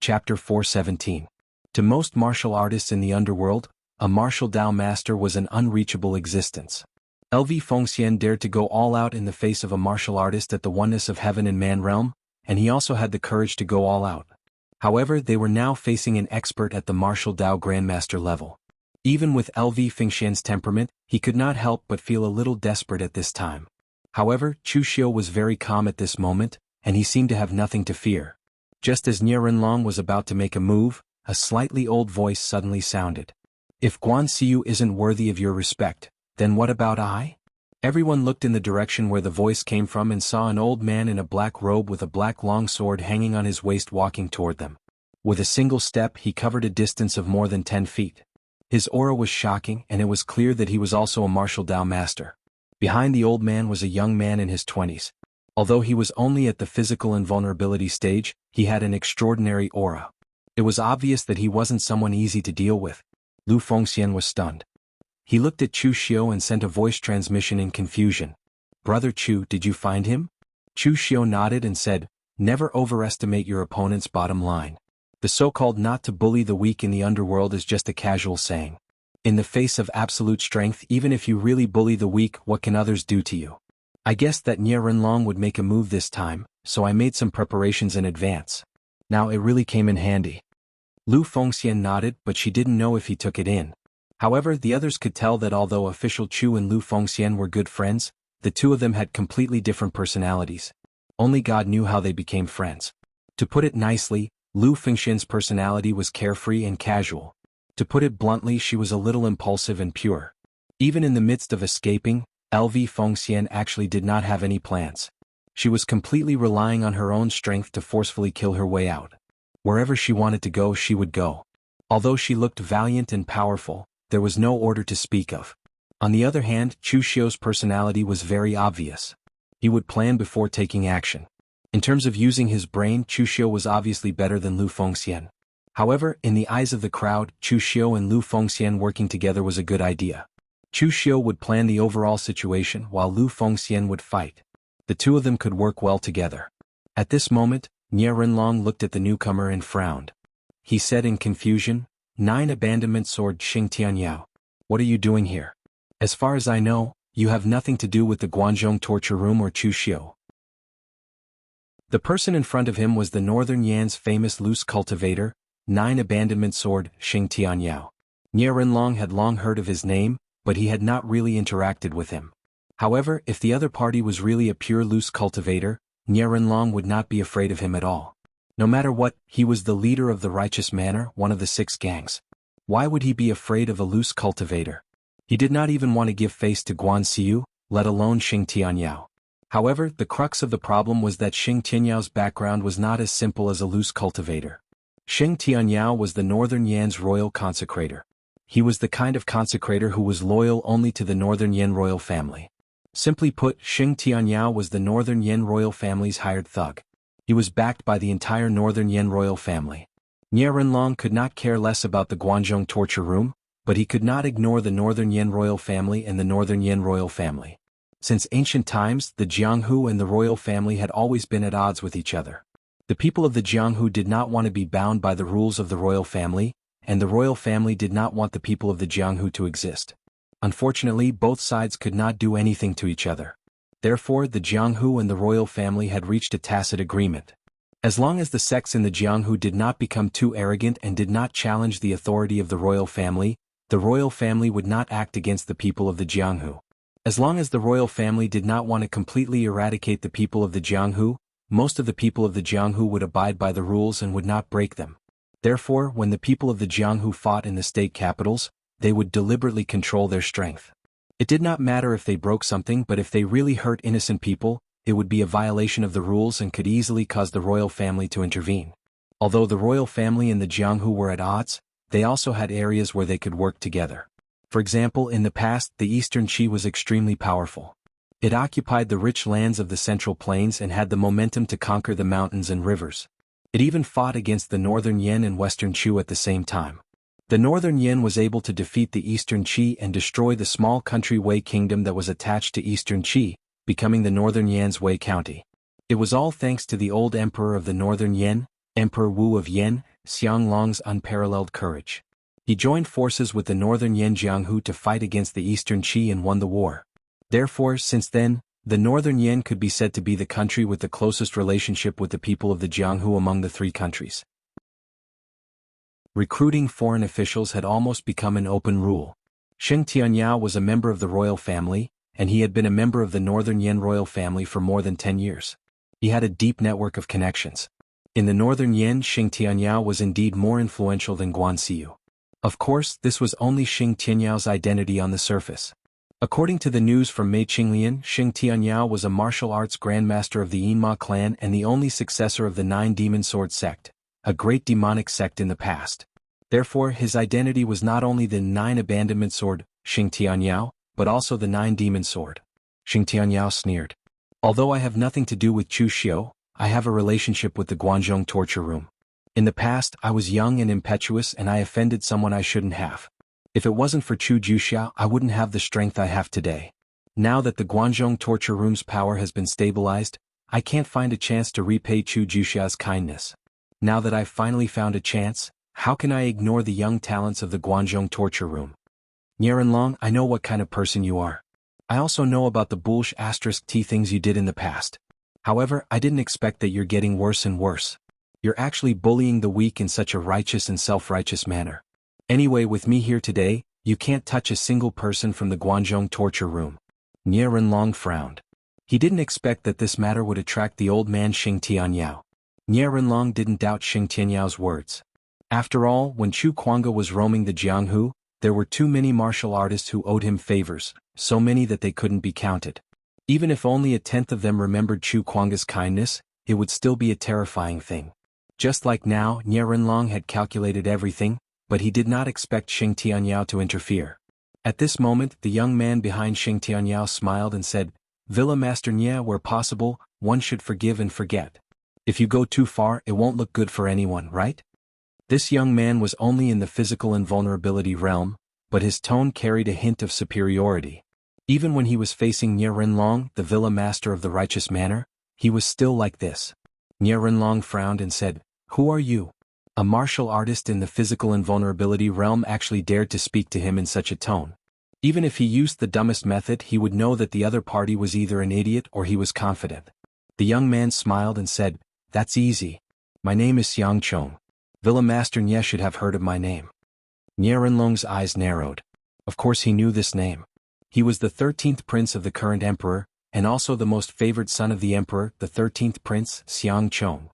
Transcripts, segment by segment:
Chapter 417. To most martial artists in the underworld, a martial Tao master was an unreachable existence. LV Fengxian dared to go all out in the face of a martial artist at the oneness of heaven and man realm, and he also had the courage to go all out. However, they were now facing an expert at the martial Tao grandmaster level. Even with LV Fengxian's temperament, he could not help but feel a little desperate at this time. However, Chu Xiu was very calm at this moment, and he seemed to have nothing to fear. Just as Nie Renlong was about to make a move, a slightly old voice suddenly sounded. If Guan Xiu isn't worthy of your respect, then what about I? Everyone looked in the direction where the voice came from and saw an old man in a black robe with a black long sword hanging on his waist walking toward them. With a single step he covered a distance of more than 10 feet. His aura was shocking, and it was clear that he was also a martial Tao master. Behind the old man was a young man in his 20s. Although he was only at the physical invulnerability stage, he had an extraordinary aura. It was obvious that he wasn't someone easy to deal with. Lu Fengxian was stunned. He looked at Chu Xiu and sent a voice transmission in confusion. Brother Chu, did you find him? Chu Xiu nodded and said, never overestimate your opponent's bottom line. The so-called not to bully the weak in the underworld is just a casual saying. In the face of absolute strength, even if you really bully the weak, what can others do to you? I guessed that Nie Renlong would make a move this time, so I made some preparations in advance. Now it really came in handy. Lu Fengxian nodded, but she didn't know if he took it in. However, the others could tell that although official Chu and Lu Fengxian were good friends, the two of them had completely different personalities. Only God knew how they became friends. To put it nicely, Lu Fengxian's personality was carefree and casual. To put it bluntly, she was a little impulsive and pure. Even in the midst of escaping, LV Fengxian actually did not have any plans. She was completely relying on her own strength to forcefully kill her way out. Wherever she wanted to go, she would go. Although she looked valiant and powerful, there was no order to speak of. On the other hand, Chu Xiu's personality was very obvious. He would plan before taking action. In terms of using his brain, Chu Xiu was obviously better than Lu Fengxian. However, in the eyes of the crowd, Chu Xiu and Lu Fengxian working together was a good idea. Chu Xiu would plan the overall situation while Lu Fengxian would fight. The two of them could work well together. At this moment, Nie Renlong looked at the newcomer and frowned. He said in confusion, 9 abandonment sword Xing Tianyao. What are you doing here? As far as I know, you have nothing to do with the Guanzhong torture room or Chu Xiu. The person in front of him was the Northern Yan's famous loose cultivator, 9 abandonment sword Xing Tianyao. Nie Renlong had long heard of his name, but he had not really interacted with him. However, if the other party was really a pure loose cultivator, Nie Renlong would not be afraid of him at all. No matter what, he was the leader of the Righteous Manor, one of the 6 gangs. Why would he be afraid of a loose cultivator? He did not even want to give face to Guan Xiu, let alone Xing Tianyao. However, the crux of the problem was that Xing Tianyao's background was not as simple as a loose cultivator. Xing Tianyao was the Northern Yan's royal consecrator. He was the kind of consecrator who was loyal only to the Northern Yan royal family. Simply put, Xing Tianyao was the Northern Yan royal family's hired thug. He was backed by the entire Northern Yan royal family. Nie Renlong could not care less about the Guanzhong torture room, but he could not ignore the Northern Yan royal family and the Northern Yan royal family. Since ancient times, the Jianghu and the royal family had always been at odds with each other. The people of the Jianghu did not want to be bound by the rules of the royal family, and the royal family did not want the people of the Jianghu to exist. Unfortunately, both sides could not do anything to each other. Therefore, the Jianghu and the royal family had reached a tacit agreement. As long as the sects in the Jianghu did not become too arrogant and did not challenge the authority of the royal family would not act against the people of the Jianghu. As long as the royal family did not want to completely eradicate the people of the Jianghu, most of the people of the Jianghu would abide by the rules and would not break them. Therefore, when the people of the Jianghu fought in the state capitals, they would deliberately control their strength. It did not matter if they broke something, but if they really hurt innocent people, it would be a violation of the rules and could easily cause the royal family to intervene. Although the royal family and the Jianghu were at odds, they also had areas where they could work together. For example, in the past, the Eastern Qi was extremely powerful. It occupied the rich lands of the Central Plains and had the momentum to conquer the mountains and rivers. It even fought against the Northern Yan and Western Chu at the same time. The Northern Yan was able to defeat the Eastern Qi and destroy the small country Wei kingdom that was attached to Eastern Qi, becoming the Northern Yan's Wei county. It was all thanks to the old emperor of the Northern Yan, Emperor Wu of Yan, Xiang Long's unparalleled courage. He joined forces with the northern Yan Jianghu to fight against the eastern Qi and won the war. Therefore, since then, the northern Yan could be said to be the country with the closest relationship with the people of the Jianghu among the three countries. Recruiting foreign officials had almost become an open rule. Sheng Tianyao was a member of the royal family, and he had been a member of the northern Yan royal family for more than 10 years. He had a deep network of connections. In the northern Yan, Sheng Tianyao was indeed more influential than Guan Xiu. Of course, this was only Sheng Tianyao's identity on the surface. According to the news from Mei Qinglian, Sheng Tianyao was a martial arts grandmaster of the Yinma clan and the only successor of the Nine Demon Sword sect, a great demonic sect in the past. Therefore, his identity was not only the Nine Abandonment Sword, Sheng Tianyao, but also the Nine Demon Sword. Sheng Tianyao sneered. Although I have nothing to do with Chu Xiu, I have a relationship with the Guanzhong torture room. In the past, I was young and impetuous and I offended someone I shouldn't have. If it wasn't for Chu Juxiao, I wouldn't have the strength I have today. Now that the Guanzhong torture room's power has been stabilized, I can't find a chance to repay Chu Juxiao's kindness. Now that I've finally found a chance, how can I ignore the young talents of the Guanzhong torture room? Nianlong, I know what kind of person you are. I also know about the *T things you did in the past. However, I didn't expect that you're getting worse and worse. You're actually bullying the weak in such a righteous and self-righteous manner. Anyway, with me here today, you can't touch a single person from the Guanzhong torture room. Nianlong frowned. He didn't expect that this matter would attract the old man Sheng Tianyao. Nianlong didn't doubt Sheng Tianyao's words. After all, when Chu Kuanga was roaming the Jianghu, there were too many martial artists who owed him favors, so many that they couldn't be counted. Even if only a tenth of them remembered Chu Kuanga's kindness, it would still be a terrifying thing. Just like now, Nianlong had calculated everything, but he did not expect Sheng Tianyao to interfere. At this moment, the young man behind Sheng Tianyao smiled and said, Villa Master Nia, where possible, one should forgive and forget. If you go too far, it won't look good for anyone, right? This young man was only in the physical invulnerability realm, but his tone carried a hint of superiority. Even when he was facing Nianlong, the Villa Master of the Righteous Manor, he was still like this. Nianlong frowned and said, Who are you? A martial artist in the physical invulnerability realm actually dared to speak to him in such a tone. Even if he used the dumbest method, he would know that the other party was either an idiot or he was confident. The young man smiled and said, That's easy. My name is Xiang Chong. Villa Master Nye should have heard of my name. Nianlong's eyes narrowed. Of course he knew this name. He was the 13th prince of the current emperor, and also the most favored son of the emperor, the 13th prince, Xiang Chong.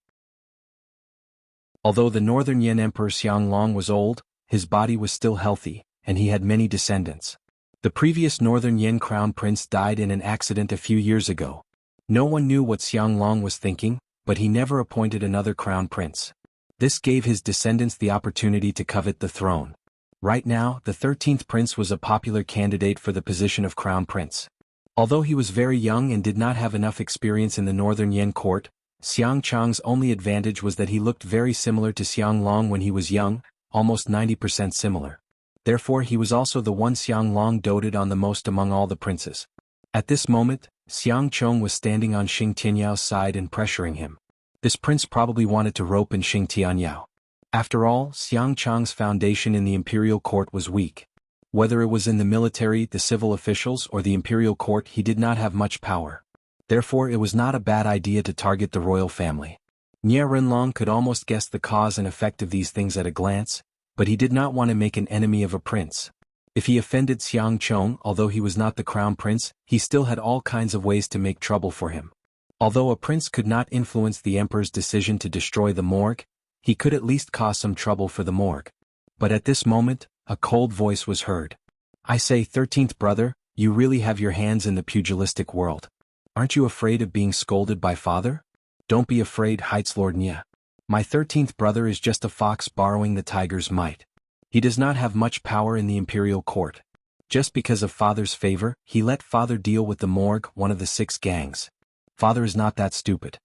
Although the northern Yan emperor Xianglong was old, his body was still healthy, and he had many descendants. The previous northern Yan crown prince died in an accident a few years ago. No one knew what Xianglong was thinking, but he never appointed another crown prince. This gave his descendants the opportunity to covet the throne. Right now, the 13th prince was a popular candidate for the position of crown prince. Although he was very young and did not have enough experience in the northern Yan court, Xiang Chang's only advantage was that he looked very similar to Xianglong when he was young, almost 90% similar. Therefore he was also the one Xianglong doted on the most among all the princes. At this moment, Xiang Chong was standing on Sheng Tianyao's side and pressuring him. This prince probably wanted to rope in Sheng Tianyao. After all, Xiang Chang's foundation in the imperial court was weak. Whether it was in the military, the civil officials, or the imperial court, he did not have much power. Therefore it was not a bad idea to target the royal family. Nianlong could almost guess the cause and effect of these things at a glance, but he did not want to make an enemy of a prince. If he offended Xiang Chong, although he was not the crown prince, he still had all kinds of ways to make trouble for him. Although a prince could not influence the emperor's decision to destroy the morgue, he could at least cause some trouble for the morgue. But at this moment, a cold voice was heard. I say, 13th brother, you really have your hands in the pugilistic world. Aren't you afraid of being scolded by father? Don't be afraid, Heights Lord Nia. My 13th brother is just a fox borrowing the tiger's might. He does not have much power in the imperial court. Just because of father's favor, he let father deal with the morgue, one of the 6 gangs. Father is not that stupid.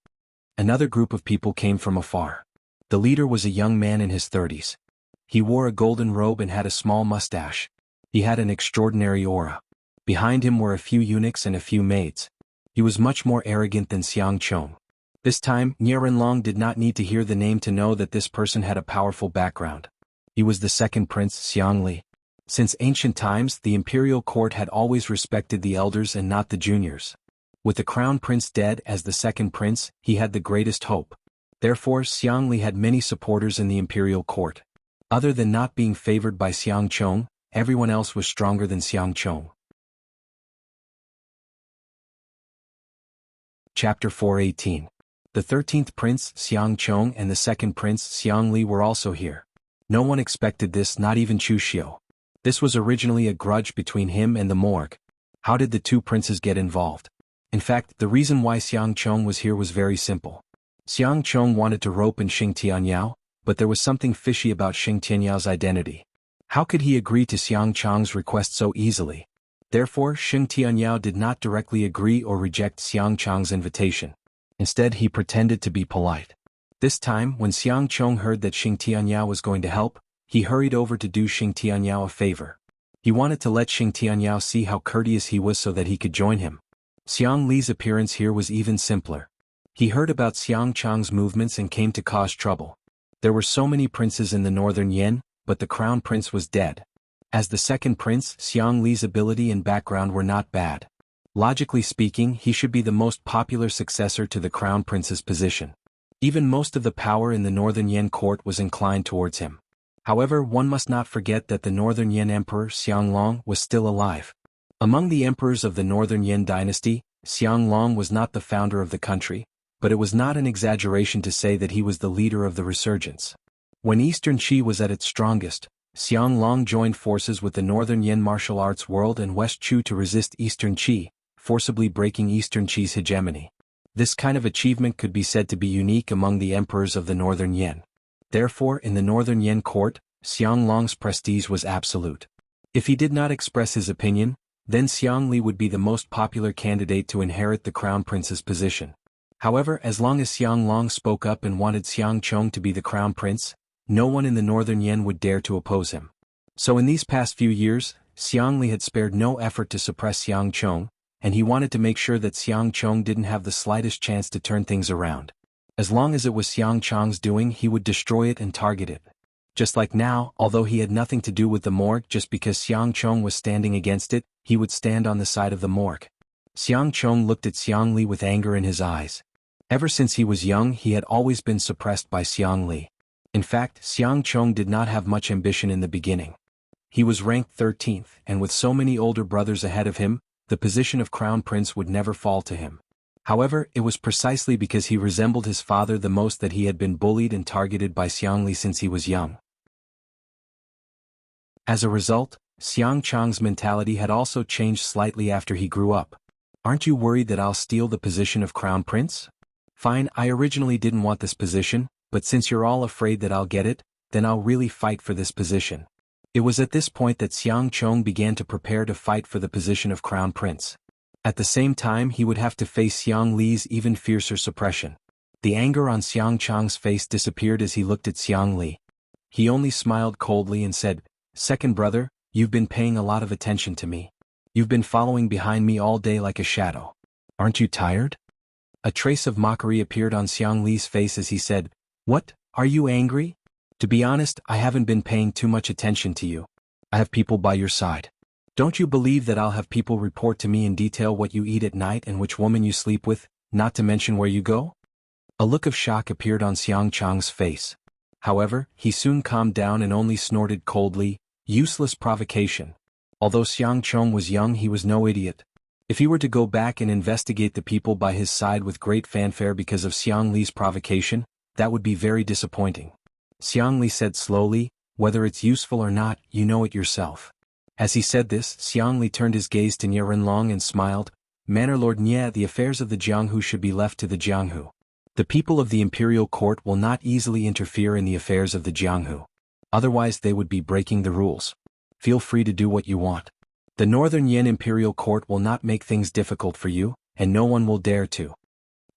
Another group of people came from afar. The leader was a young man in his 30s. He wore a golden robe and had a small mustache. He had an extraordinary aura. Behind him were a few eunuchs and a few maids. He was much more arrogant than Xiang Chong. This time, Nie Renlong did not need to hear the name to know that this person had a powerful background. He was the second prince, Xiang Li. Since ancient times, the imperial court had always respected the elders and not the juniors. With the crown prince dead as the second prince, he had the greatest hope. Therefore, Xiang Li had many supporters in the imperial court. Other than not being favored by Xiang Chong, everyone else was stronger than Xiang Chong. Chapter 418. The 13th prince, Xiang Chong, and the second prince, Xiang Li, were also here. No one expected this, not even Chu Xiu. This was originally a grudge between him and the morgue. How did the two princes get involved? In fact, the reason why Xiang Chong was here was very simple. Xiang Chong wanted to rope in Xing Tianyao, but there was something fishy about Xing Tianyao's identity. How could he agree to Xiang Chong's request so easily? Therefore, Xing Tianyao did not directly agree or reject Xiang Chong's invitation. Instead, he pretended to be polite. This time, when Xiang Chong heard that Xing Tianyao was going to help, he hurried over to do Xing Tianyao a favor. He wanted to let Xing Tianyao see how courteous he was so that he could join him. Xiang Li's appearance here was even simpler. He heard about Xiang Chong's movements and came to cause trouble. There were so many princes in the northern Yen, but the crown prince was dead. As the second prince, Xiang Li's ability and background were not bad. Logically speaking, he should be the most popular successor to the crown prince's position. Even most of the power in the northern Yen court was inclined towards him. However, one must not forget that the northern Yen emperor Xianglong was still alive. Among the emperors of the northern Yen dynasty, Xianglong was not the founder of the country, but it was not an exaggeration to say that he was the leader of the resurgence. When Eastern Qi was at its strongest, Xianglong joined forces with the northern Yen martial arts world and West Chu to resist Eastern Qi, forcibly breaking Eastern Qi's hegemony. This kind of achievement could be said to be unique among the emperors of the northern Yen. Therefore, in the northern Yen court, Xianglong's prestige was absolute. If he did not express his opinion, then Xiang Li would be the most popular candidate to inherit the crown prince's position. However, as long as Xianglong spoke up and wanted Xiang Chong to be the crown prince, no one in the northern Yen would dare to oppose him. So in these past few years, Xiang Li had spared no effort to suppress Xiang Chong, and he wanted to make sure that Xiang Chong didn't have the slightest chance to turn things around. As long as it was Xiang Chong's doing, he would destroy it and target it. Just like now, although he had nothing to do with the morgue, just because Xiang Chong was standing against it, he would stand on the side of the morgue. Xiang Chong looked at Xiang Li with anger in his eyes. Ever since he was young, he had always been suppressed by Xiang Li. In fact, Xiang Chong did not have much ambition in the beginning. He was ranked 13th, and with so many older brothers ahead of him, the position of crown prince would never fall to him. However, it was precisely because he resembled his father the most that he had been bullied and targeted by Xiang Li since he was young. As a result, Xiang Chong's mentality had also changed slightly after he grew up. Aren't you worried that I'll steal the position of crown prince? Fine, I originally didn't want this position, but since you're all afraid that I'll get it, then I'll really fight for this position. It was at this point that Xiang Chong began to prepare to fight for the position of crown prince. At the same time, he would have to face Xiang Li's even fiercer suppression. The anger on Xiang Chong's face disappeared as he looked at Xiang Li. He only smiled coldly and said, "Second brother, you've been paying a lot of attention to me. You've been following behind me all day like a shadow. Aren't you tired?" A trace of mockery appeared on Xiang Li's face as he said, "What, are you angry? To be honest, I haven't been paying too much attention to you. I have people by your side. Don't you believe that I'll have people report to me in detail what you eat at night and which woman you sleep with, not to mention where you go?" A look of shock appeared on Xiang Chong's face. However, he soon calmed down and only snorted coldly, "Useless provocation." Although Xiang Chong was young, he was no idiot. If he were to go back and investigate the people by his side with great fanfare because of Xiang Li's provocation, that would be very disappointing. Xiang Li said slowly, "Whether it's useful or not, you know it yourself." As he said this, Xiang Li turned his gaze to Nie Renlong and smiled, "Manor Lord Nie, the affairs of the Jianghu should be left to the Jianghu. The people of the imperial court will not easily interfere in the affairs of the Jianghu. Otherwise they would be breaking the rules. Feel free to do what you want. The northern Yen imperial court will not make things difficult for you, and no one will dare to."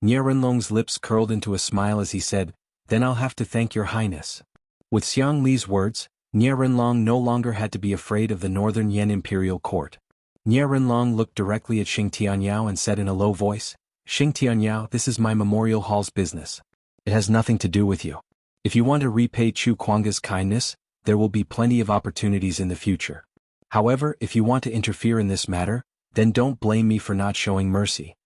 Nie Renlong's lips curled into a smile as he said, "Then I'll have to thank your highness." With Xiang Li's words, Nie Renlong no longer had to be afraid of the northern Yen imperial court. Nie Renlong looked directly at Xing Tianyao and said in a low voice, Xing Tianyao, this is my memorial hall's business. It has nothing to do with you. If you want to repay Chu Kuang's kindness, there will be plenty of opportunities in the future. However, if you want to interfere in this matter, then don't blame me for not showing mercy.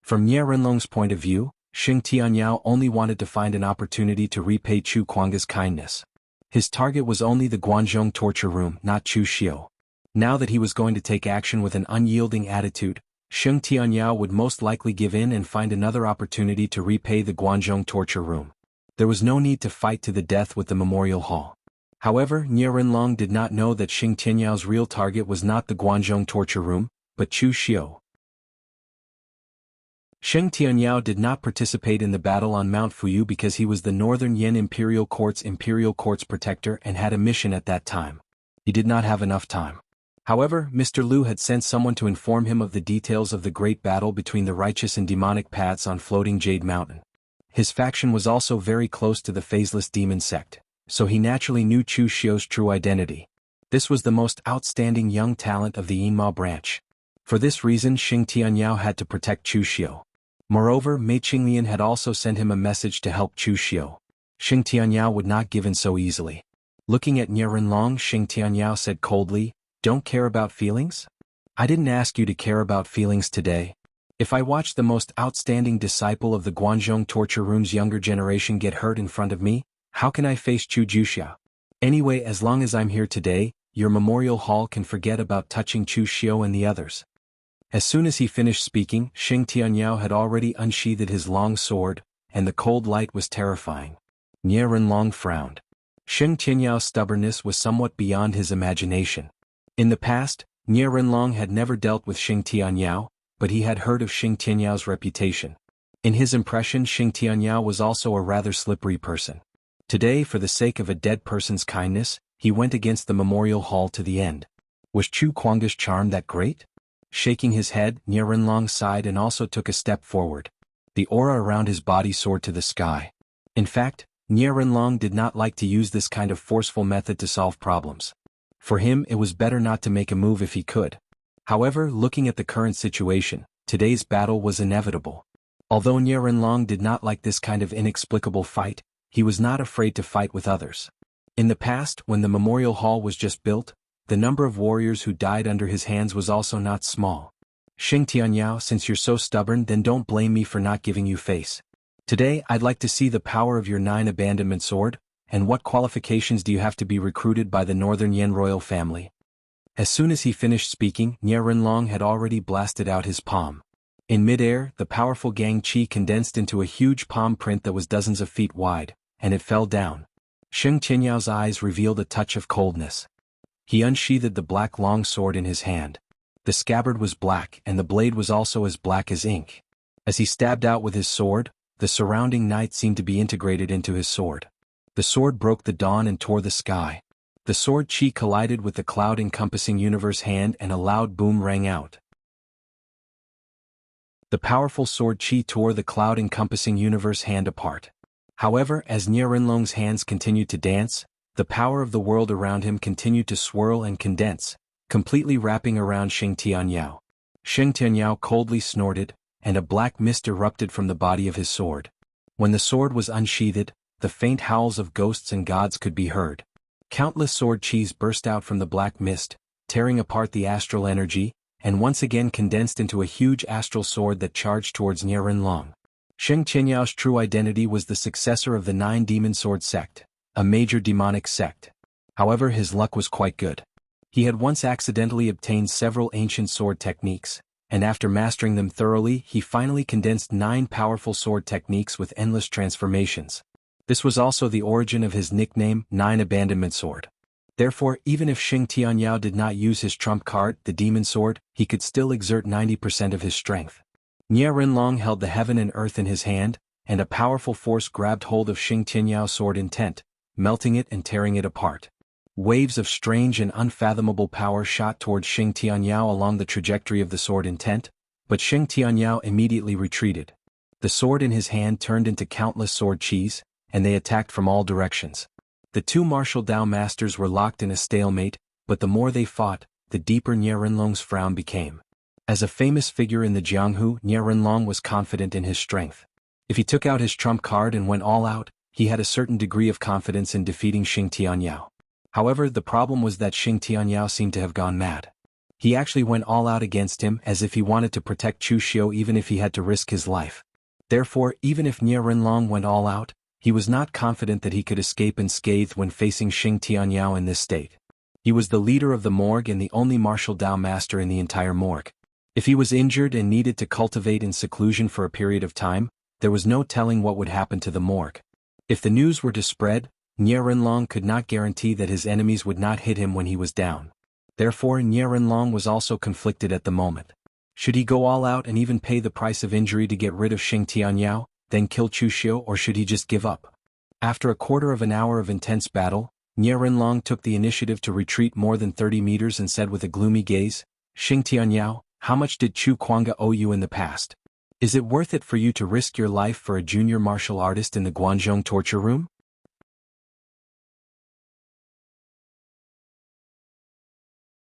From Nie Renlong's point of view, Xing Tianyao only wanted to find an opportunity to repay Chu Kuang's kindness. His target was only the Guanzhong torture room, not Chu Xiu. Now that he was going to take action with an unyielding attitude, Xing Tianyao would most likely give in and find another opportunity to repay the Guanzhong torture room. There was no need to fight to the death with the memorial hall. However, Nie Renlong did not know that Xing Tianyao's real target was not the Guanzhong torture room, but Chu Xiu. Xing Tianyao did not participate in the battle on Mount Fuyu because he was the Northern Yen Imperial Court's protector and had a mission at that time. He did not have enough time. However, Mr. Liu had sent someone to inform him of the details of the great battle between the righteous and demonic paths on floating Jade Mountain. His faction was also very close to the phaseless demon sect, so he naturally knew Chu Xiu's true identity. This was the most outstanding young talent of the Yinmao branch. For this reason, Xing Tianyao had to protect Chu Xiu. Moreover, Mei Qinglian had also sent him a message to help Chu Xiu. Xing Tianyao would not give in so easily. Looking at Nie Renlong, Xing Tianyao said coldly, "Don't care about feelings? I didn't ask you to care about feelings today. If I watch the most outstanding disciple of the Guanzhong torture room's younger generation get hurt in front of me, how can I face Chu Juxia? Anyway, as long as I'm here today, your memorial hall can forget about touching Chu Xiu and the others." As soon as he finished speaking, Xing Tianyao had already unsheathed his long sword, and the cold light was terrifying. Nie Renlong frowned. Xing Tianyao's stubbornness was somewhat beyond his imagination. In the past, Nie Renlong had never dealt with Xing Tianyao, but he had heard of Xing Tianyao's reputation. In his impression, Xing Tianyao was also a rather slippery person. Today, for the sake of a dead person's kindness, he went against the memorial hall to the end. Was Chu Kuang's charm that great? Shaking his head, Nie Renlong sighed and also took a step forward. The aura around his body soared to the sky. In fact, Nie Renlong did not like to use this kind of forceful method to solve problems. For him, it was better not to make a move if he could. However, looking at the current situation, today's battle was inevitable. Although Nie Renlong did not like this kind of inexplicable fight, he was not afraid to fight with others. In the past, when the memorial hall was just built, the number of warriors who died under his hands was also not small. Xing Tianyao, since you're so stubborn, then don't blame me for not giving you face. Today, I'd like to see the power of your 9 abandonment sword, and what qualifications do you have to be recruited by the Northern Yen royal family? As soon as he finished speaking, Nie Renlong had already blasted out his palm. In midair, the powerful Gang Qi condensed into a huge palm print that was dozens of feet wide, and it fell down. Xing Tianyao's eyes revealed a touch of coldness. He unsheathed the black long sword in his hand. The scabbard was black, and the blade was also as black as ink. As he stabbed out with his sword, the surrounding night seemed to be integrated into his sword. The sword broke the dawn and tore the sky. The sword Qi collided with the cloud-encompassing universe hand and a loud boom rang out. The powerful sword Qi tore the cloud-encompassing universe hand apart. However, as Nie Renlong's hands continued to dance, the power of the world around him continued to swirl and condense, completely wrapping around Xing Tianyao. Xing Tianyao coldly snorted, and a black mist erupted from the body of his sword. When the sword was unsheathed, the faint howls of ghosts and gods could be heard. Countless sword Qis burst out from the black mist, tearing apart the astral energy, and once again condensed into a huge astral sword that charged towards Nie Renlong. Xing Tianyao's true identity was the successor of the 9 demon sword sect, a major demonic sect. However, his luck was quite good. He had once accidentally obtained several ancient sword techniques, and after mastering them thoroughly, he finally condensed 9 powerful sword techniques with endless transformations. This was also the origin of his nickname, 9 Abandonment Sword. Therefore, even if Xing Tianyao did not use his trump card, the demon sword, he could still exert 90% of his strength. Nie Renlong held the heaven and earth in his hand, and a powerful force grabbed hold of Xing Tianyao's sword intent, melting it and tearing it apart. Waves of strange and unfathomable power shot towards Xing Tianyao along the trajectory of the sword intent, but Xing Tianyao immediately retreated. The sword in his hand turned into countless sword Qis, and they attacked from all directions. The 2 martial Dao masters were locked in a stalemate, but the more they fought, the deeper Nie Renlong's frown became. As a famous figure in the Jianghu, Nie Renlong was confident in his strength. If he took out his trump card and went all out, he had a certain degree of confidence in defeating Xing Tianyao. However, the problem was that Xing Tianyao seemed to have gone mad. He actually went all out against him as if he wanted to protect Chu Xiu even if he had to risk his life. Therefore, even if Nie Renlong went all out, he was not confident that he could escape unscathed when facing Xing Tianyao in this state. He was the leader of the morgue and the only martial Dao master in the entire morgue. If he was injured and needed to cultivate in seclusion for a period of time, there was no telling what would happen to the morgue. If the news were to spread, Nie Renlong could not guarantee that his enemies would not hit him when he was down. Therefore, Nie Renlong was also conflicted at the moment. Should he go all out and even pay the price of injury to get rid of Xing Tianyao, then kill Chu Xiu, or should he just give up? After a quarter of an hour of intense battle, Nie Renlong took the initiative to retreat more than 30 meters and said with a gloomy gaze, "Xing Tianyao, how much did Chu Kuanga owe you in the past? Is it worth it for you to risk your life for a junior martial artist in the Guanzhong torture room?"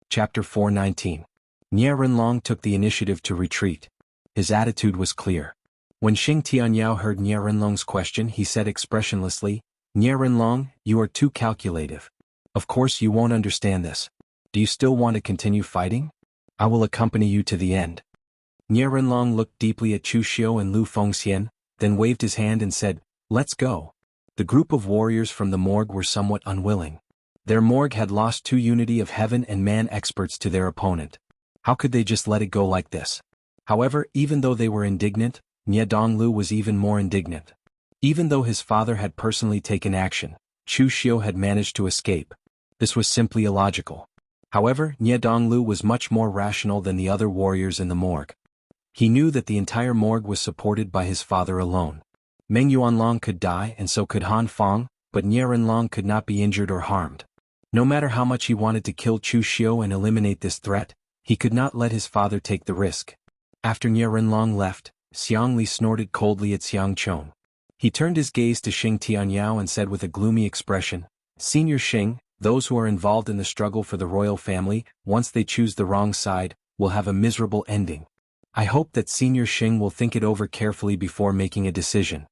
Chapter 419. Nie Renlong took the initiative to retreat. His attitude was clear. When Xing Tianyao heard Nie Renlong's question, he said expressionlessly, "Nie Renlong, you are too calculative. Of course you won't understand this. Do you still want to continue fighting? I will accompany you to the end." Nie Renlong looked deeply at Chu Xiu and Lu Fengxian, then waved his hand and said, "Let's go." The group of warriors from the morgue were somewhat unwilling. Their morgue had lost 2 unity of heaven and man experts to their opponent. How could they just let it go like this? However, even though they were indignant, Nie Donglu was even more indignant. Even though his father had personally taken action, Chu Xiu had managed to escape. This was simply illogical. However, Nie Donglu was much more rational than the other warriors in the morgue. He knew that the entire morgue was supported by his father alone. Meng Yuanlong could die and so could Han Fong, but Nie Renlong could not be injured or harmed. No matter how much he wanted to kill Chu Xiu and eliminate this threat, he could not let his father take the risk. After Nie Renlong left, Xiang Li snorted coldly at Xiang Chong. He turned his gaze to Xing Tianyao and said with a gloomy expression, "Senior Xing, those who are involved in the struggle for the royal family, once they choose the wrong side, will have a miserable ending. I hope that Senior Xing will think it over carefully before making a decision."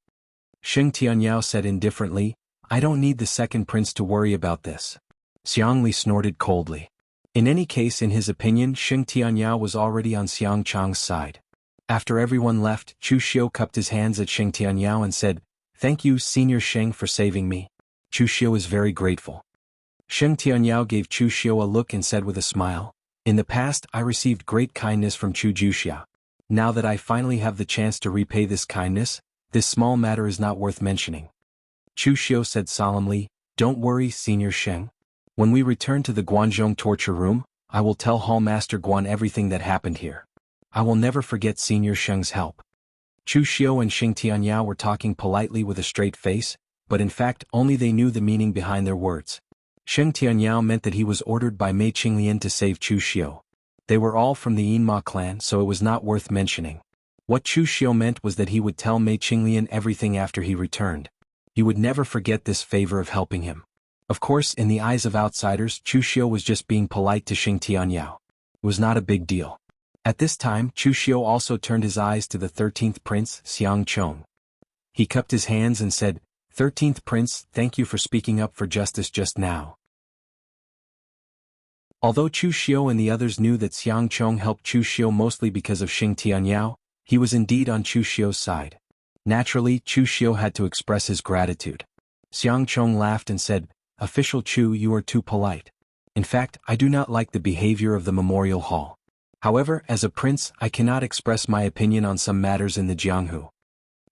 Xing Tianyao said indifferently, "I don't need the second prince to worry about this." Xiang Li snorted coldly. In any case, in his opinion, Xing Tianyao was already on Xiang Chang's side. After everyone left, Chu Xiu cupped his hands at Xing Tianyao and said, "Thank you, Senior Xing, for saving me." Chu Xiu is very grateful. Xing Tianyao gave Chu Xiu a look and said with a smile, "In the past I received great kindness from Chu Juxia. Now that I finally have the chance to repay this kindness, this small matter is not worth mentioning." Chu Xiu said solemnly, "Don't worry, Senior Xing. When we return to the Guanzhong torture room, I will tell Hall Master Guan everything that happened here. I will never forget Senior Sheng's help." Chu Xiu and Xing Tianyao were talking politely with a straight face, but in fact only they knew the meaning behind their words. Xing Tianyao meant that he was ordered by Mei Qinglian to save Chu Xiu. They were all from the Yinma clan, so it was not worth mentioning. What Chu Xiu meant was that he would tell Mei Qinglian everything after he returned. He would never forget this favor of helping him. Of course, in the eyes of outsiders, Chu Xiu was just being polite to Xing Tianyao. It was not a big deal. At this time, Chu Xiu also turned his eyes to the 13th prince, Xiang Chong. He cupped his hands and said, "13th prince, thank you for speaking up for justice just now." Although Chu Xiu and the others knew that Xiang Chong helped Chu Xiu mostly because of Xing Tianyao, he was indeed on Chu Xiu's side. Naturally, Chu Xiu had to express his gratitude. Xiang Chong laughed and said, "Official Chu, you are too polite. In fact, I do not like the behavior of the memorial hall. However, as a prince, I cannot express my opinion on some matters in the Jianghu."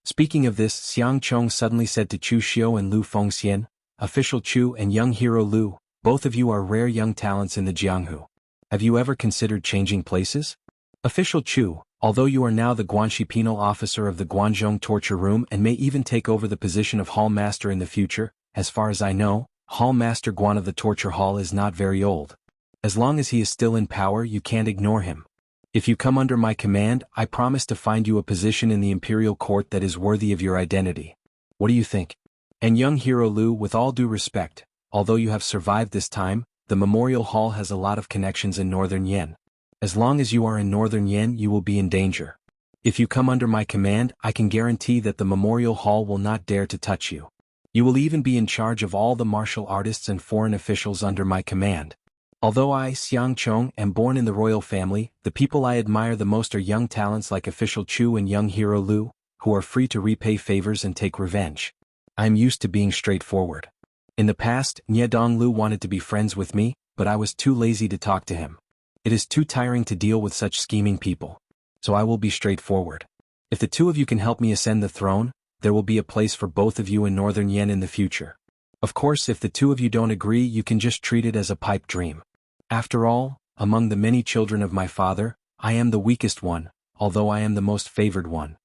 Speaking of this, Xiang Chong suddenly said to Chu Xiu and Lu Fengxian, "Official Chu and young hero Lu, both of you are rare young talents in the Jianghu. Have you ever considered changing places? Official Chu, although you are now the Guanxi penal officer of the Guanzhong torture room and may even take over the position of hall master in the future, as far as I know, Hall Master Guan of the torture hall is not very old. As long as he is still in power, you can't ignore him. If you come under my command, I promise to find you a position in the imperial court that is worthy of your identity. What do you think?" And young hero Lu, with all due respect, although you have survived this time, the memorial hall has a lot of connections in northern Yen. As long as you are in Northern Yen, you will be in danger. If you come under my command, I can guarantee that the memorial hall will not dare to touch you. You will even be in charge of all the martial artists and foreign officials under my command. Although I, Xiang Chong, am born in the royal family, the people I admire the most are young talents like Official Chu and young hero Lu, who are free to repay favors and take revenge. I am used to being straightforward. In the past, Nye Donglu wanted to be friends with me, but I was too lazy to talk to him. It is too tiring to deal with such scheming people. So I will be straightforward. If the two of you can help me ascend the throne, there will be a place for both of you in Northern Yen in the future. Of course, if the two of you don't agree, you can just treat it as a pipe dream. After all, among the many children of my father, I am the weakest one, although I am the most favored one.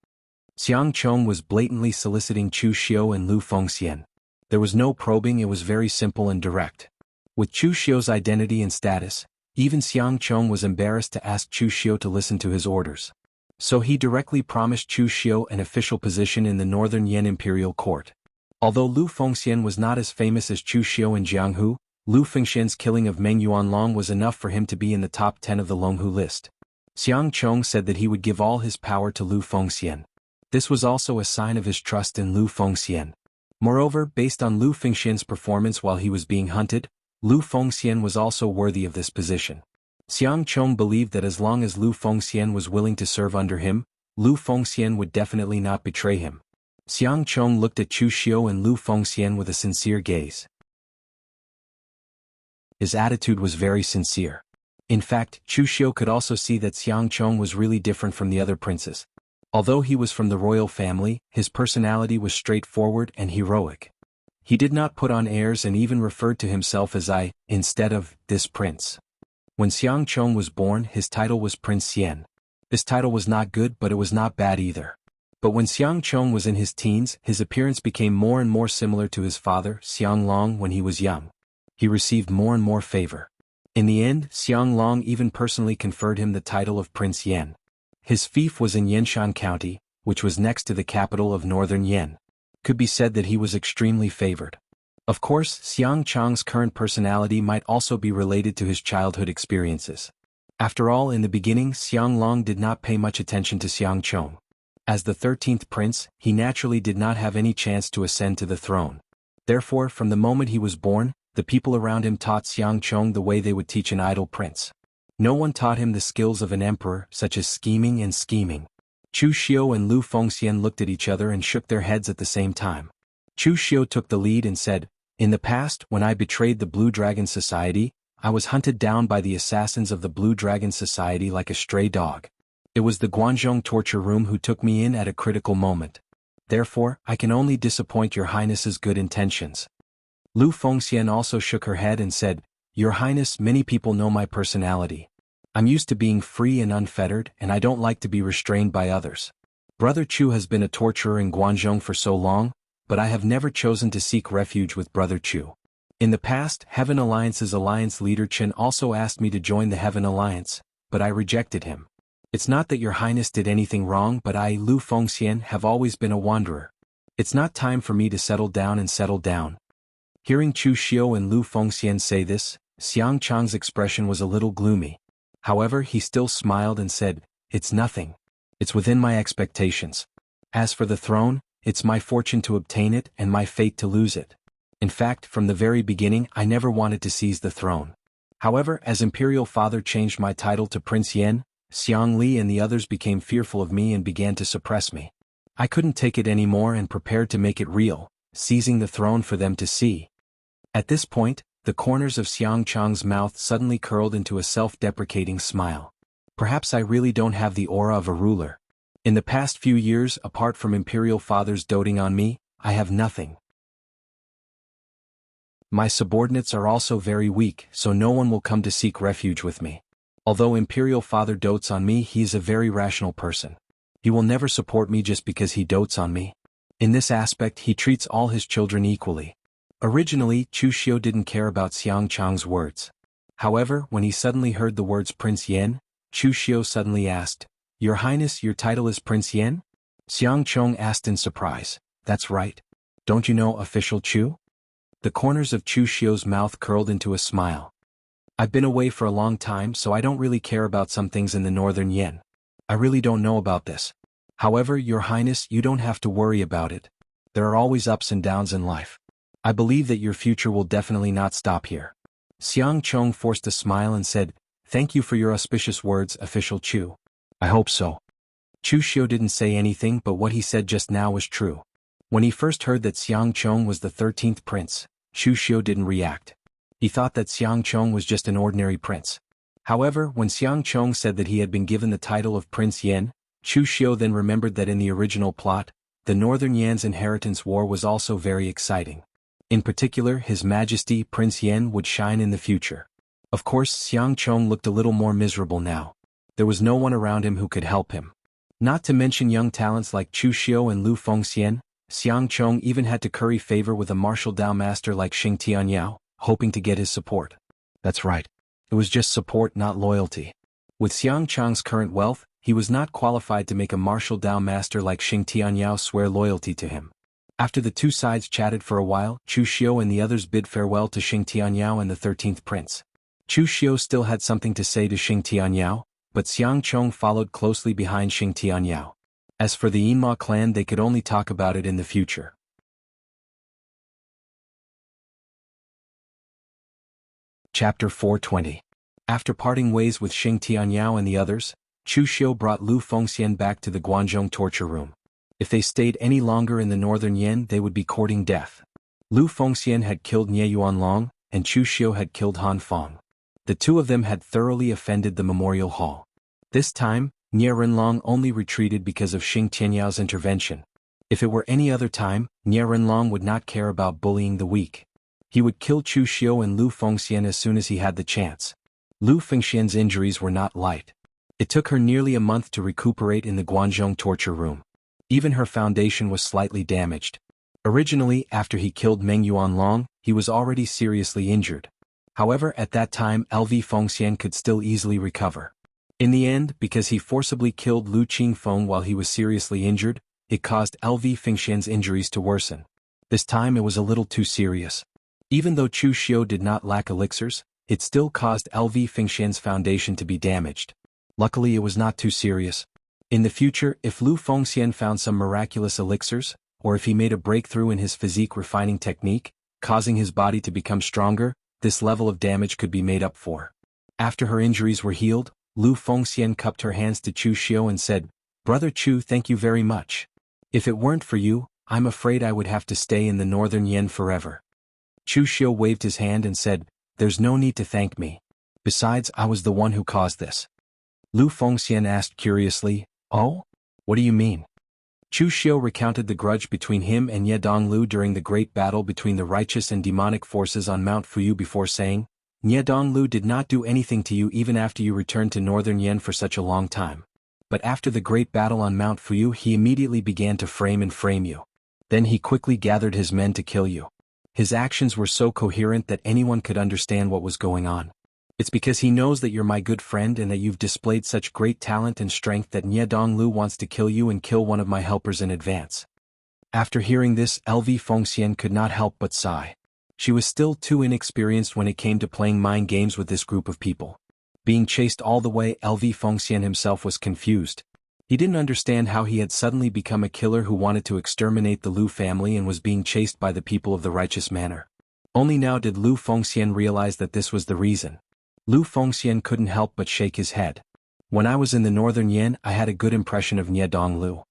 Xiang Chong was blatantly soliciting Chu Xiu and Lu Fengxian. There was no probing, it was very simple and direct. With Chu Xiu's identity and status, even Xiang Chong was embarrassed to ask Chu Xiu to listen to his orders. So he directly promised Chu Xiu an official position in the Northern Yen Imperial Court. Although Lu Fengxian was not as famous as Chu Xiu and Jianghu, Lu Fengxian's killing of Meng Yuanlong was enough for him to be in the top 10 of the Longhu list. Xiang Chong said that he would give all his power to Lu Fengxian. This was also a sign of his trust in Lu Fengxian. Moreover, based on Lu Fengxian's performance while he was being hunted, Lu Fengxian was also worthy of this position. Xiang Chong believed that as long as Lu Fengxian was willing to serve under him, Lu Fengxian would definitely not betray him. Xiang Chong looked at Chu Xiu and Lu Fengxian with a sincere gaze. His attitude was very sincere. In fact, Chu Xiu could also see that Xiang Chong was really different from the other princes. Although he was from the royal family, his personality was straightforward and heroic. He did not put on airs and even referred to himself as I, instead of this prince. When Xiang Chong was born, his title was Prince Xian. This title was not good, but it was not bad either. But when Xiang Chong was in his teens, his appearance became more and more similar to his father, Xiang Long, when he was young. He received more and more favor. In the end, Xiang Long even personally conferred him the title of Prince Yen. His fief was in Yenshan County, which was next to the capital of Northern Yen. Could be said that he was extremely favored. Of course, Xiang Chong's current personality might also be related to his childhood experiences. After all, in the beginning, Xiang Long did not pay much attention to Xiang Chong. As the 13th prince, he naturally did not have any chance to ascend to the throne. Therefore, from the moment he was born, the people around him taught Xiang Chong the way they would teach an idle prince. No one taught him the skills of an emperor, such as scheming and scheming. Chu Xiu and Lu Fengxian looked at each other and shook their heads at the same time. Chu Xiu took the lead and said, "In the past, when I betrayed the Blue Dragon Society, I was hunted down by the assassins of the Blue Dragon Society like a stray dog. It was the Guanzhong torture room who took me in at a critical moment. Therefore, I can only disappoint your Highness's good intentions." Lu Fengxian also shook her head and said, "Your Highness, many people know my personality. I'm used to being free and unfettered, and I don't like to be restrained by others. Brother Chu has been a torturer in Guanzhong for so long, but I have never chosen to seek refuge with Brother Chu. In the past, Heaven Alliance's alliance leader Chen also asked me to join the Heaven Alliance, but I rejected him. It's not that your Highness did anything wrong, but I, Lu Fengxian, have always been a wanderer. It's not time for me to settle down and settle down." Hearing Chu Xiu and Lu Fengxian say this, Xiang Chong's expression was a little gloomy. However, he still smiled and said, "It's nothing. It's within my expectations. As for the throne, it's my fortune to obtain it and my fate to lose it. In fact, from the very beginning, I never wanted to seize the throne. However, as Imperial Father changed my title to Prince Yen, Xiang Li and the others became fearful of me and began to suppress me. I couldn't take it anymore and prepared to make it real, seizing the throne for them to see." At this point, the corners of Xiang Chong's mouth suddenly curled into a self-deprecating smile. "Perhaps I really don't have the aura of a ruler. In the past few years, apart from Imperial Fathers doting on me, I have nothing. My subordinates are also very weak, so no one will come to seek refuge with me. Although Imperial Father dotes on me, he is a very rational person. He will never support me just because he dotes on me. In this aspect, he treats all his children equally." Originally, Chu Xiu didn't care about Xiang Chong's words. However, when he suddenly heard the words Prince Yen, Chu Xiu suddenly asked, "Your Highness, your title is Prince Yen?" Xiang Chong asked in surprise, "That's right. Don't you know Official Chu?" The corners of Chu Xiu's mouth curled into a smile. I've been away for a long time, so I don't really care about some things in the northern Yen. I really don't know about this. However, Your Highness, you don't have to worry about it. There are always ups and downs in life. I believe that your future will definitely not stop here. Xiang Chong forced a smile and said, "Thank you for your auspicious words, Official Chu. I hope so." Chu Xiu didn't say anything, but what he said just now was true. When he first heard that Xiang Chong was the 13th prince, Chu Xiu didn't react. He thought that Xiang Chong was just an ordinary prince. However, when Xiang Chong said that he had been given the title of Prince Yen, Chu Xiu then remembered that in the original plot, the Northern Yan's inheritance war was also very exciting. In particular, His Majesty Prince Yen would shine in the future. Of course, Xiang Chong looked a little more miserable now. There was no one around him who could help him. Not to mention young talents like Chu Xiu and Lu Fengxian, Xiang Chong even had to curry favor with a martial Dao master like Xing Tianyao, hoping to get his support. That's right. It was just support, not loyalty. With Xiang Chong's current wealth, he was not qualified to make a martial Dao master like Xing Tianyao swear loyalty to him. After the two sides chatted for a while, Chu Xiu and the others bid farewell to Xing Tianyao and the 13th prince. Chu Xiu still had something to say to Xing Tianyao, but Xiang Chong followed closely behind Xing Tianyao. As for the Yinma clan, they could only talk about it in the future. Chapter 420. After parting ways with Xing Tianyao and the others, Chu Xiu brought Lu Fengxian back to the Guanzhong torture room. If they stayed any longer in the northern Yen, they would be courting death. Lu Fengxian had killed Nie Yuanlong, and Chu Xiu had killed Han Feng. The two of them had thoroughly offended the memorial hall. This time, Nie Renlong only retreated because of Xing Tianyao's intervention. If it were any other time, Nie Renlong would not care about bullying the weak. He would kill Chu Xiu and Lu Fengxian as soon as he had the chance. Lu Fengxian's injuries were not light. It took her nearly a month to recuperate in the Guanzhong torture room. Even her foundation was slightly damaged. Originally, after he killed Meng Yuanlong, he was already seriously injured. However, at that time LV Fengxian could still easily recover. In the end, because he forcibly killed Lu Qingfeng while he was seriously injured, it caused LV Fengxian's injuries to worsen. This time it was a little too serious. Even though Chu Xiu did not lack elixirs, it still caused LV Fengxian's foundation to be damaged. Luckily it was not too serious. In the future, if Lu Fengxian found some miraculous elixirs, or if he made a breakthrough in his physique refining technique, causing his body to become stronger, this level of damage could be made up for. After her injuries were healed, Lu Fengxian cupped her hands to Chu Xiu and said, "Brother Chu, thank you very much. If it weren't for you, I'm afraid I would have to stay in the northern Yen forever." Chu Xiu waved his hand and said, "There's no need to thank me. Besides, I was the one who caused this." Lu Fengxian asked curiously, "Oh? What do you mean?" Chu Xiu recounted the grudge between him and Ye Donglu during the great battle between the righteous and demonic forces on Mount Fuyu before saying, "Ye Donglu did not do anything to you even after you returned to northern Yen for such a long time. But after the great battle on Mount Fuyu he immediately began to frame you. Then he quickly gathered his men to kill you. His actions were so coherent that anyone could understand what was going on. It's because he knows that you're my good friend and that you've displayed such great talent and strength that Nye Donglu wants to kill you and kill one of my helpers in advance." After hearing this, LV Fengxian could not help but sigh. She was still too inexperienced when it came to playing mind games with this group of people. Being chased all the way, LV Fengxian himself was confused. He didn't understand how he had suddenly become a killer who wanted to exterminate the Lu family and was being chased by the people of the righteous manor. Only now did Lu Fengxian realize that this was the reason. Lu Fengxian couldn't help but shake his head. "When I was in the northern Yen, I had a good impression of Nye Donglu.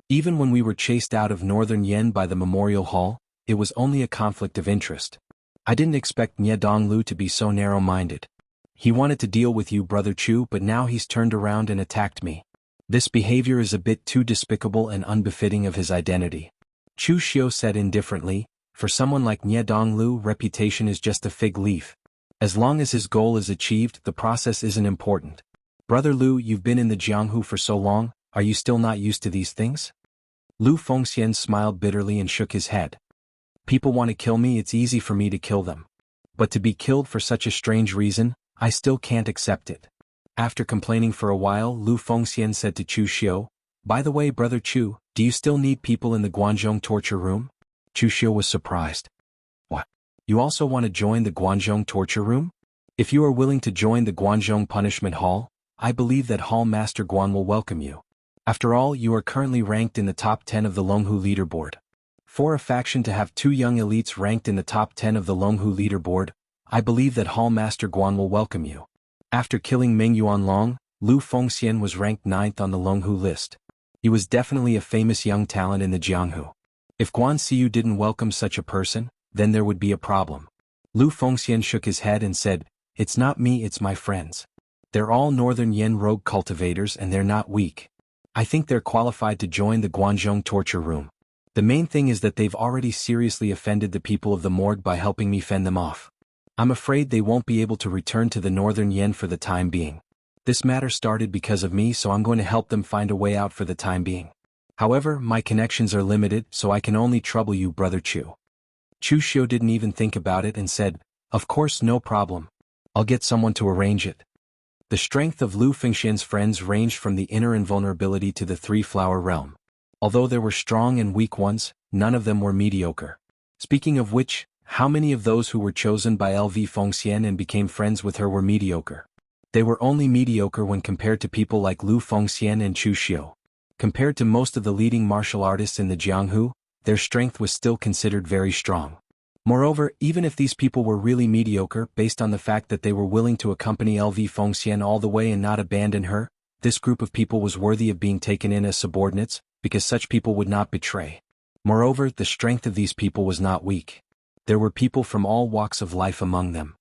Even when we were chased out of northern Yen by the memorial hall, it was only a conflict of interest. I didn't expect Nye Donglu to be so narrow-minded. He wanted to deal with you, Brother Chu, but now he's turned around and attacked me. This behavior is a bit too despicable and unbefitting of his identity." Chu Xiu said indifferently, "For someone like Nye Donglu, reputation is just a fig leaf. As long as his goal is achieved, the process isn't important. Brother Lu, you've been in the Jianghu for so long, are you still not used to these things?" Lu Fengxian smiled bitterly and shook his head. "People want to kill me, it's easy for me to kill them. But to be killed for such a strange reason, I still can't accept it." After complaining for a while, Lu Fengxian said to Chu Xiu, "By the way, Brother Chu, do you still need people in the Guanzhong torture room?" Chu Xiu was surprised. "What? You also want to join the Guanzhong torture room? If you are willing to join the Guanzhong punishment hall, I believe that Hall Master Guan will welcome you. After all, you are currently ranked in the top 10 of the Longhu leaderboard. For a faction to have 2 young elites ranked in the top 10 of the Longhu leaderboard, I believe that Hall Master Guan will welcome you. After killing Meng Yuanlong, Lu Fengxian was ranked 9th on the Longhu list. He was definitely a famous young talent in the Jianghu. If Guan Xiu didn't welcome such a person, then there would be a problem. Lu Fengxian shook his head and said, "It's not me, it's my friends. They're all Northern Yen rogue cultivators and they're not weak. I think they're qualified to join the Guanzhong torture room. The main thing is that they've already seriously offended the people of the morgue by helping me fend them off. I'm afraid they won't be able to return to the Northern Yen for the time being. This matter started because of me, so I'm going to help them find a way out for the time being. However, my connections are limited, so I can only trouble you, Brother Chu." Chu Xiu didn't even think about it and said, "Of course, no problem. I'll get someone to arrange it." The strength of Lu Fengxian's friends ranged from the inner invulnerability to the three-flower realm. Although there were strong and weak ones, none of them were mediocre. Speaking of which, how many of those who were chosen by LV Fengxian and became friends with her were mediocre? They were only mediocre when compared to people like Lu Fengxian and Chu Xiu. Compared to most of the leading martial artists in the Jianghu, their strength was still considered very strong. Moreover, even if these people were really mediocre based on the fact that they were willing to accompany LV Fengxian all the way and not abandon her, this group of people was worthy of being taken in as subordinates, because such people would not betray. Moreover, the strength of these people was not weak. There were people from all walks of life among them.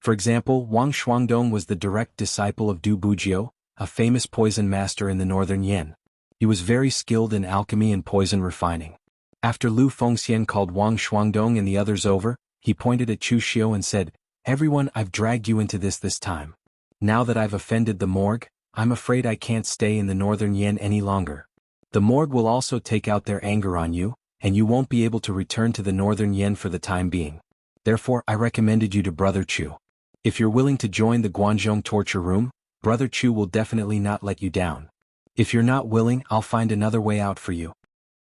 For example, Wang Shuangdong was the direct disciple of Du Bujiu, a famous poison master in the Northern Yen. He was very skilled in alchemy and poison refining. After Lu Fengxian called Wang Shuangdong and the others over, he pointed at Chu Xiu and said, "Everyone, I've dragged you into this time. Now that I've offended the morgue, I'm afraid I can't stay in the Northern Yen any longer. The morgue will also take out their anger on you, and you won't be able to return to the Northern Yen for the time being. Therefore, I recommended you to Brother Chu. If you're willing to join the Guanzhong torture room, Brother Chu will definitely not let you down. If you're not willing, I'll find another way out for you."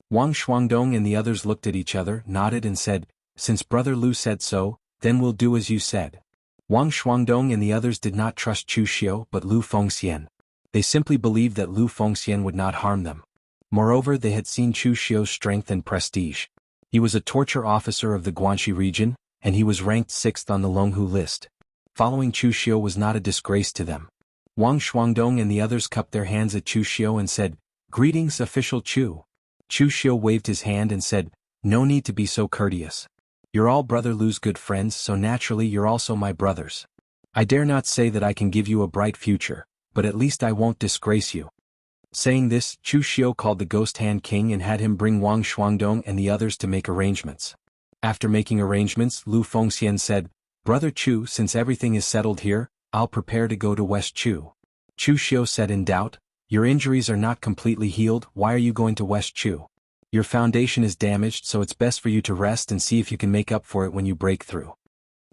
Wang Shuangdong and the others looked at each other, nodded and said, "Since Brother Lu said so, then we'll do as you said." Wang Shuangdong and the others did not trust Chu Xiu but Lu Fengxian. They simply believed that Lu Fengxian would not harm them. Moreover, they had seen Chu Xiu's strength and prestige. He was a torture officer of the Guanxi region, and he was ranked 6th on the Longhu list. Following Chu Xiu was not a disgrace to them. Wang Shuangdong and the others cupped their hands at Chu Xiu and said, "Greetings, official Chu." Chu Xiu waved his hand and said, "No need to be so courteous. You're all Brother Lu's good friends, so naturally you're also my brothers. I dare not say that I can give you a bright future, but at least I won't disgrace you." Saying this, Chu Xiu called the Ghost Hand King and had him bring Wang Shuangdong and the others to make arrangements. After making arrangements, Lu Fengxian said, "Brother Chu, since everything is settled here, I'll prepare to go to West Chu." Chu Xiu said in doubt, "Your injuries are not completely healed, why are you going to West Chu? Your foundation is damaged, so it's best for you to rest and see if you can make up for it when you break through."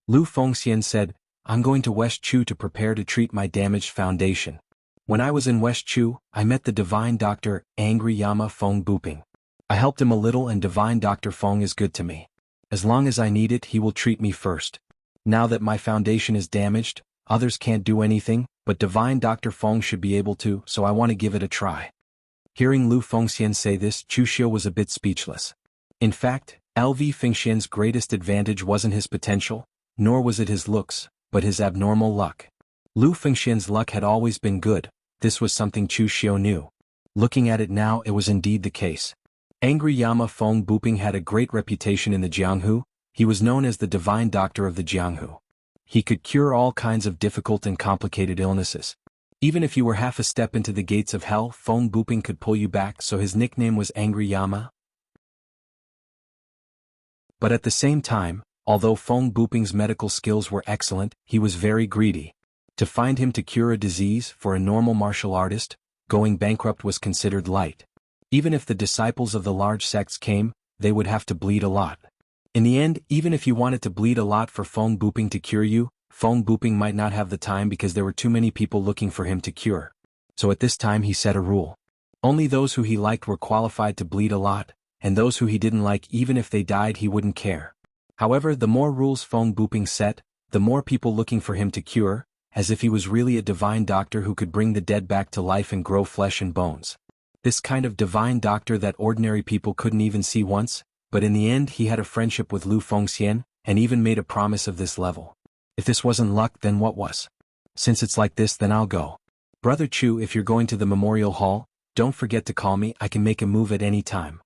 Lu Fengxian said, "I'm going to West Chu to prepare to treat my damaged foundation. When I was in West Chu, I met the divine doctor, Angry Yama Feng Buping. I helped him a little and divine Dr. Feng is good to me. As long as I need it, he will treat me first. Now that my foundation is damaged, others can't do anything, but divine Dr. Feng should be able to, so I want to give it a try." Hearing Lu Fengxian say this, Chu Xiu was a bit speechless. In fact, LV Fengxian's greatest advantage wasn't his potential, nor was it his looks, but his abnormal luck. Lu Fengxian's luck had always been good, this was something Chu Xiu knew. Looking at it now, it was indeed the case. Angry Yama Feng Buping had a great reputation in the Jianghu, he was known as the divine doctor of the Jianghu. He could cure all kinds of difficult and complicated illnesses. Even if you were half a step into the gates of hell, Feng Buping could pull you back, so his nickname was Angry Yama. But at the same time, although Feng Buping's medical skills were excellent, he was very greedy. To find him to cure a disease, for a normal martial artist, going bankrupt was considered light. Even if the disciples of the large sects came, they would have to bleed a lot. In the end, even if you wanted to bleed a lot for Feng Buping to cure you, Feng Buping might not have the time because there were too many people looking for him to cure. So at this time he set a rule. Only those who he liked were qualified to bleed a lot, and those who he didn't like, even if they died he wouldn't care. However, the more rules Feng Buping set, the more people looking for him to cure, as if he was really a divine doctor who could bring the dead back to life and grow flesh and bones. This kind of divine doctor that ordinary people couldn't even see once, but in the end he had a friendship with Lu Fengxian, and even made a promise of this level. If this wasn't luck, then what was? Since it's like this, then I'll go. Brother Chu, if you're going to the memorial hall, don't forget to call me, I can make a move at any time.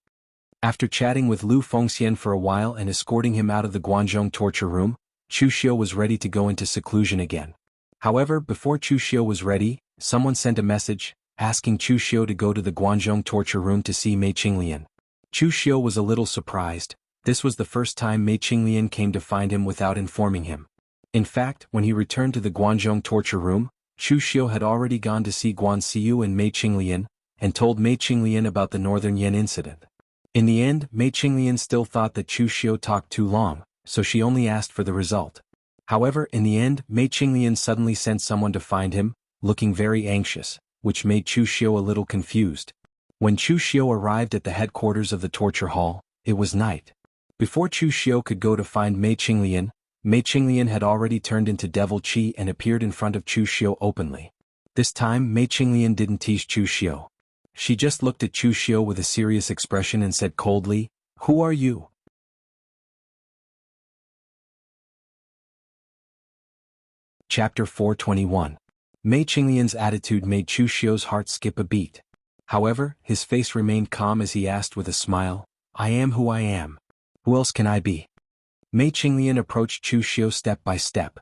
After chatting with Lu Fengxian for a while and escorting him out of the Guanzhong torture room, Chu Xiu was ready to go into seclusion again. However, before Chu Xiu was ready, someone sent a message, asking Chu Xiu to go to the Guanzhong torture room to see Mei Qinglian. Chu Xiu was a little surprised. This was the first time Mei Qinglian came to find him without informing him. In fact, when he returned to the Guanzhong torture room, Chu Xiu had already gone to see Guan Xiu and Mei Qinglian, and told Mei Qinglian about the Northern Yan incident. In the end, Mei Qinglian still thought that Chu Xiu talked too long, so she only asked for the result. However, in the end, Mei Qinglian suddenly sent someone to find him, looking very anxious, which made Chu Xiu a little confused. When Chu Xiu arrived at the headquarters of the torture hall, it was night. Before Chu Xiu could go to find Mei Qinglian had already turned into Devil Qi and appeared in front of Chu Xiu openly. This time Mei Qinglian didn't tease Chu Xiu. She just looked at Chu Xiu with a serious expression and said coldly, "Who are you?" Chapter 421. Mei Qinglian's attitude made Chu Xiu's heart skip a beat. However, his face remained calm as he asked with a smile, "I am who I am. Who else can I be?" Mei Qinglian approached Chu Xiu step by step.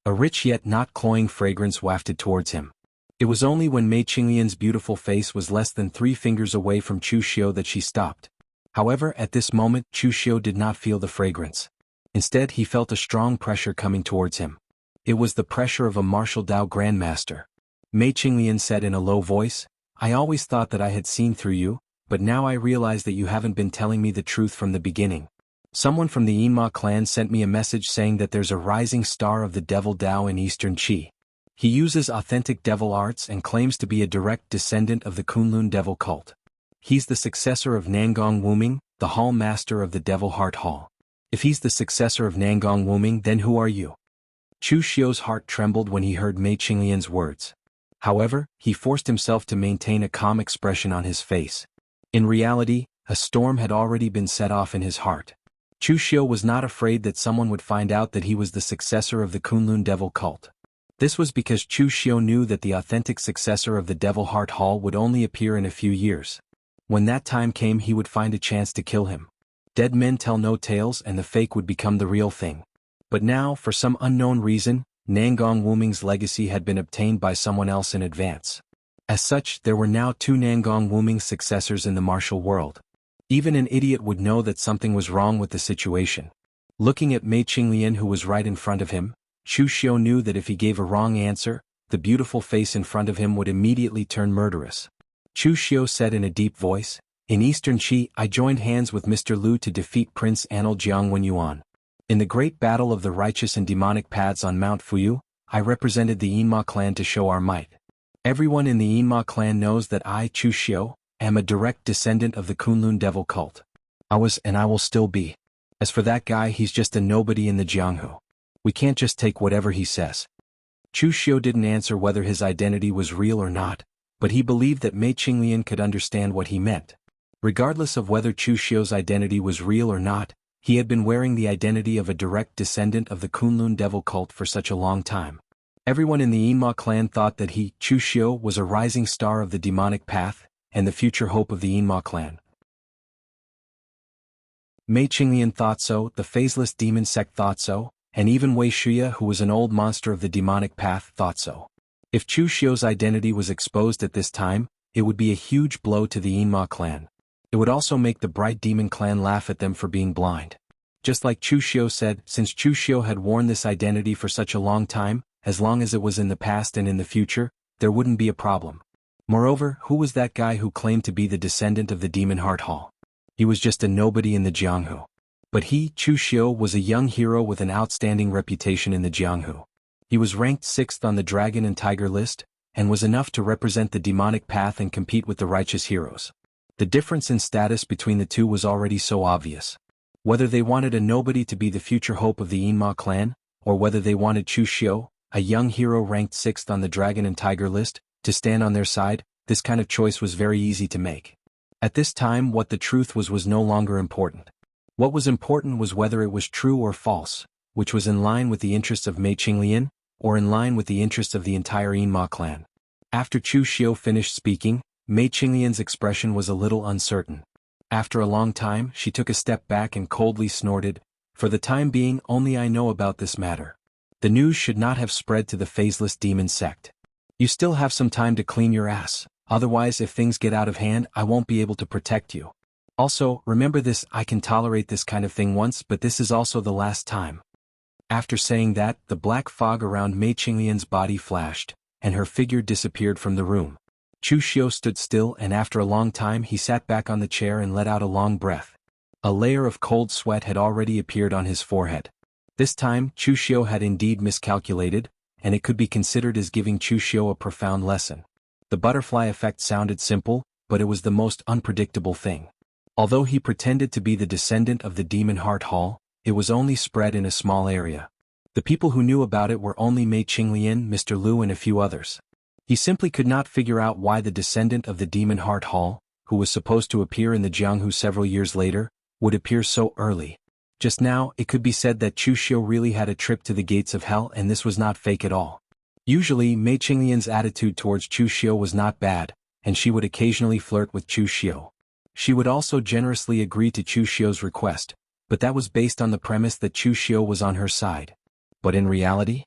A rich yet not cloying fragrance wafted towards him. It was only when Mei Qinglian's beautiful face was less than 3 fingers away from Chu Xiu that she stopped. However, at this moment Chu Xiu did not feel the fragrance. Instead, he felt a strong pressure coming towards him. It was the pressure of a martial Dao grandmaster. Mei Qinglian said in a low voice, "I always thought that I had seen through you, but now I realize that you haven't been telling me the truth from the beginning. Someone from the Yinma clan sent me a message saying that there's a rising star of the devil Dao in Eastern Qi. He uses authentic devil arts and claims to be a direct descendant of the Kunlun devil cult. He's the successor of Nangong Wuming, the hall master of the Devil Heart Hall. If he's the successor of Nangong Wuming, then who are you?" Chu Xiu's heart trembled when he heard Mei Qinglian's words. However, he forced himself to maintain a calm expression on his face. In reality, a storm had already been set off in his heart. Chu Xiu was not afraid that someone would find out that he was the successor of the Kunlun devil cult. This was because Chu Xiu knew that the authentic successor of the Devil Heart Hall would only appear in a few years. When that time came, he would find a chance to kill him. Dead men tell no tales, and the fake would become the real thing. But now, for some unknown reason, Nangong Wuming's legacy had been obtained by someone else in advance. As such, there were now 2 Nangong Wuming successors in the martial world. Even an idiot would know that something was wrong with the situation. Looking at Mei Qinglian, who was right in front of him, Chu Xiu knew that if he gave a wrong answer, the beautiful face in front of him would immediately turn murderous. Chu Xiu said in a deep voice, "In Eastern Qi, I joined hands with Mr. Lu to defeat Prince Anil Jiang Yuan. In the great battle of the righteous and demonic paths on Mount Fuyu, I represented the Yinma clan to show our might. Everyone in the Yinma clan knows that I, Chu Xiu, am a direct descendant of the Kunlun devil cult. I was and I will still be. As for that guy, he's just a nobody in the Jianghu. We can't just take whatever he says." Chu Xiu didn't answer whether his identity was real or not, but he believed that Mei Qinglian could understand what he meant. Regardless of whether Chu Xiu's identity was real or not, he had been wearing the identity of a direct descendant of the Kunlun devil cult for such a long time. Everyone in the Yinma clan thought that he, Chu Xiu, was a rising star of the demonic path, and the future hope of the Yinma clan. Mei Qinglian thought so, the phaseless demon sect thought so, and even Wei Shuya, who was an old monster of the demonic path, thought so. If Chu Xiu's identity was exposed at this time, it would be a huge blow to the Yinma clan. It would also make the Bright Demon clan laugh at them for being blind. Just like Chu Xiu said, since Chu Xiu had worn this identity for such a long time, as long as it was in the past and in the future, there wouldn't be a problem. Moreover, who was that guy who claimed to be the descendant of the Demon Heart Hall? He was just a nobody in the Jianghu. But he, Chu Xiu, was a young hero with an outstanding reputation in the Jianghu. He was ranked 6th on the Dragon and Tiger list, and was enough to represent the demonic path and compete with the righteous heroes. The difference in status between the two was already so obvious. Whether they wanted a nobody to be the future hope of the Yinma clan, or whether they wanted Chu Xiu, a young hero ranked 6th on the Dragon and Tiger list, to stand on their side, this kind of choice was very easy to make. At this time, what the truth was no longer important. What was important was whether it was true or false, which was in line with the interests of Mei Qinglian, or in line with the interests of the entire Yinma clan. After Chu Xiu finished speaking, Mei Qinglian's expression was a little uncertain. After a long time, she took a step back and coldly snorted, "For the time being, only I know about this matter. The news should not have spread to the phaseless demon sect. You still have some time to clean your ass, otherwise if things get out of hand I won't be able to protect you. Also, remember this, I can tolerate this kind of thing once, but this is also the last time." After saying that, the black fog around Mei Qinglian's body flashed, and her figure disappeared from the room. Chu Xiu stood still, and after a long time he sat back on the chair and let out a long breath. A layer of cold sweat had already appeared on his forehead. This time, Chu Xiu had indeed miscalculated, and it could be considered as giving Chu Xiu a profound lesson. The butterfly effect sounded simple, but it was the most unpredictable thing. Although he pretended to be the descendant of the Demon Heart Hall, it was only spread in a small area. The people who knew about it were only Mei Qinglian, Mr. Liu and a few others. He simply could not figure out why the descendant of the Demon Heart Hall, who was supposed to appear in the Jianghu several years later, would appear so early. Just now, it could be said that Chu Xiu really had a trip to the gates of hell, and this was not fake at all. Usually, Mei Qinglian's attitude towards Chu Xiu was not bad, and she would occasionally flirt with Chu Xiu. She would also generously agree to Chu Xiu's request, but that was based on the premise that Chu Xiu was on her side. But in reality,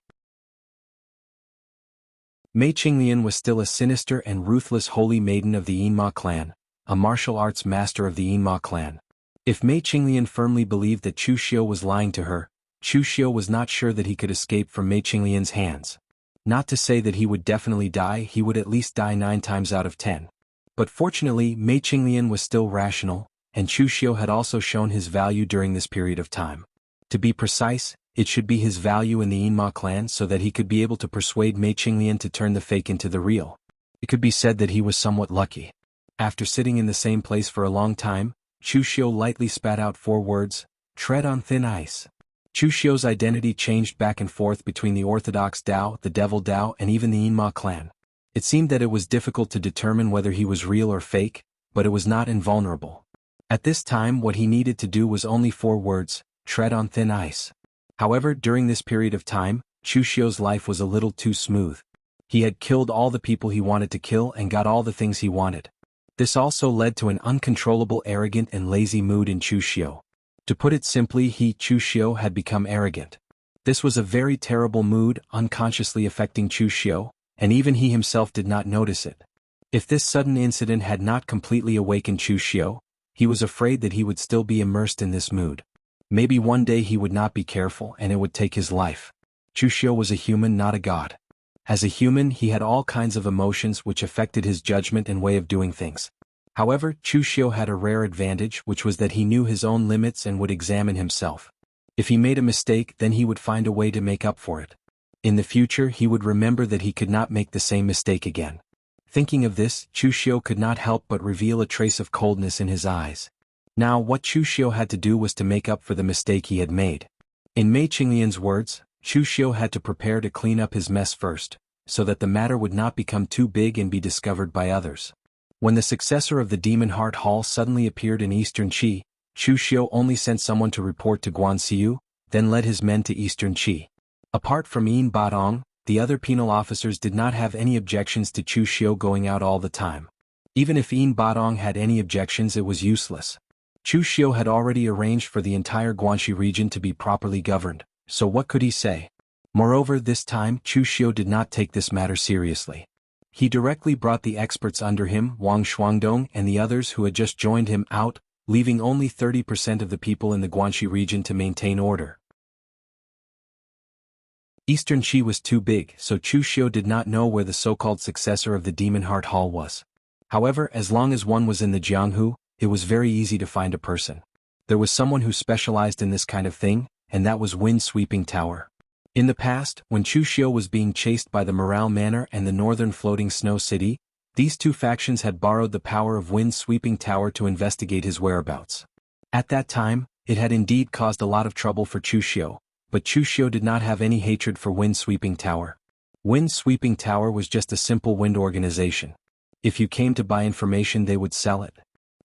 Mei Qinglian was still a sinister and ruthless holy maiden of the Yinma clan, a martial arts master of the Yinma clan. If Mei Qinglian firmly believed that Chu Xiu was lying to her, Chu Xiu was not sure that he could escape from Mei Qinglian's hands. Not to say that he would definitely die, he would at least die 9 times out of 10. But fortunately, Mei Qinglian was still rational, and Chu Xiu had also shown his value during this period of time. To be precise, it should be his value in the Yinma clan so that he could be able to persuade Mei Qinglian to turn the fake into the real. It could be said that he was somewhat lucky. After sitting in the same place for a long time, Chu Xiu lightly spat out 4 words, "Tread on thin ice." Chu Xiu's identity changed back and forth between the Orthodox Dao, the Devil Dao, and even the Yinma clan. It seemed that it was difficult to determine whether he was real or fake, but it was not invulnerable. At this time, what he needed to do was only 4 words, "Tread on thin ice." However, during this period of time, Chu Xiu's life was a little too smooth. He had killed all the people he wanted to kill and got all the things he wanted. This also led to an uncontrollable, arrogant and lazy mood in Chu Xiu. To put it simply, Chu Xiu had become arrogant. This was a very terrible mood, unconsciously affecting Chu Xiu, and even he himself did not notice it. If this sudden incident had not completely awakened Chu Xiu, he was afraid that he would still be immersed in this mood. Maybe one day he would not be careful and it would take his life. Chu Xiu was a human, not a god. As a human, he had all kinds of emotions which affected his judgment and way of doing things. However, Chu Xiu had a rare advantage, which was that he knew his own limits and would examine himself. If he made a mistake, then he would find a way to make up for it. In the future, he would remember that he could not make the same mistake again. Thinking of this, Chu Xiu could not help but reveal a trace of coldness in his eyes. Now, what Chu Xiu had to do was to make up for the mistake he had made. In Mei Qinglian's words, Chu Xiu had to prepare to clean up his mess first, so that the matter would not become too big and be discovered by others. When the successor of the Demon Heart Hall suddenly appeared in Eastern Qi, Chu Xiu only sent someone to report to Guanxiu, then led his men to Eastern Qi. Apart from Yin Badong, the other penal officers did not have any objections to Chu Xiu going out all the time. Even if Yin Badong had any objections, it was useless. Chu Xiu had already arranged for the entire Guanxi region to be properly governed, so what could he say? Moreover, this time Chu Xiu did not take this matter seriously. He directly brought the experts under him, Wang Shuangdong and the others who had just joined him, out, leaving only 30% of the people in the Guanxi region to maintain order. Eastern Qi was too big, so Chu Xiu did not know where the so-called successor of the Demon Heart Hall was. However, as long as one was in the Jianghu, it was very easy to find a person. There was someone who specialized in this kind of thing, and that was Wind Sweeping Tower. In the past, when Chu Xiu was being chased by the Morale Manor and the Northern Floating Snow City, These two factions had borrowed the power of Wind's sweeping tower to investigate his whereabouts. At that time, it had indeed caused a lot of trouble for Chu Xiu, but Chu Xiu did not have any hatred for Wind's sweeping tower. Wind's sweeping tower was just a simple wind organization. If you came to buy information, they would sell it.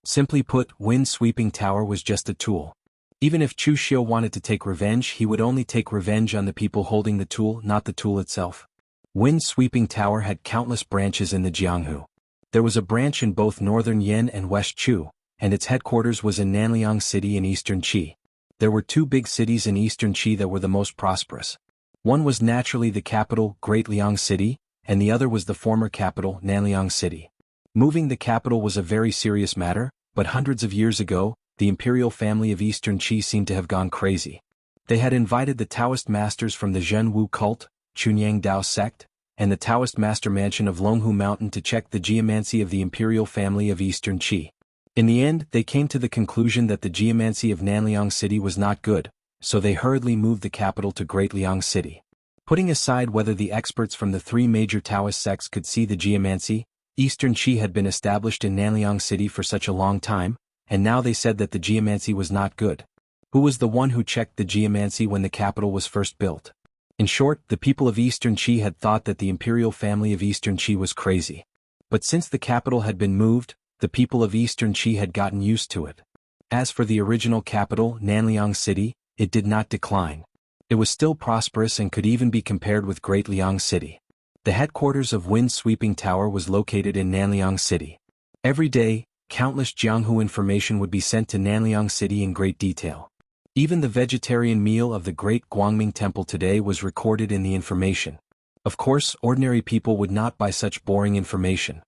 Simply put, Wind's sweeping tower was just a tool. Even if Chu Xiu wanted to take revenge, he would only take revenge on the people holding the tool, not the tool itself. Wind's sweeping tower had countless branches in the Jianghu. There was a branch in both northern Yan and West Chu, and its headquarters was in Nanliang City in eastern Qi. There were two big cities in eastern Qi that were the most prosperous. One was naturally the capital, Great Liang City, and the other was the former capital, Nanliang City. Moving the capital was a very serious matter, but hundreds of years ago, the imperial family of eastern Qi seemed to have gone crazy. They had invited the Taoist masters from the Zhen Wu cult, Chunyang Dao sect, and the Taoist master mansion of Longhu Mountain to check the geomancy of the imperial family of eastern Qi. In the end, they came to the conclusion that the geomancy of Nanliang City was not good, so they hurriedly moved the capital to Great Liang City. Putting aside whether the experts from the three major Taoist sects could see the geomancy, eastern Qi had been established in Nanliang City for such a long time, and now they said that the geomancy was not good. Who was the one who checked the geomancy when the capital was first built? In short, the people of eastern Qi had thought that the imperial family of eastern Qi was crazy. But since the capital had been moved, the people of eastern Qi had gotten used to it. As for the original capital, Nanliang City, it did not decline. It was still prosperous and could even be compared with Great Liang City. The headquarters of Wind's sweeping tower was located in Nanliang City. Every day, countless Jianghu information would be sent to Nanliang City in great detail. Even the vegetarian meal of the Great Guangming Temple today was recorded in the information. Of course, ordinary people would not buy such boring information.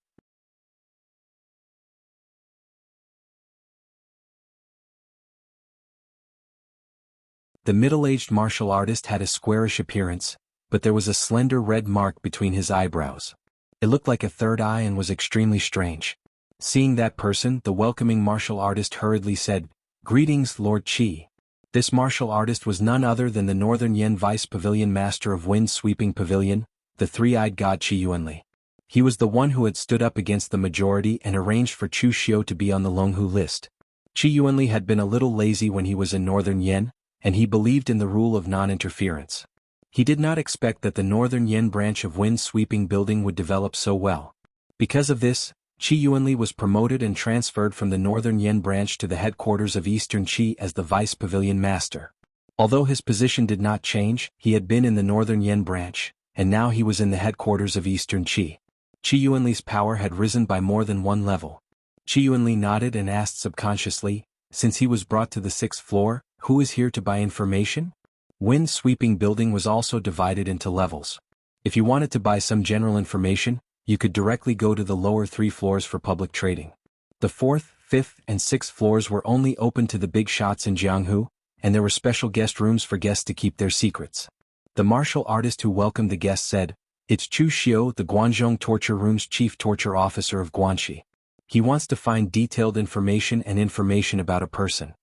The middle-aged martial artist had a squarish appearance, but there was a slender red mark between his eyebrows. It looked like a third eye and was extremely strange. Seeing that person, the welcoming martial artist hurriedly said, "Greetings, Lord Qi." This martial artist was none other than the Northern Yan Vice Pavilion Master of Wind's Sweeping Pavilion, the three-eyed god Qi Yuanli. He was the one who had stood up against the majority and arranged for Chu Xiu to be on the Longhu list. Qi Yuanli had been a little lazy when he was in Northern Yan, and he believed in the rule of non-interference. He did not expect that the Northern Yan branch of Wind's Sweeping Building would develop so well. Because of this, Qi Yuanli was promoted and transferred from the Northern Yan branch to the headquarters of Eastern Qi as the Vice Pavilion Master. Although his position did not change, he had been in the Northern Yan branch, and now he was in the headquarters of Eastern Qi. Qi Yuanli's power had risen by more than one level. Qi Yuanli nodded and asked subconsciously, since he was brought to the 6th floor, who is here to buy information? Wind's Sweeping Building was also divided into levels. If you wanted to buy some general information, you could directly go to the lower 3 floors for public trading. The 4th, 5th, and 6th floors were only open to the big shots in Jianghu, and there were special guest rooms for guests to keep their secrets. The martial artist who welcomed the guests said, "It's Chu Xiu, the Guanzhong Torture Room's chief torture officer of Guanxi. He wants to find detailed information about a person."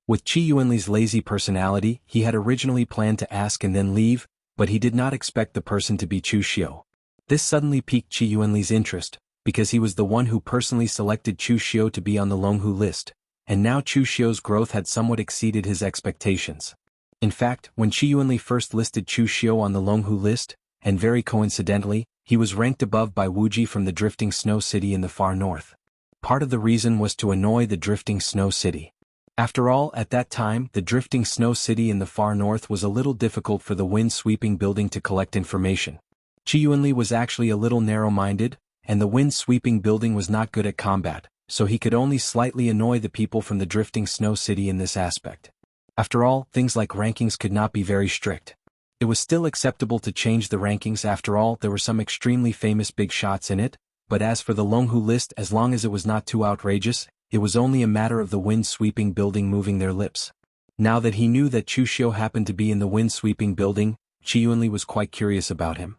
With Qi Yuanli's lazy personality, he had originally planned to ask and then leave, but he did not expect the person to be Chu Xiu. This suddenly piqued Qi Yuanli's interest, because he was the one who personally selected Chu Xiu to be on the Longhu list, and now Chu Xiu's growth had somewhat exceeded his expectations. In fact, when Qi Yuanli first listed Chu Xiu on the Longhu list, and very coincidentally, he was ranked above by Wuji from the Drifting Snow City in the far north. Part of the reason was to annoy the Drifting Snow City. After all, at that time, the Drifting Snow City in the far north was a little difficult for the Wind Sweeping Building to collect information. Qi Yuanli was actually a little narrow-minded, and the Wind Sweeping Building was not good at combat, so he could only slightly annoy the people from the Drifting Snow City in this aspect. After all, things like rankings could not be very strict. It was still acceptable to change the rankings. After all, there were some extremely famous big shots in it, but as for the Longhu list, as long as it was not too outrageous, it was only a matter of the Wind Sweeping Building moving their lips. Now that he knew that Chu Xiu happened to be in the Wind Sweeping Building, Qi Yuanli was quite curious about him.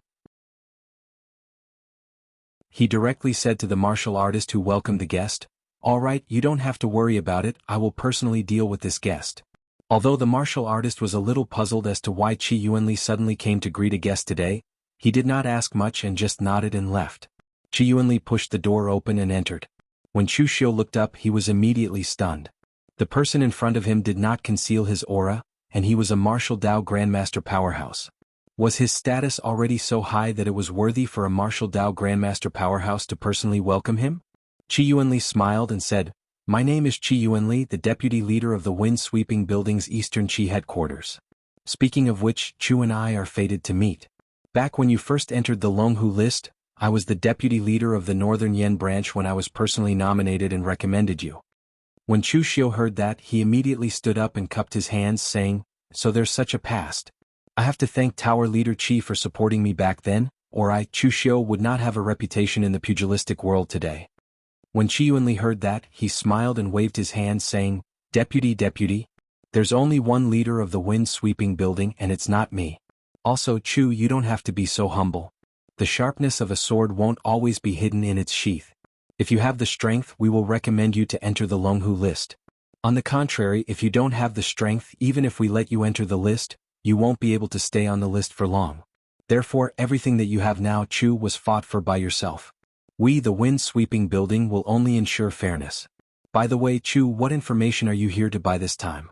He directly said to the martial artist who welcomed the guest, "All right, you don't have to worry about it, I will personally deal with this guest." Although the martial artist was a little puzzled as to why Qi Yuanli suddenly came to greet a guest today, he did not ask much and just nodded and left. Qi Yuanli pushed the door open and entered. When Chu Xiu looked up, he was immediately stunned. The person in front of him did not conceal his aura, and he was a martial Dao Grandmaster powerhouse. Was his status already so high that it was worthy for a martial Dao Grandmaster powerhouse to personally welcome him? Qi Yuanli smiled and said, "My name is Qi Yuanli, the deputy leader of the Wind-Sweeping Building's Eastern Qi headquarters. Speaking of which, Chu and I are fated to meet. Back when you first entered the Longhu list, I was the deputy leader of the Northern Yen branch when I was personally nominated and recommended you." When Chu Xiu heard that, he immediately stood up and cupped his hands, saying, "So there's such a past. I have to thank Tower Leader Qi for supporting me back then, or I, Chu Xiu, would not have a reputation in the pugilistic world today." When Qi Yuanli heard that, he smiled and waved his hand, saying, Deputy, there's only one leader of the Wind-Sweeping Building and it's not me. Also, Chu, you don't have to be so humble. The sharpness of a sword won't always be hidden in its sheath. If you have the strength, we will recommend you to enter the Longhu list. On the contrary, if you don't have the strength, even if we let you enter the list, you won't be able to stay on the list for long. Therefore, everything that you have now, Chu, was fought for by yourself. We, the Wind-Sweeping Building, will only ensure fairness. By the way, Chu, what information are you here to buy this time?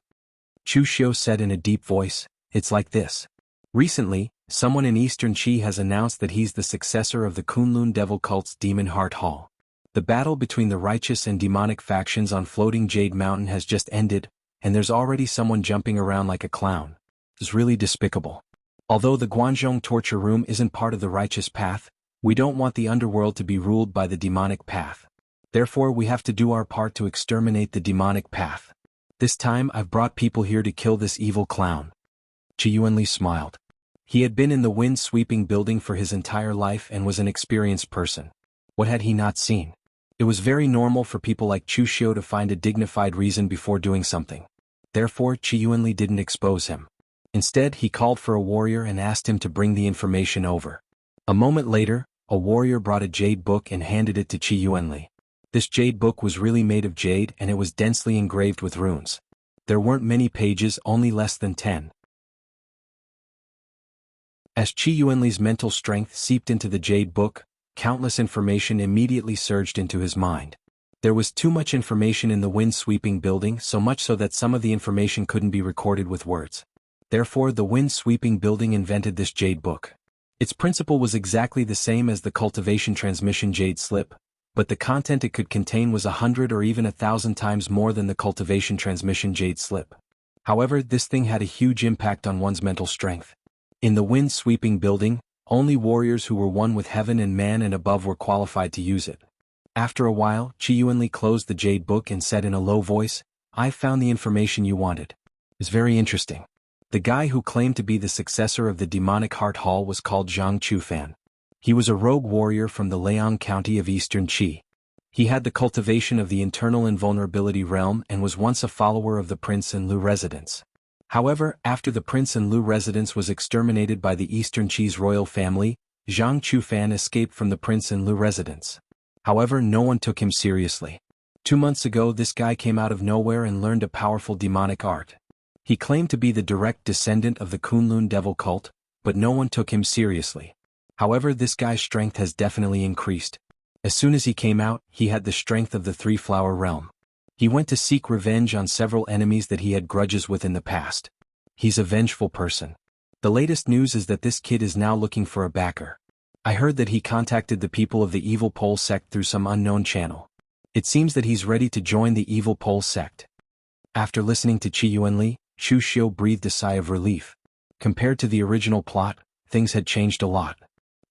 Chu Xiu said in a deep voice, "It's like this. Recently, someone in Eastern Qi has announced that he's the successor of the Kunlun Devil Cult's Demon Heart Hall. The battle between the righteous and demonic factions on Floating Jade Mountain has just ended, and there's already someone jumping around like a clown. It's really despicable. Although the Guanzhong torture room isn't part of the righteous path, we don't want the underworld to be ruled by the demonic path. Therefore, we have to do our part to exterminate the demonic path. This time I've brought people here to kill this evil clown." Qi Yuanli smiled. He had been in the Wind-Sweeping Building for his entire life and was an experienced person. What had he not seen? It was very normal for people like Chu Xiu to find a dignified reason before doing something. Therefore, Qi Yuanli didn't expose him. Instead, he called for a warrior and asked him to bring the information over. A moment later, a warrior brought a jade book and handed it to Qi Yuanli. This jade book was really made of jade and it was densely engraved with runes. There weren't many pages, only less than 10. As Qi Yuanli's mental strength seeped into the jade book, countless information immediately surged into his mind. There was too much information in the Wind-Sweeping Building, so much so that some of the information couldn't be recorded with words. Therefore, the Wind-Sweeping Building invented this jade book. Its principle was exactly the same as the Cultivation Transmission Jade Slip, but the content it could contain was 100 or even 1,000 times more than the Cultivation Transmission Jade Slip. However, this thing had a huge impact on one's mental strength. In the Wind-Sweeping Building, only warriors who were one with heaven and man and above were qualified to use it. After a while, Qi Yuanli closed the jade book and said in a low voice, "I've found the information you wanted. It's very interesting." The guy who claimed to be the successor of the Demonic Heart Hall was called Zhang Chufan. He was a rogue warrior from the Liang County of Eastern Qi. He had the cultivation of the Internal Invulnerability Realm and was once a follower of the Prince and Lu residence. However, after the Prince and Lu residence was exterminated by the Eastern Qi's royal family, Zhang Chufan escaped from the Prince and Lu residence. However, no one took him seriously. 2 months ago, this guy came out of nowhere and learned a powerful demonic art. He claimed to be the direct descendant of the Kunlun Devil Cult, but no one took him seriously. However, this guy's strength has definitely increased. As soon as he came out, he had the strength of the Three-Flower Realm. He went to seek revenge on several enemies that he had grudges with in the past. He's a vengeful person. The latest news is that this kid is now looking for a backer. I heard that he contacted the people of the Evil Pole sect through some unknown channel. It seems that he's ready to join the Evil Pole sect. After listening to Qi Yuanli, Chu Xiu breathed a sigh of relief. Compared to the original plot, things had changed a lot.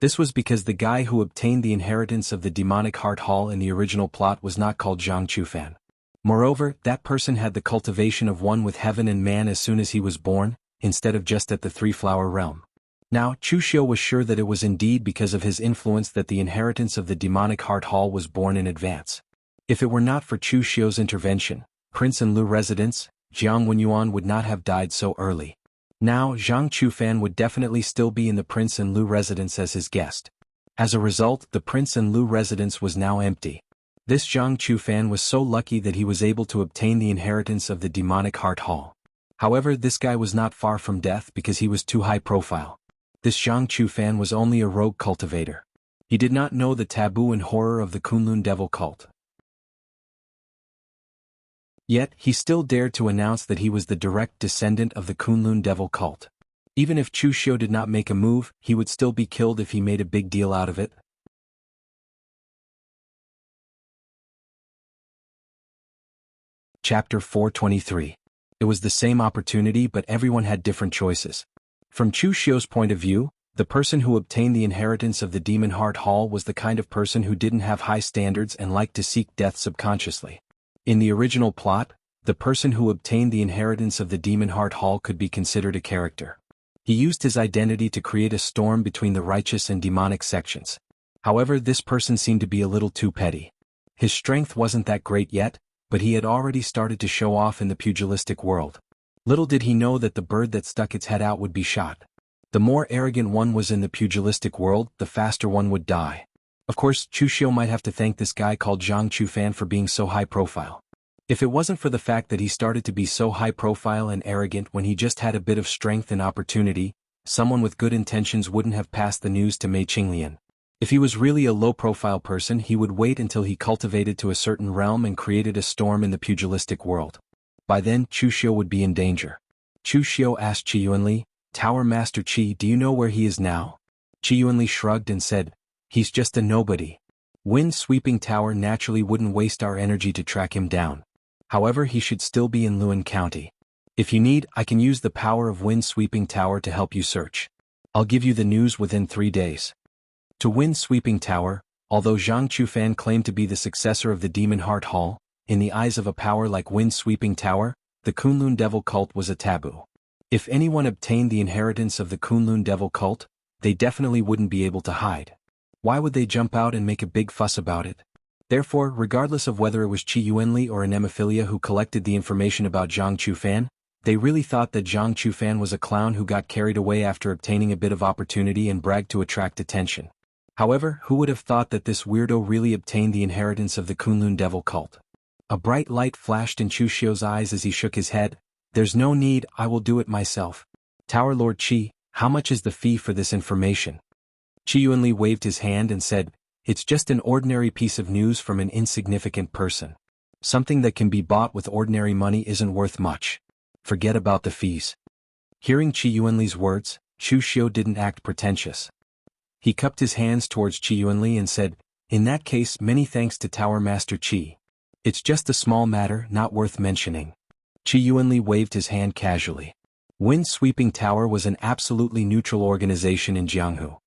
This was because the guy who obtained the inheritance of the Demonic Heart Hall in the original plot was not called Zhang Chufan. Moreover, that person had the cultivation of one with heaven and man as soon as he was born, instead of just at the Three-Flower Realm. Now, Chu Xiu was sure that it was indeed because of his influence that the inheritance of the Demonic Heart Hall was born in advance. If it were not for Chu Xiu's intervention, Prince and Lu residents, Jiang Wenyuan would not have died so early. Now, Zhang Chufan would definitely still be in the Prince and Lu residence as his guest. As a result, the Prince and Lu residence was now empty. This Zhang Chufan was so lucky that he was able to obtain the inheritance of the Demonic Heart Hall. However, this guy was not far from death because he was too high profile. This Zhang Chufan was only a rogue cultivator. He did not know the taboo and horror of the Kunlun devil cult. Yet, he still dared to announce that he was the direct descendant of the Kunlun devil cult. Even if Chu Xiu did not make a move, he would still be killed if he made a big deal out of it. Chapter 423. It was the same opportunity, but everyone had different choices. From Chu Xiu's point of view, the person who obtained the inheritance of the Demon Heart Hall was the kind of person who didn't have high standards and liked to seek death subconsciously. In the original plot, the person who obtained the inheritance of the Demon Heart Hall could be considered a character. He used his identity to create a storm between the righteous and demonic sections. However, this person seemed to be a little too petty. His strength wasn't that great yet, but he had already started to show off in the pugilistic world. Little did he know that the bird that stuck its head out would be shot. The more arrogant one was in the pugilistic world, the faster one would die. Of course, Chu Xiu might have to thank this guy called Zhang Chufan for being so high profile. If it wasn't for the fact that he started to be so high profile and arrogant when he just had a bit of strength and opportunity, someone with good intentions wouldn't have passed the news to Mei Qinglian. If he was really a low-profile person, he would wait until he cultivated to a certain realm and created a storm in the pugilistic world. By then, Chu Xiu would be in danger. Chu Xiu asked Qi Yuanli, "Tower Master Qi, do you know where he is now?" Qi Yuanli shrugged and said, "He's just a nobody. Wind-sweeping tower naturally wouldn't waste our energy to track him down. However, he should still be in Luan County. If you need, I can use the power of wind-sweeping tower to help you search. I'll give you the news within 3 days." To wind-sweeping tower, although Zhang Chufan claimed to be the successor of the Demon Heart Hall, in the eyes of a power like wind-sweeping tower, the Kunlun devil cult was a taboo. If anyone obtained the inheritance of the Kunlun devil cult, they definitely wouldn't be able to hide. Why would they jump out and make a big fuss about it? Therefore, regardless of whether it was Qi Yuanli or an Emophilia who collected the information about Zhang Chufan, they really thought that Zhang Chufan was a clown who got carried away after obtaining a bit of opportunity and bragged to attract attention. However, who would have thought that this weirdo really obtained the inheritance of the Kunlun devil cult? A bright light flashed in Chu Xiu's eyes as he shook his head. "There's no need, I will do it myself. Tower Lord Qi, how much is the fee for this information?" Qi Yuanli waved his hand and said, "It's just an ordinary piece of news from an insignificant person. Something that can be bought with ordinary money isn't worth much. Forget about the fees." Hearing Qi Yuanli's words, Chu Xiu didn't act pretentious. He cupped his hands towards Qi Yuanli and said, "In that case, many thanks to Tower Master Qi. It's just a small matter, not worth mentioning." Qi Yuanli waved his hand casually. Wind Sweeping Tower was an absolutely neutral organization in Jianghu.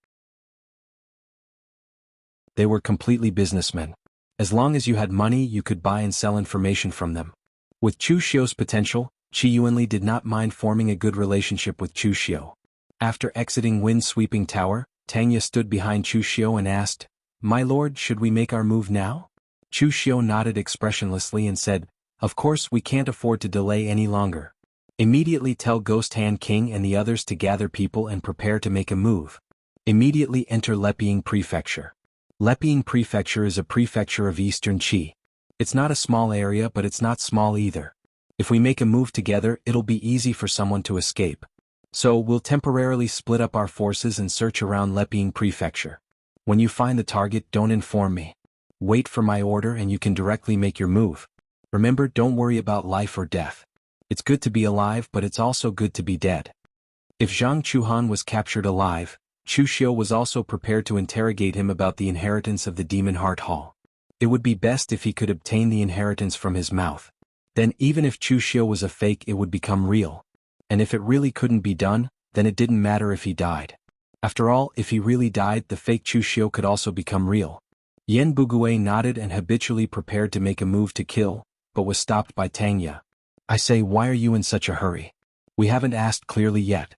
They were completely businessmen. As long as you had money, you could buy and sell information from them. With Chu Xiu's potential, Qi Yuanli did not mind forming a good relationship with Chu Xiu. After exiting Wind Sweeping Tower, Tanya stood behind Chu Xiu and asked, "My lord, should we make our move now?" Chu Xiu nodded expressionlessly and said, "Of course, we can't afford to delay any longer. Immediately tell Ghost Hand King and the others to gather people and prepare to make a move. Immediately enter Leping Prefecture." Leping Prefecture is a prefecture of Eastern Qi. It's not a small area, but it's not small either. If we make a move together, it'll be easy for someone to escape. So we'll temporarily split up our forces and search around Leping Prefecture. When you find the target, don't inform me. Wait for my order and you can directly make your move. Remember, don't worry about life or death. It's good to be alive, but it's also good to be dead. If Zhang Chuhan was captured alive, Chu Xiu was also prepared to interrogate him about the inheritance of the Demon Heart Hall. It would be best if he could obtain the inheritance from his mouth. Then even if Chu Xiu was a fake, it would become real. And if it really couldn't be done, then it didn't matter if he died. After all, if he really died, the fake Chu Xiu could also become real. Yen Bugue nodded and habitually prepared to make a move to kill, but was stopped by Tanya. "I say, why are you in such a hurry? We haven't asked clearly yet."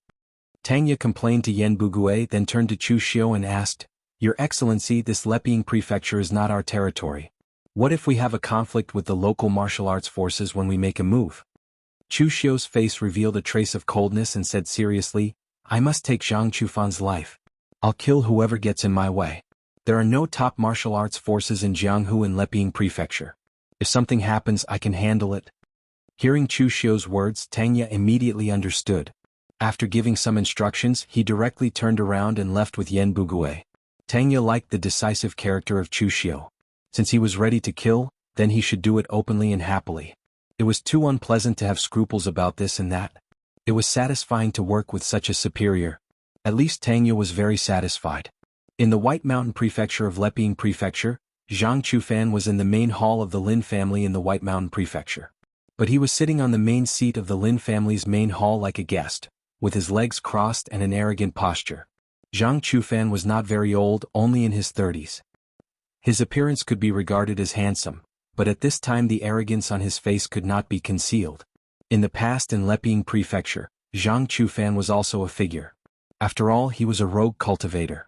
Tanya complained to Yen Bugue, then turned to Chu Xiu and asked, "Your Excellency, this Leping Prefecture is not our territory. What if we have a conflict with the local martial arts forces when we make a move?" Chu Xiu's face revealed a trace of coldness and said seriously, "I must take Zhang Chufan's life. I'll kill whoever gets in my way. There are no top martial arts forces in Jianghu and Leping Prefecture. If something happens, I can handle it." Hearing Chu Xiu's words, Tanya immediately understood. After giving some instructions, he directly turned around and left with Yen Bugue. Tang Ye liked the decisive character of Chu Xiu. Since he was ready to kill, then he should do it openly and happily. It was too unpleasant to have scruples about this and that. It was satisfying to work with such a superior. At least Tang Ye was very satisfied. In the White Mountain Prefecture of Leping Prefecture, Zhang Chufan was in the main hall of the Lin family in the White Mountain Prefecture. But he was sitting on the main seat of the Lin family's main hall like a guest, with his legs crossed and an arrogant posture. Zhang Chufan was not very old, only in his 30s. His appearance could be regarded as handsome, but at this time the arrogance on his face could not be concealed. In the past in Leping Prefecture, Zhang Chufan was also a figure. After all, he was a rogue cultivator.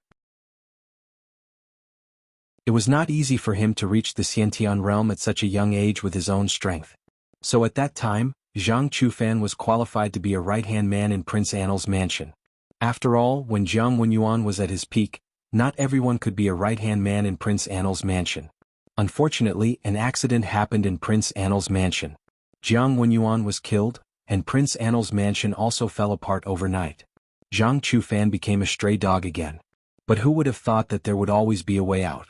It was not easy for him to reach the Xiantian realm at such a young age with his own strength. So at that time, Zhang Chufan was qualified to be a right-hand man in Prince Annal's mansion. After all, when Jiang Wenyuan was at his peak, not everyone could be a right-hand man in Prince Annal's mansion. Unfortunately, an accident happened in Prince Annal's mansion. Jiang Wenyuan was killed, and Prince Annal's mansion also fell apart overnight. Zhang Chufan became a stray dog again. But who would have thought that there would always be a way out?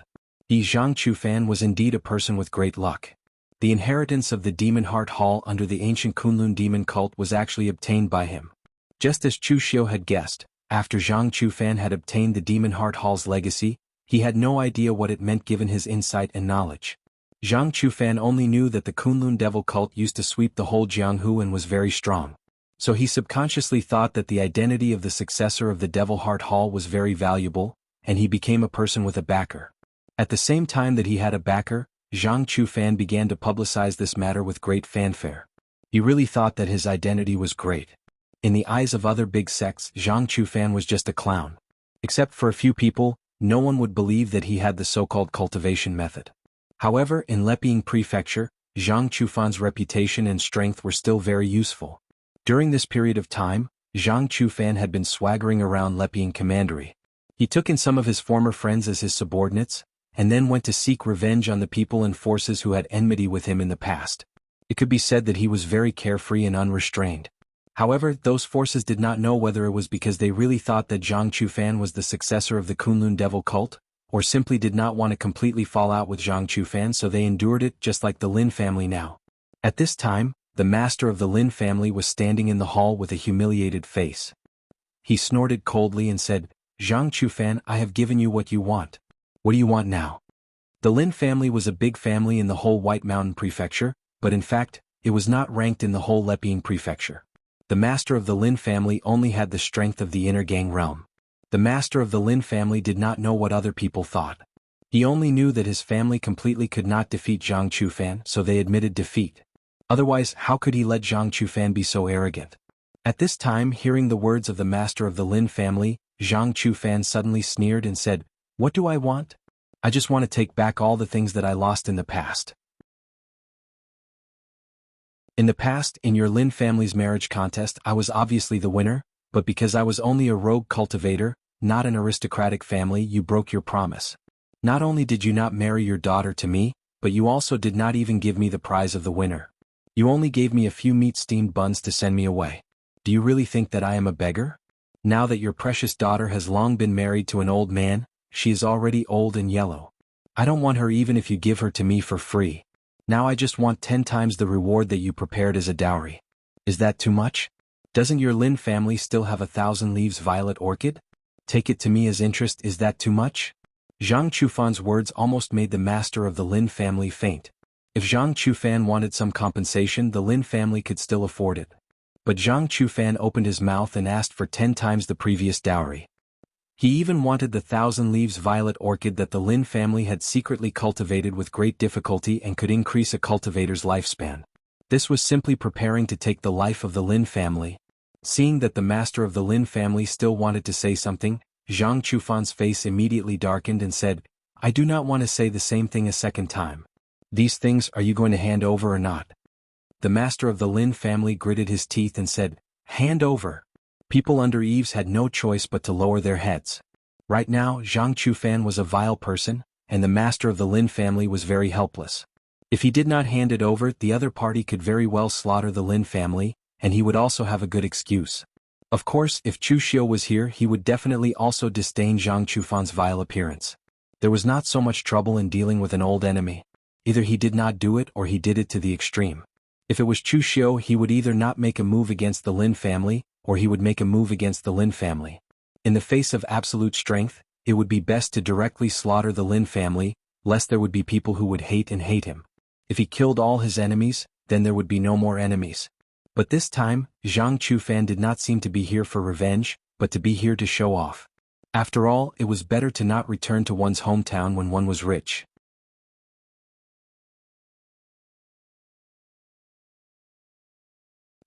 Zhang Chufan was indeed a person with great luck. The inheritance of the Demon Heart Hall under the ancient Kunlun demon cult was actually obtained by him. Just as Chu Xiu had guessed, after Zhang Chufan had obtained the Demon Heart Hall's legacy, he had no idea what it meant given his insight and knowledge. Zhang Chufan only knew that the Kunlun devil cult used to sweep the whole Jianghu and was very strong. So he subconsciously thought that the identity of the successor of the Devil Heart Hall was very valuable, and he became a person with a backer. At the same time that he had a backer, Zhang Chufan began to publicize this matter with great fanfare. He really thought that his identity was great. In the eyes of other big sects, Zhang Chufan was just a clown. Except for a few people, no one would believe that he had the so-called cultivation method. However, in Leping Prefecture, Zhang Chufan's reputation and strength were still very useful. During this period of time, Zhang Chufan had been swaggering around Leping Commandery. He took in some of his former friends as his subordinates, and then went to seek revenge on the people and forces who had enmity with him in the past. It could be said that he was very carefree and unrestrained. However, those forces did not know whether it was because they really thought that Zhang Chufan was the successor of the Kunlun devil cult, or simply did not want to completely fall out with Zhang Chufan, so they endured it just like the Lin family now. At this time, the master of the Lin family was standing in the hall with a humiliated face. He snorted coldly and said, "Zhang Chufan, I have given you what you want. What do you want now?" The Lin family was a big family in the whole White Mountain Prefecture, but in fact, it was not ranked in the whole Leping Prefecture. The master of the Lin family only had the strength of the inner gang realm. The master of the Lin family did not know what other people thought. He only knew that his family completely could not defeat Zhang Chufan, so they admitted defeat. Otherwise, how could he let Zhang Chufan be so arrogant? At this time, hearing the words of the master of the Lin family, Zhang Chufan suddenly sneered and said, "What do I want? I just want to take back all the things that I lost in the past." In the past, in your Lin family's marriage contest, I was obviously the winner, but because I was only a rogue cultivator, not an aristocratic family, you broke your promise. Not only did you not marry your daughter to me, but you also did not even give me the prize of the winner. You only gave me a few meat-steamed buns to send me away. Do you really think that I am a beggar? Now that your precious daughter has long been married to an old man, she is already old and yellow. I don't want her even if you give her to me for free. Now I just want 10 times the reward that you prepared as a dowry. Is that too much? Doesn't your Lin family still have 1,000 leaves violet orchid? Take it to me as interest, is that too much? Zhang Chufan's words almost made the master of the Lin family faint. If Zhang Chufan wanted some compensation, the Lin family could still afford it. But Zhang Chufan opened his mouth and asked for 10 times the previous dowry. He even wanted the 1,000 leaves violet orchid that the Lin family had secretly cultivated with great difficulty and could increase a cultivator's lifespan. This was simply preparing to take the life of the Lin family. Seeing that the master of the Lin family still wanted to say something, Zhang Chufan's face immediately darkened and said, "I do not want to say the same thing a second time. These things, are you going to hand over or not?" The master of the Lin family gritted his teeth and said, "Hand over." People under eaves had no choice but to lower their heads. Right now, Zhang Chufan was a vile person, and the master of the Lin family was very helpless. If he did not hand it over, the other party could very well slaughter the Lin family, and he would also have a good excuse. Of course, if Chu Xiu was here he would definitely also disdain Zhang Chufan's vile appearance. There was not so much trouble in dealing with an old enemy. Either he did not do it or he did it to the extreme. If it was Chu Xiu he would either not make a move against the Lin family, or he would make a move against the Lin family. In the face of absolute strength, it would be best to directly slaughter the Lin family, lest there would be people who would hate him. If he killed all his enemies, then there would be no more enemies. But this time, Zhang Chufan did not seem to be here for revenge, but to be here to show off. After all, it was better to not return to one's hometown when one was rich.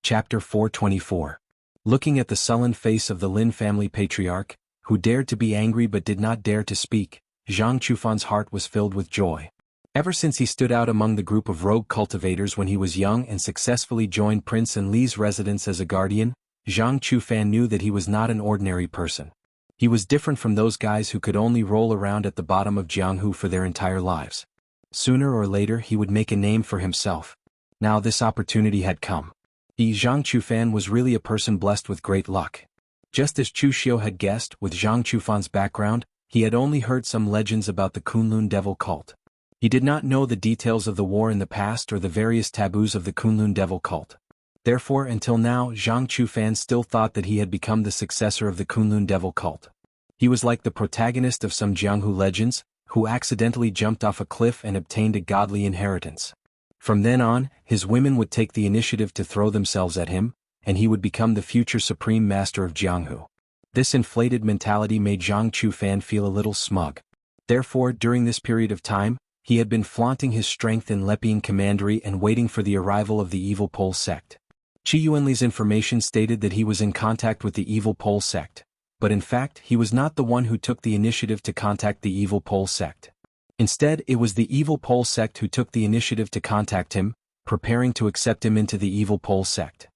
Chapter 424. Looking at the sullen face of the Lin family patriarch, who dared to be angry but did not dare to speak, Zhang Chufan's heart was filled with joy. Ever since he stood out among the group of rogue cultivators when he was young and successfully joined Prince Enli's residence as a guardian, Zhang Chufan knew that he was not an ordinary person. He was different from those guys who could only roll around at the bottom of Jianghu for their entire lives. Sooner or later he would make a name for himself. Now this opportunity had come. Zhang Chufan was really a person blessed with great luck. Just as Chu Xiu had guessed, with Zhang Chufan's background, he had only heard some legends about the Kunlun devil cult. He did not know the details of the war in the past or the various taboos of the Kunlun devil cult. Therefore, until now, Zhang Chufan still thought that he had become the successor of the Kunlun devil cult. He was like the protagonist of some Jianghu legends, who accidentally jumped off a cliff and obtained a godly inheritance. From then on, his women would take the initiative to throw themselves at him, and he would become the future supreme master of Jianghu. This inflated mentality made Zhang Chufan feel a little smug. Therefore, during this period of time, he had been flaunting his strength in Lepian Commandery and waiting for the arrival of the evil Pole sect. Qi Yuanli's information stated that he was in contact with the evil Pole sect, but in fact he was not the one who took the initiative to contact the evil Pole sect. Instead, it was the evil Pole sect who took the initiative to contact him, preparing to accept him into the evil Pole sect.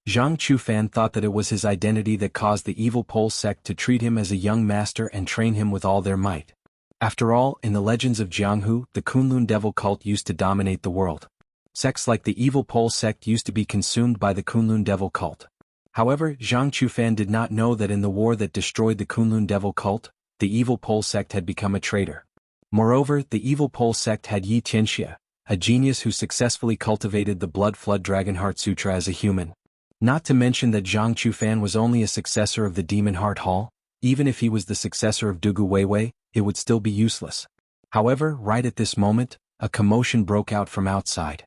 Zhang Chufan thought that it was his identity that caused the evil Pole sect to treat him as a young master and train him with all their might. After all, in the legends of Jianghu, the Kunlun devil cult used to dominate the world. Sects like the evil Pole sect used to be consumed by the Kunlun devil cult. However, Zhang Chufan did not know that in the war that destroyed the Kunlun devil cult, the evil Pole sect had become a traitor. Moreover, the evil Pole sect had Yi Tianxia, a genius who successfully cultivated the Blood Flood Dragon Heart Sutra as a human. Not to mention that Zhang Chufan was only a successor of the Demon Heart Hall. Even if he was the successor of Dugu Weiwei, it would still be useless. However, right at this moment, a commotion broke out from outside.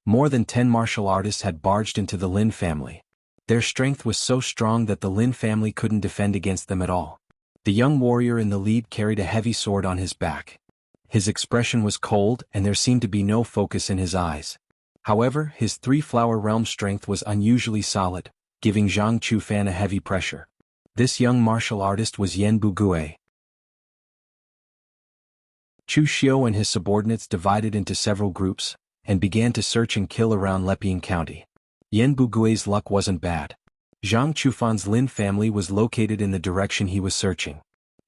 More than 10 martial artists had barged into the Lin family. Their strength was so strong that the Lin family couldn't defend against them at all. The young warrior in the lead carried a heavy sword on his back. His expression was cold and there seemed to be no focus in his eyes. However, his three-flower realm strength was unusually solid, giving Zhang Chufan a heavy pressure. This young martial artist was Yan Bugue. Chu Xiu and his subordinates divided into several groups, and began to search and kill around Lepian County. Yan Bugue's luck wasn't bad. Zhang Chufan's Lin family was located in the direction he was searching.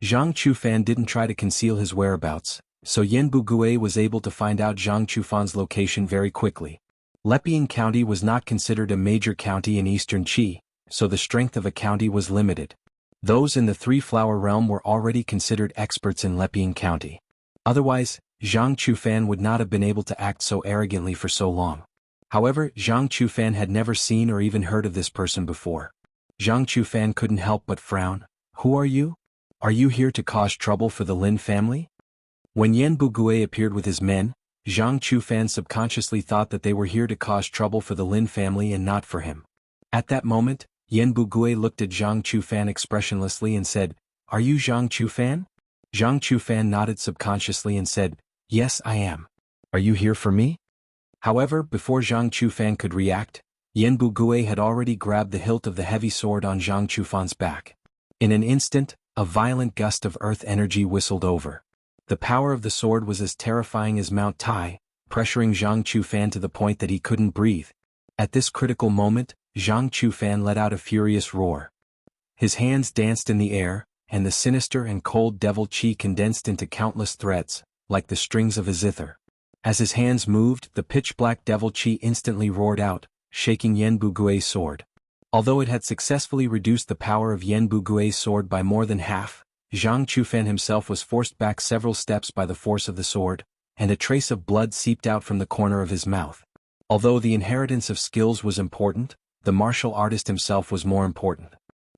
Zhang Chufan didn't try to conceal his whereabouts, so Yan Bugue was able to find out Zhang Chufan's location very quickly. Lepian County was not considered a major county in eastern Qi, so the strength of a county was limited. Those in the three-flower realm were already considered experts in Lepian County. Otherwise, Zhang Chufan would not have been able to act so arrogantly for so long. However, Zhang Chufan had never seen or even heard of this person before. Zhang Chufan couldn't help but frown. "Who are you? Are you here to cause trouble for the Lin family?" When Yan Bugue appeared with his men, Zhang Chufan subconsciously thought that they were here to cause trouble for the Lin family and not for him. At that moment, Yan Bugue looked at Zhang Chufan expressionlessly and said, "Are you Zhang Chufan?" Zhang Chufan nodded subconsciously and said, "Yes, I am. Are you here for me?" However, before Zhang Chufan could react, Yan Bugue had already grabbed the hilt of the heavy sword on Zhang Chufan's back. In an instant, a violent gust of earth energy whistled over. The power of the sword was as terrifying as Mount Tai, pressuring Zhang Chufan to the point that he couldn't breathe. At this critical moment, Zhang Chufan let out a furious roar. His hands danced in the air, and the sinister and cold devil qi condensed into countless threads, like the strings of a zither. As his hands moved, the pitch-black devil qi instantly roared out, shaking Yan Bugue's sword. Although it had successfully reduced the power of Yan Bugui's sword by more than half, Zhang Chufan himself was forced back several steps by the force of the sword, and a trace of blood seeped out from the corner of his mouth. Although the inheritance of skills was important, the martial artist himself was more important.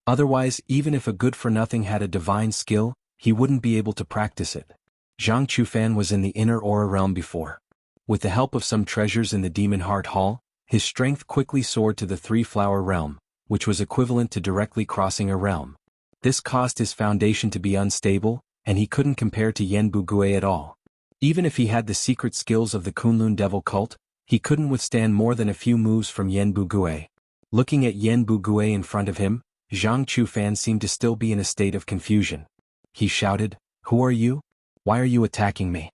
Otherwise, even if a good-for-nothing had a divine skill, he wouldn't be able to practice it. Zhang Chufan was in the inner aura realm before. With the help of some treasures in the Demon Heart Hall, his strength quickly soared to the Three-Flower Realm, which was equivalent to directly crossing a realm. This caused his foundation to be unstable, and he couldn't compare to Yan Bugui at all. Even if he had the secret skills of the Kunlun Devil Cult, he couldn't withstand more than a few moves from Yan Bugui. Looking at Yan Bugui in front of him, Zhang Chufan seemed to still be in a state of confusion. He shouted, "Who are you? Why are you attacking me?"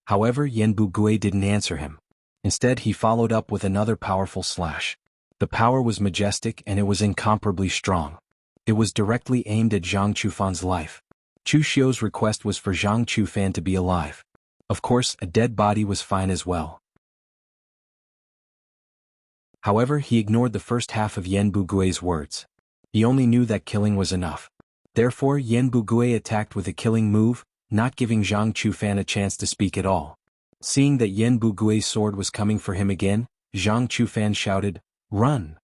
However, Yan Bugui didn't answer him. Instead, he followed up with another powerful slash. The power was majestic and it was incomparably strong. It was directly aimed at Zhang Chufan's life. Chu Xiu's request was for Zhang Chufan to be alive. Of course, a dead body was fine as well. However, he ignored the first half of Yan Bugui's words. He only knew that killing was enough. Therefore, Yan Bugui attacked with a killing move, not giving Zhang Chufan a chance to speak at all. Seeing that Yan Bugui's sword was coming for him again, Zhang Chufan shouted, "Run!"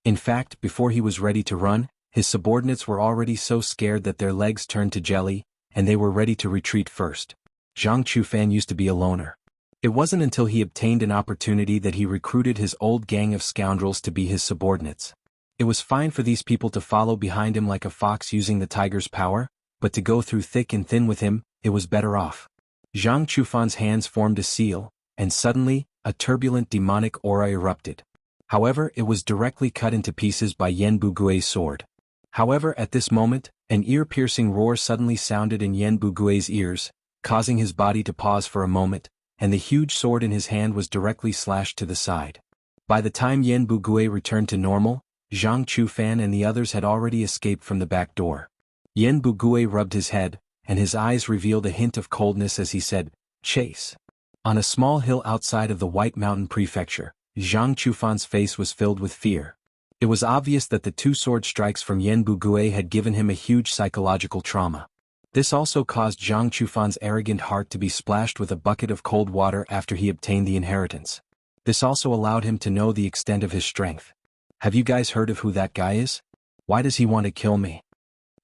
In fact, before he was ready to run, his subordinates were already so scared that their legs turned to jelly, and they were ready to retreat first. Zhang Chufan used to be a loner. It wasn't until he obtained an opportunity that he recruited his old gang of scoundrels to be his subordinates. It was fine for these people to follow behind him like a fox using the tiger's power, but to go through thick and thin with him, it was better off. Zhang Chufan's hands formed a seal, and suddenly, a turbulent demonic aura erupted. However, it was directly cut into pieces by Yan Bugui's sword. However, at this moment, an ear-piercing roar suddenly sounded in Yan Bugui's ears, causing his body to pause for a moment, and the huge sword in his hand was directly slashed to the side. By the time Yan Bugui returned to normal, Zhang Chufan and the others had already escaped from the back door. Yan Bugui rubbed his head, and his eyes revealed a hint of coldness as he said, "Chase." On a small hill outside of the White Mountain Prefecture, Zhang Chufan's face was filled with fear. It was obvious that the two sword strikes from Yan Bugui had given him a huge psychological trauma. This also caused Zhang Chufan's arrogant heart to be splashed with a bucket of cold water after he obtained the inheritance. This also allowed him to know the extent of his strength. "Have you guys heard of who that guy is? Why does he want to kill me?"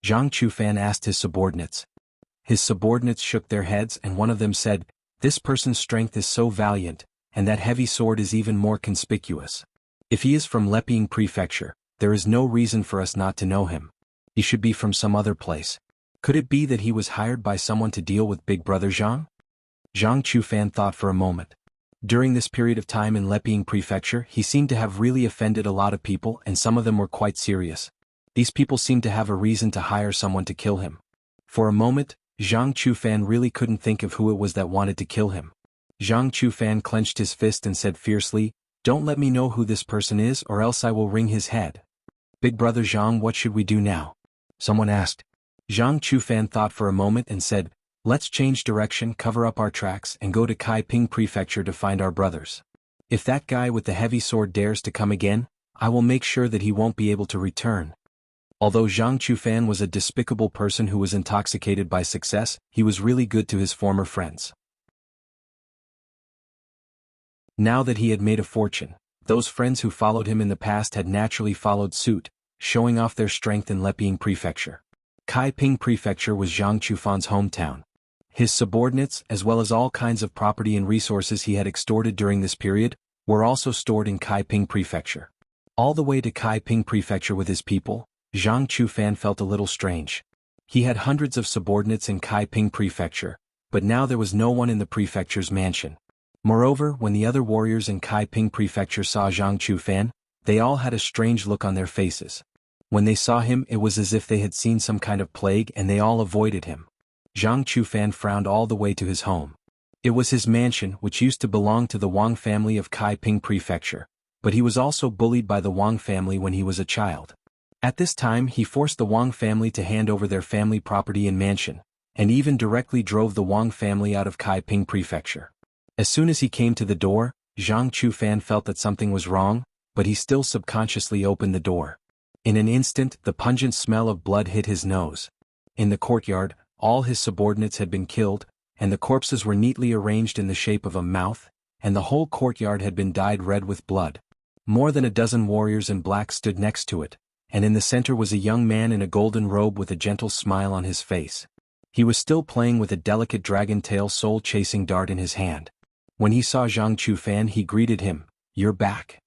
Zhang Chufan asked his subordinates. His subordinates shook their heads and one of them said, "This person's strength is so valiant, and that heavy sword is even more conspicuous. If he is from Leping Prefecture, there is no reason for us not to know him. He should be from some other place. Could it be that he was hired by someone to deal with Big Brother Zhang?" Zhang Chufan thought for a moment. During this period of time in Leping Prefecture, he seemed to have really offended a lot of people and some of them were quite serious. These people seemed to have a reason to hire someone to kill him. For a moment, Zhang Chufan really couldn't think of who it was that wanted to kill him. Zhang Chufan clenched his fist and said fiercely, "Don't let me know who this person is or else I will wring his head." "Big Brother Zhang, what should we do now?" someone asked. Zhang Chufan thought for a moment and said, "Let's change direction, cover up our tracks and go to Kaiping Prefecture to find our brothers. If that guy with the heavy sword dares to come again, I will make sure that he won't be able to return." Although Zhang Chufan was a despicable person who was intoxicated by success, he was really good to his former friends. Now that he had made a fortune, those friends who followed him in the past had naturally followed suit, showing off their strength in Leping Prefecture. Kaiping Prefecture was Zhang Chufan's hometown. His subordinates, as well as all kinds of property and resources he had extorted during this period, were also stored in Kaiping Prefecture. All the way to Kaiping Prefecture with his people, Zhang Chufan felt a little strange. He had hundreds of subordinates in Kaiping Prefecture, but now there was no one in the prefecture's mansion. Moreover, when the other warriors in Kaiping Prefecture saw Zhang Chufan, they all had a strange look on their faces. When they saw him, it was as if they had seen some kind of plague and they all avoided him. Zhang Chufan frowned all the way to his home. It was his mansion, which used to belong to the Wang family of Kaiping Prefecture, but he was also bullied by the Wang family when he was a child. At this time, he forced the Wang family to hand over their family property and mansion, and even directly drove the Wang family out of Kaiping Prefecture. As soon as he came to the door, Zhang Chufan felt that something was wrong, but he still subconsciously opened the door. In an instant, the pungent smell of blood hit his nose. In the courtyard, all his subordinates had been killed, and the corpses were neatly arranged in the shape of a mouth, and the whole courtyard had been dyed red with blood. More than a dozen warriors in black stood next to it, and in the center was a young man in a golden robe with a gentle smile on his face. He was still playing with a delicate dragon-tail soul-chasing dart in his hand. When he saw Zhang Chufan, he greeted him, "You're back."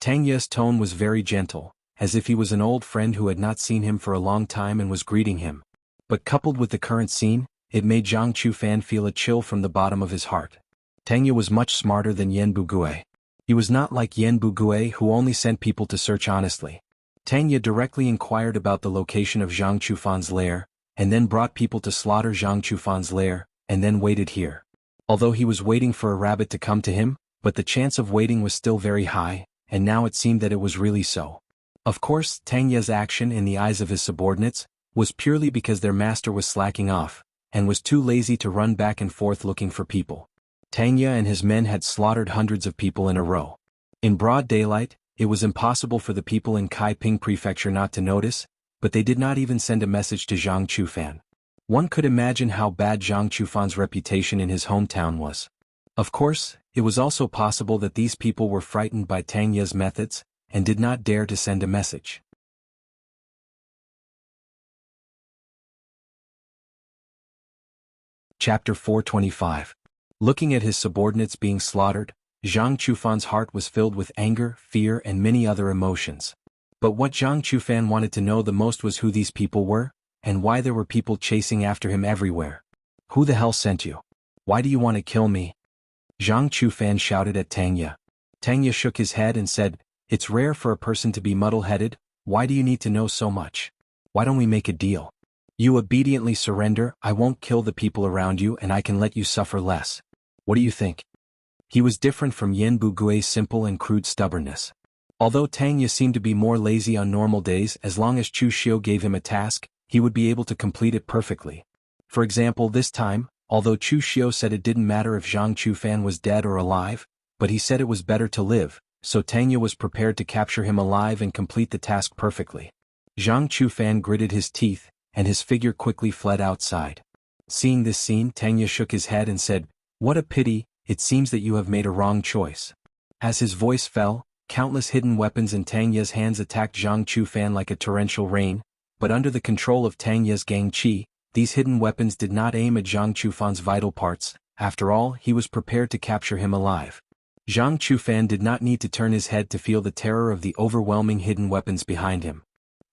Tang Ye's tone was very gentle, as if he was an old friend who had not seen him for a long time and was greeting him. But coupled with the current scene, it made Zhang Chufan feel a chill from the bottom of his heart. Tang Ye was much smarter than Yan Bugui. He was not like Yan Bugui, who only sent people to search honestly. Tang Ye directly inquired about the location of Zhang Chufan's lair, and then brought people to slaughter Zhang Chufan's lair, and then waited here. Although he was waiting for a rabbit to come to him, but the chance of waiting was still very high, and now it seemed that it was really so. Of course, Tang Ye's action in the eyes of his subordinates was purely because their master was slacking off, and was too lazy to run back and forth looking for people. Tang Ye and his men had slaughtered hundreds of people in a row. In broad daylight, it was impossible for the people in Kaiping Prefecture not to notice, but they did not even send a message to Zhang Chufan. One could imagine how bad Zhang Chufan's reputation in his hometown was. Of course, it was also possible that these people were frightened by Tang Ye's methods, and did not dare to send a message. Chapter 425. Looking at his subordinates being slaughtered, Zhang Chufan's heart was filled with anger, fear, and many other emotions. But what Zhang Chufan wanted to know the most was who these people were, and why there were people chasing after him everywhere. "Who the hell sent you? Why do you want to kill me?" Zhang Chufan shouted at Tang Ye. Tang Ye shook his head and said, "It's rare for a person to be muddle-headed. Why do you need to know so much? Why don't we make a deal? You obediently surrender, I won't kill the people around you, and I can let you suffer less. What do you think?" He was different from Yan Bugui's simple and crude stubbornness. Although Tang Ye seemed to be more lazy on normal days, as long as Chu Xiu gave him a task, he would be able to complete it perfectly. For example, this time, although Chu Xiu said it didn't matter if Zhang Chufan was dead or alive, but he said it was better to live, so Tang Ye was prepared to capture him alive and complete the task perfectly. Zhang Chufan gritted his teeth, and his figure quickly fled outside. Seeing this scene, Tang Ye shook his head and said, "What a pity, it seems that you have made a wrong choice." As his voice fell, countless hidden weapons in Tang Ye's hands attacked Zhang Chufan like a torrential rain, but under the control of Tang Ye's Gang Qi, these hidden weapons did not aim at Zhang Chufan's vital parts. After all, he was prepared to capture him alive. Zhang Chufan did not need to turn his head to feel the terror of the overwhelming hidden weapons behind him.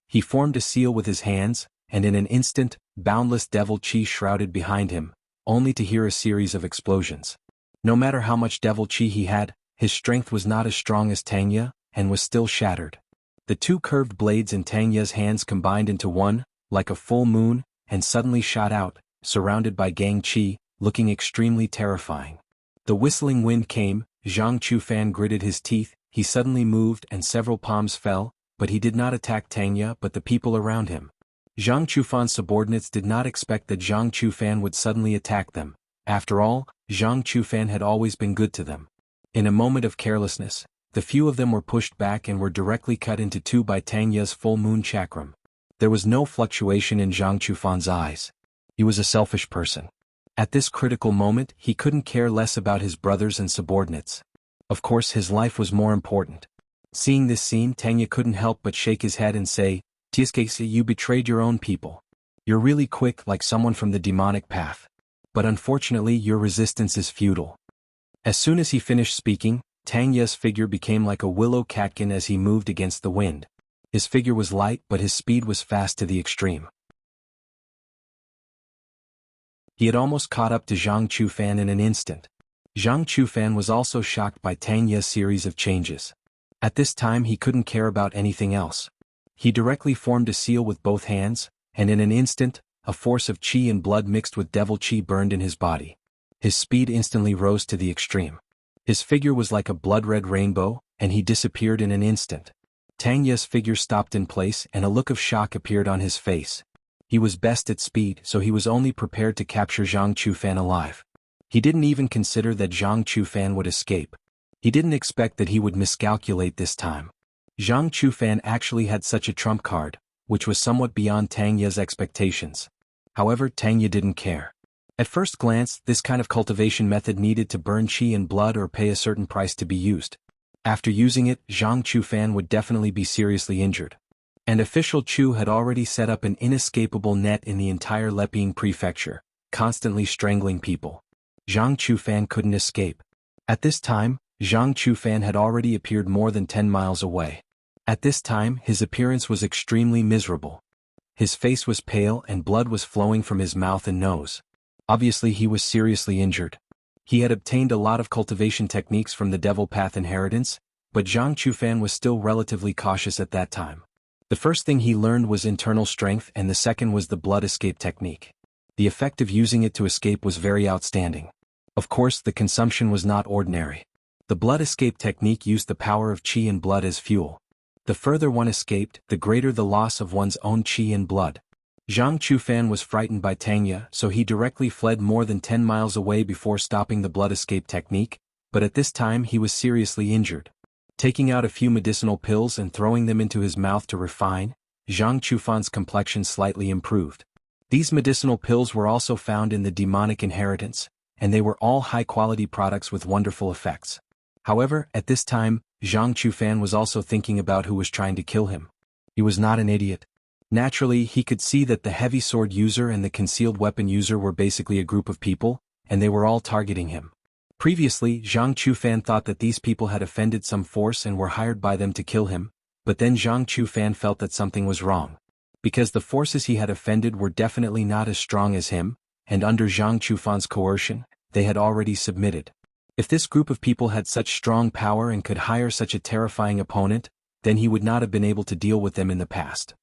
He formed a seal with his hands, and in an instant, boundless devil Qi shrouded behind him, only to hear a series of explosions. No matter how much devil Qi he had, his strength was not as strong as Tang Ye, and was still shattered. The two curved blades in Tang Ye's hands combined into one, like a full moon, and suddenly shot out, surrounded by Gang Qi, looking extremely terrifying. The whistling wind came, Zhang Chufan gritted his teeth, he suddenly moved and several palms fell, but he did not attack Tang Ye but the people around him. Zhang Chufan's subordinates did not expect that Zhang Chufan would suddenly attack them. After all, Zhang Chufan had always been good to them. In a moment of carelessness, the few of them were pushed back and were directly cut into two by Tang Ye's full moon chakram. There was no fluctuation in Zhang Chufan's eyes. He was a selfish person. At this critical moment, he couldn't care less about his brothers and subordinates. Of course, his life was more important. Seeing this scene, Tang Ye couldn't help but shake his head and say, "Tiskese, you betrayed your own people. You're really quick, like someone from the demonic path. But unfortunately, your resistance is futile." As soon as he finished speaking, Tang Ye's figure became like a willow catkin as he moved against the wind. His figure was light, but his speed was fast to the extreme. He had almost caught up to Zhang Chufan in an instant. Zhang Chufan was also shocked by Tang Ye's series of changes. At this time he couldn't care about anything else. He directly formed a seal with both hands, and in an instant, a force of qi and blood mixed with devil qi burned in his body. His speed instantly rose to the extreme. His figure was like a blood-red rainbow, and he disappeared in an instant. Tang Ye's figure stopped in place and a look of shock appeared on his face. He was best at speed, so he was only prepared to capture Zhang Chufan alive. He didn't even consider that Zhang Chufan would escape. He didn't expect that he would miscalculate this time. Zhang Chufan actually had such a trump card, which was somewhat beyond Tang Ye's expectations. However, Tang Ye didn't care. At first glance, this kind of cultivation method needed to burn qi and blood or pay a certain price to be used. After using it, Zhang Chufan would definitely be seriously injured. And official Chu had already set up an inescapable net in the entire Leping prefecture, constantly strangling people. Zhang Chufan couldn't escape. At this time, Zhang Chufan had already appeared more than 10 miles away. At this time, his appearance was extremely miserable. His face was pale and blood was flowing from his mouth and nose. Obviously he was seriously injured. He had obtained a lot of cultivation techniques from the Devil Path inheritance, but Zhang Chufan was still relatively cautious at that time. The first thing he learned was internal strength and the second was the blood escape technique. The effect of using it to escape was very outstanding. Of course, the consumption was not ordinary. The blood escape technique used the power of qi and blood as fuel. The further one escaped, the greater the loss of one's own qi and blood. Zhang Chufan was frightened by Tang Ye, so he directly fled more than 10 miles away before stopping the blood escape technique, but at this time he was seriously injured. Taking out a few medicinal pills and throwing them into his mouth to refine, Zhang Chufan's complexion slightly improved. These medicinal pills were also found in the demonic inheritance, and they were all high-quality products with wonderful effects. However, at this time, Zhang Chufan was also thinking about who was trying to kill him. He was not an idiot. Naturally, he could see that the heavy sword user and the concealed weapon user were basically a group of people, and they were all targeting him. Previously, Zhang Chufan thought that these people had offended some force and were hired by them to kill him, but then Zhang Chufan felt that something was wrong. Because the forces he had offended were definitely not as strong as him, and under Zhang Chufan's coercion, they had already submitted. If this group of people had such strong power and could hire such a terrifying opponent, then he would not have been able to deal with them in the past.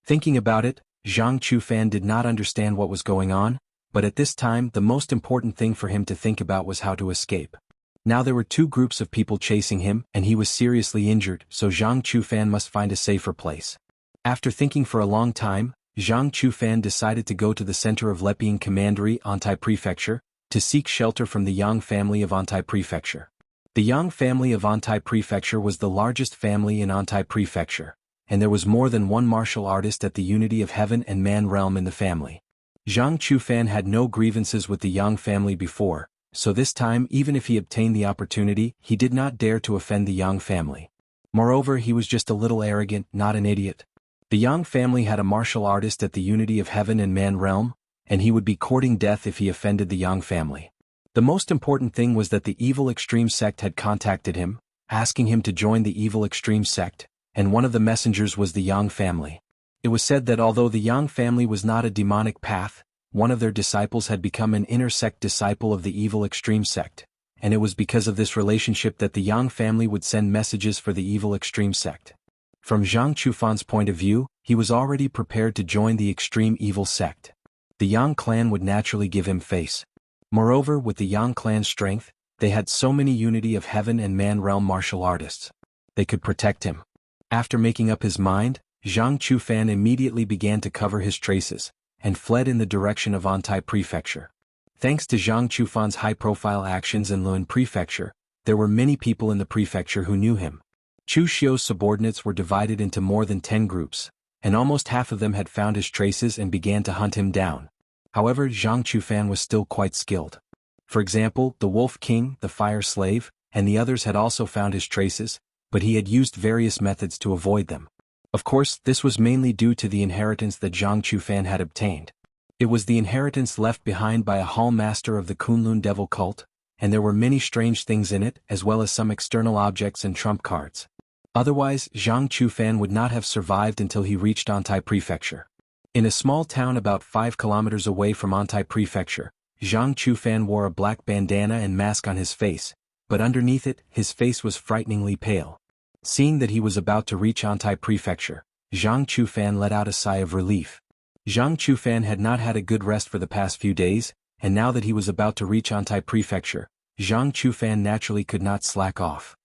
Thinking about it, Zhang Chufan did not understand what was going on, but at this time the most important thing for him to think about was how to escape. Now there were two groups of people chasing him and he was seriously injured, so Zhang Chufan must find a safer place. After thinking for a long time, Zhang Chufan decided to go to the center of Leping Commandery, Antai Prefecture, to seek shelter from the Yang family of Antai Prefecture. The Yang family of Antai Prefecture was the largest family in Antai Prefecture, and there was more than one martial artist at the unity of heaven and man realm in the family. Zhang Chufan had no grievances with the Yang family before, so this time even if he obtained the opportunity, he did not dare to offend the Yang family. Moreover, he was just a little arrogant, not an idiot. The Yang family had a martial artist at the unity of heaven and man realm, and he would be courting death if he offended the Yang family. The most important thing was that the evil extreme sect had contacted him, asking him to join the evil extreme sect, and one of the messengers was the Yang family. It was said that although the Yang family was not a demonic path, one of their disciples had become an inner sect disciple of the evil extreme sect, and it was because of this relationship that the Yang family would send messages for the evil extreme sect. From Zhang Chufan's point of view, he was already prepared to join the extreme evil sect. The Yang clan would naturally give him face. Moreover, with the Yang clan's strength, they had so many unity of heaven and man realm martial artists. They could protect him. After making up his mind, Zhang Chufan immediately began to cover his traces, and fled in the direction of Antai Prefecture. Thanks to Zhang Chufan's high-profile actions in Lun Prefecture, there were many people in the prefecture who knew him. Chu Xiu's subordinates were divided into more than 10 groups, and almost half of them had found his traces and began to hunt him down. However, Zhang Chufan was still quite skilled. For example, the Wolf King, the Fire Slave, and the others had also found his traces, but he had used various methods to avoid them. Of course, this was mainly due to the inheritance that Zhang Chufan had obtained. It was the inheritance left behind by a hall master of the Kunlun devil cult, and there were many strange things in it as well as some external objects and trump cards. Otherwise, Zhang Chufan would not have survived until he reached Antai Prefecture. In a small town about 5 kilometers away from Antai Prefecture, Zhang Chufan wore a black bandana and mask on his face, but underneath it, his face was frighteningly pale. Seeing that he was about to reach Antai Prefecture, Zhang Chufan let out a sigh of relief. Zhang Chufan had not had a good rest for the past few days, and now that he was about to reach Antai Prefecture, Zhang Chufan naturally could not slack off.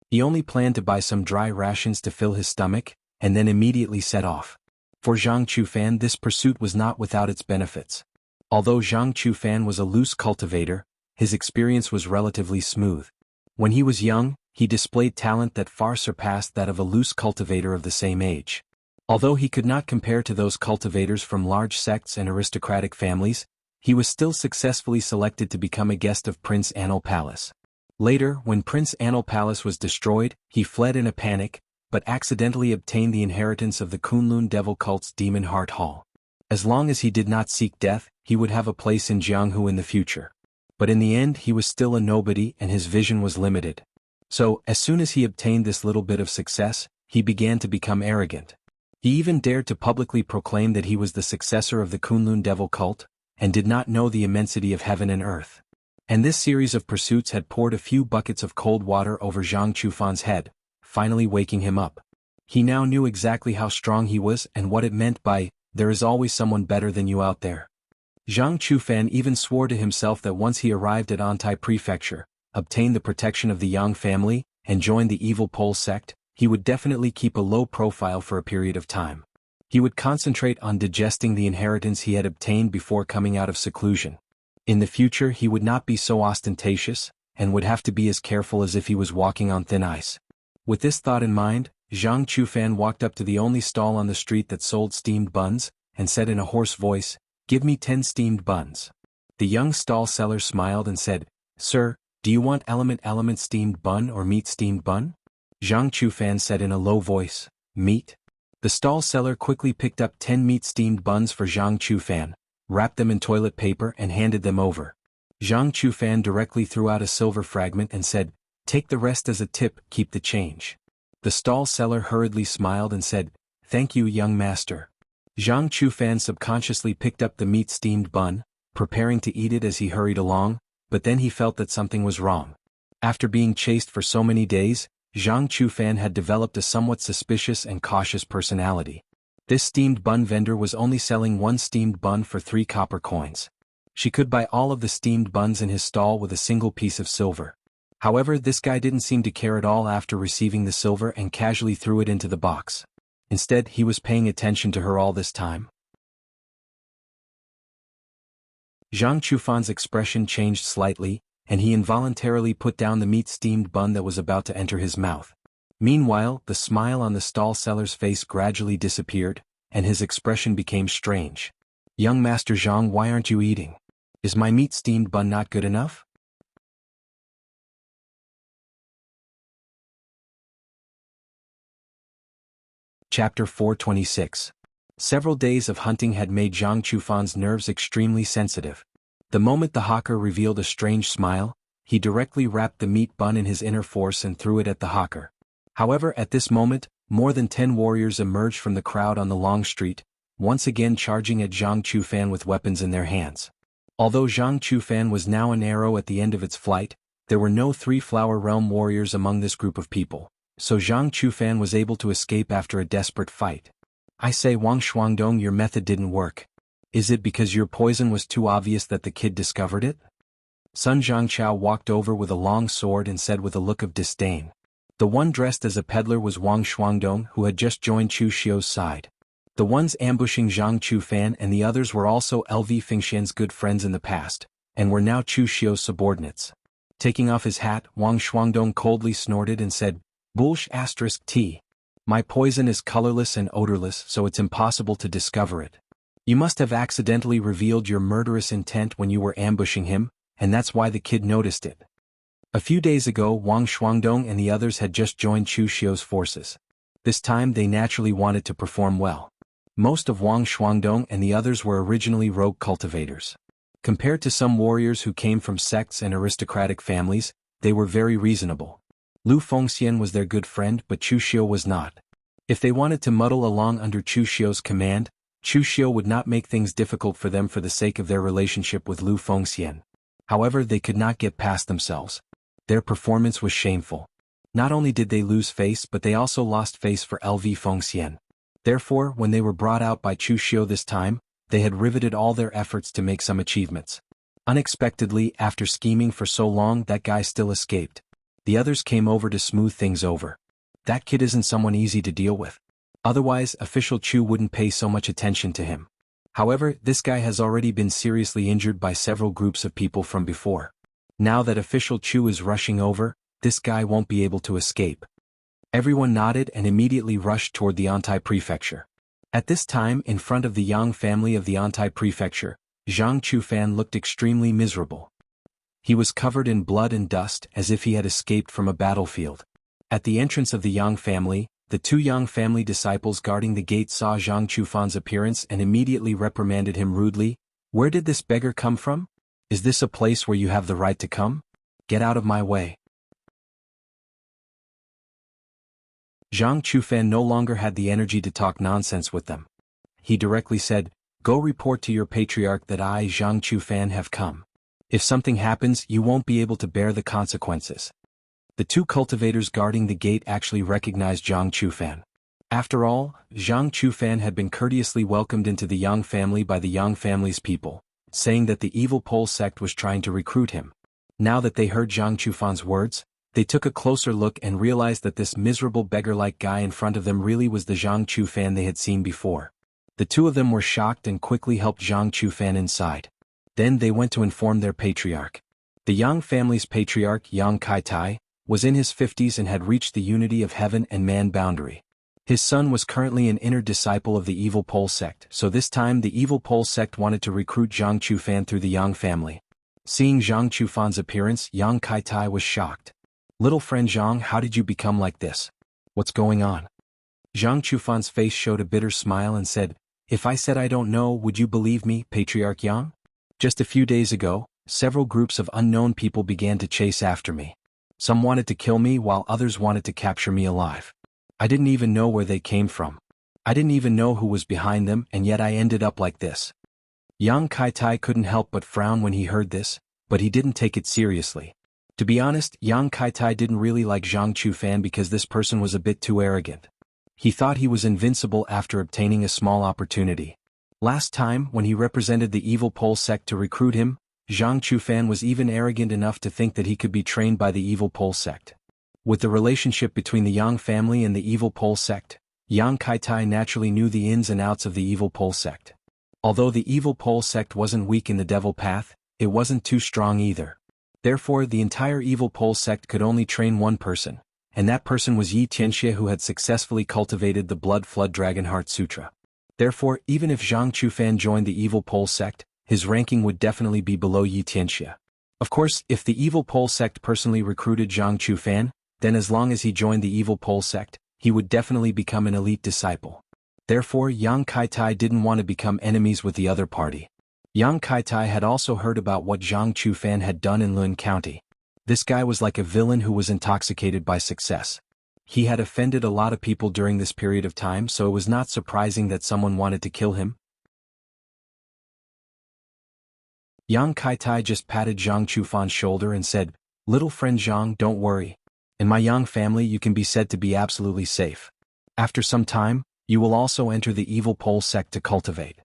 He only planned to buy some dry rations to fill his stomach, and then immediately set off. For Zhang Chufan, this pursuit was not without its benefits. Although Zhang Chufan was a loose cultivator, his experience was relatively smooth. When he was young, he displayed talent that far surpassed that of a loose cultivator of the same age. Although he could not compare to those cultivators from large sects and aristocratic families, he was still successfully selected to become a guest of Prince Anil Palace. Later, when Prince Anil Palace was destroyed, he fled in a panic, but accidentally obtained the inheritance of the Kunlun devil cult's Demon Heart Hall. As long as he did not seek death, he would have a place in Jianghu in the future. But in the end he was still a nobody and his vision was limited. So, as soon as he obtained this little bit of success, he began to become arrogant. He even dared to publicly proclaim that he was the successor of the Kunlun devil cult, and did not know the immensity of heaven and earth. And this series of pursuits had poured a few buckets of cold water over Zhang Chufan's head, finally waking him up. He now knew exactly how strong he was and what it meant by, "There is always someone better than you out there." Zhang Chufan even swore to himself that once he arrived at Antai Prefecture, obtained the protection of the Yang family, and joined the evil Pole sect, he would definitely keep a low profile for a period of time. He would concentrate on digesting the inheritance he had obtained before coming out of seclusion. In the future he would not be so ostentatious, and would have to be as careful as if he was walking on thin ice. With this thought in mind, Zhang Chufan walked up to the only stall on the street that sold steamed buns, and said in a hoarse voice, "Give me 10 steamed buns." The young stall seller smiled and said, "Sir, do you want element steamed bun or meat steamed bun?" Zhang Chufan said in a low voice, "Meat." The stall seller quickly picked up 10 meat steamed buns for Zhang Chufan, wrapped them in toilet paper and handed them over. Zhang Chufan directly threw out a silver fragment and said, "Take the rest as a tip, keep the change." The stall seller hurriedly smiled and said, "Thank you, young master." Zhang Chufan subconsciously picked up the meat steamed bun, preparing to eat it as he hurried along, but then he felt that something was wrong. After being chased for so many days, Zhang Chufan had developed a somewhat suspicious and cautious personality. This steamed bun vendor was only selling one steamed bun for 3 copper coins. She could buy all of the steamed buns in his stall with a single piece of silver. However, this guy didn't seem to care at all after receiving the silver and casually threw it into the box. Instead, he was paying attention to her all this time. Zhang Chufan's expression changed slightly, and he involuntarily put down the meat steamed bun that was about to enter his mouth. Meanwhile, the smile on the stall seller's face gradually disappeared, and his expression became strange. "Young Master Zhang, why aren't you eating? Is my meat steamed bun not good enough?" Chapter 426. Several days of hunting had made Zhang Chufan's nerves extremely sensitive. The moment the hawker revealed a strange smile, he directly wrapped the meat bun in his inner force and threw it at the hawker. However, at this moment, more than 10 warriors emerged from the crowd on the long street, once again charging at Zhang Chufan with weapons in their hands. Although Zhang Chufan was now an arrow at the end of its flight, there were no 3 Flower Realm warriors among this group of people, so Zhang Chufan was able to escape after a desperate fight. "I say, Wang Shuangdong, your method didn't work. Is it because your poison was too obvious that the kid discovered it?" Sun Zhangqiao walked over with a long sword and said with a look of disdain. The one dressed as a peddler was Wang Shuangdong, who had just joined Chu Xiu's side. The ones ambushing Zhang Chufan and the others were also LV Fengxian's good friends in the past, and were now Chu Xiu's subordinates. Taking off his hat, Wang Shuangdong coldly snorted and said, "Bullsh *T. My poison is colorless and odorless, so it's impossible to discover it. You must have accidentally revealed your murderous intent when you were ambushing him, and that's why the kid noticed it." A few days ago, Wang Shuangdong and the others had just joined Chu Xiu's forces. This time they naturally wanted to perform well. Most of Wang Shuangdong and the others were originally rogue cultivators. Compared to some warriors who came from sects and aristocratic families, they were very reasonable. Lu Fengxian was their good friend, but Chu Xiu was not. If they wanted to muddle along under Chu Xiu's command, Chu Xiu would not make things difficult for them for the sake of their relationship with Lu Fengxian. However, they could not get past themselves. Their performance was shameful. Not only did they lose face, but they also lost face for LV Fengxian. Therefore, when they were brought out by Chu Xiu this time, they had riveted all their efforts to make some achievements. Unexpectedly, after scheming for so long, that guy still escaped. The others came over to smooth things over. That kid isn't someone easy to deal with. Otherwise, official Chu wouldn't pay so much attention to him. However, this guy has already been seriously injured by several groups of people from before. Now that official Chu is rushing over, this guy won't be able to escape. Everyone nodded and immediately rushed toward the Antai prefecture. At this time, in front of the Yang family of the Antai prefecture, Zhang Chufan looked extremely miserable. He was covered in blood and dust as if he had escaped from a battlefield. At the entrance of the Yang family, the two Yang family disciples guarding the gate saw Zhang Chufan's appearance and immediately reprimanded him rudely. "Where did this beggar come from? Is this a place where you have the right to come? Get out of my way." Zhang Chufan no longer had the energy to talk nonsense with them. He directly said, "Go report to your patriarch that I, Zhang Chufan, have come. If something happens, you won't be able to bear the consequences." The two cultivators guarding the gate actually recognized Zhang Chufan. After all, Zhang Chufan had been courteously welcomed into the Yang family by the Yang family's people, saying that the evil Pole sect was trying to recruit him. Now that they heard Zhang Chufan's words, they took a closer look and realized that this miserable beggar-like guy in front of them really was the Zhang Chufan they had seen before. The two of them were shocked and quickly helped Zhang Chufan inside. Then they went to inform their patriarch. The Yang family's patriarch, Yang Kaitai, was in his 50s and had reached the unity of heaven and man boundary. His son was currently an inner disciple of the evil Pole sect, so this time the evil Pole sect wanted to recruit Zhang Chufan through the Yang family. Seeing Zhang Chufan's appearance, Yang Kaitai was shocked. "Little friend Zhang, how did you become like this? What's going on?" Zhang Chufan's face showed a bitter smile and said, "If I said I don't know, would you believe me, Patriarch Yang? Just a few days ago, several groups of unknown people began to chase after me. Some wanted to kill me while others wanted to capture me alive. I didn't even know where they came from. I didn't even know who was behind them, and yet I ended up like this." Yang Kaitai couldn't help but frown when he heard this, but he didn't take it seriously. To be honest, Yang Kaitai didn't really like Zhang Chufan because this person was a bit too arrogant. He thought he was invincible after obtaining a small opportunity. Last time, when he represented the evil Pole sect to recruit him, Zhang Chufan was even arrogant enough to think that he could be trained by the evil Pole sect. With the relationship between the Yang family and the evil Pole sect, Yang Kaitai naturally knew the ins and outs of the evil Pole sect. Although the evil Pole sect wasn't weak in the devil path, it wasn't too strong either. Therefore, the entire evil Pole sect could only train one person, and that person was Yi Tianxie, who had successfully cultivated the Blood Flood Dragon Heart Sutra. Therefore, even if Zhang Chufan joined the evil Pole sect, his ranking would definitely be below Yi Tianxie. Of course, if the evil Pole sect personally recruited Zhang Chufan, then as long as he joined the evil Pole sect, he would definitely become an elite disciple. Therefore, Yang Kaitai didn't want to become enemies with the other party. Yang Kaitai had also heard about what Zhang Chufan had done in Lun County. This guy was like a villain who was intoxicated by success. He had offended a lot of people during this period of time, so it was not surprising that someone wanted to kill him. Yang Kaitai just patted Zhang Chufan's shoulder and said, "Little friend Zhang, don't worry. In my Yang family you can be said to be absolutely safe. After some time, you will also enter the evil Pole sect to cultivate.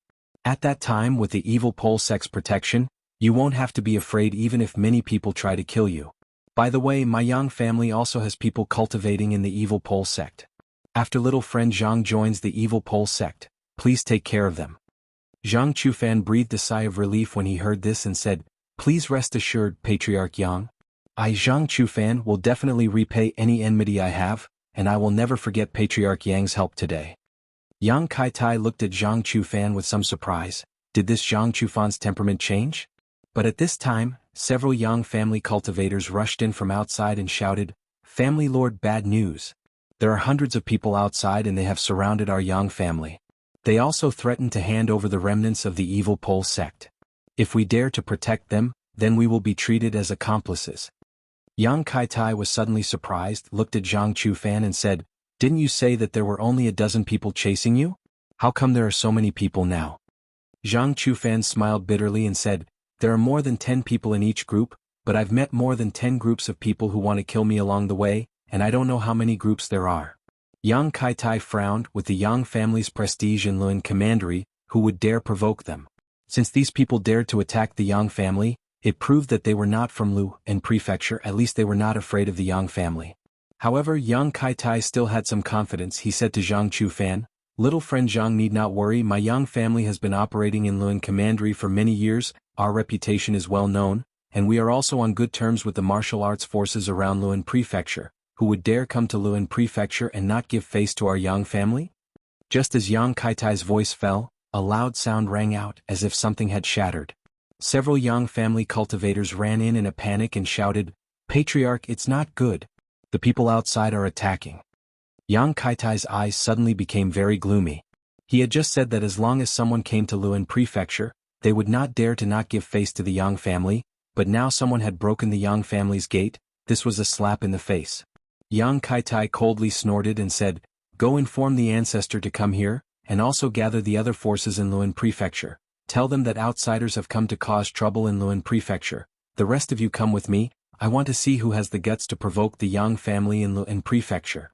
At that time, with the evil Pole sect's protection, you won't have to be afraid even if many people try to kill you. By the way, my Yang family also has people cultivating in the evil Pole sect. After little friend Zhang joins the evil Pole sect, please take care of them." Zhang Chufan breathed a sigh of relief when he heard this and said, "Please rest assured, Patriarch Yang. I, Zhang Chufan, will definitely repay any enmity I have, and I will never forget Patriarch Yang's help today." Yang Kaitai looked at Zhang Chufan with some surprise. Did this Zhang Chufan's temperament change? But at this time, several Yang family cultivators rushed in from outside and shouted, "Family Lord, bad news. There are hundreds of people outside and they have surrounded our Yang family. They also threatened to hand over the remnants of the evil Pole sect. If we dare to protect them, then we will be treated as accomplices." Yang Kaitai was suddenly surprised, looked at Zhang Chufan and said, "Didn't you say that there were only a dozen people chasing you? How come there are so many people now?" Zhang Chufan smiled bitterly and said, "There are more than 10 people in each group, but I've met more than 10 groups of people who want to kill me along the way, and I don't know how many groups there are." Yang Kaitai frowned. With the Yang family's prestige in Lun Commandery, who would dare provoke them? Since these people dared to attack the Yang family, it proved that they were not from Lu and Prefecture. At least they were not afraid of the Yang family. However, Yang Kaitai still had some confidence. He said to Zhang Chufan, "Little friend Zhang need not worry, my Yang family has been operating in Lun Commandery for many years, our reputation is well known, and we are also on good terms with the martial arts forces around Luan Prefecture, who would dare come to Luan Prefecture and not give face to our Yang family? Just as Yang Kaitai's voice fell, a loud sound rang out as if something had shattered. Several Yang family cultivators ran in a panic and shouted, "Patriarch, it's not good. The people outside are attacking." Yang Kaitai's eyes suddenly became very gloomy. He had just said that as long as someone came to Luan Prefecture, they would not dare to not give face to the Yang family, but now someone had broken the Yang family's gate. This was a slap in the face. Yang Kaitai coldly snorted and said, "Go inform the ancestor to come here, and also gather the other forces in Luan Prefecture. Tell them that outsiders have come to cause trouble in Luan Prefecture. The rest of you come with me. I want to see who has the guts to provoke the Yang family in Luan Prefecture."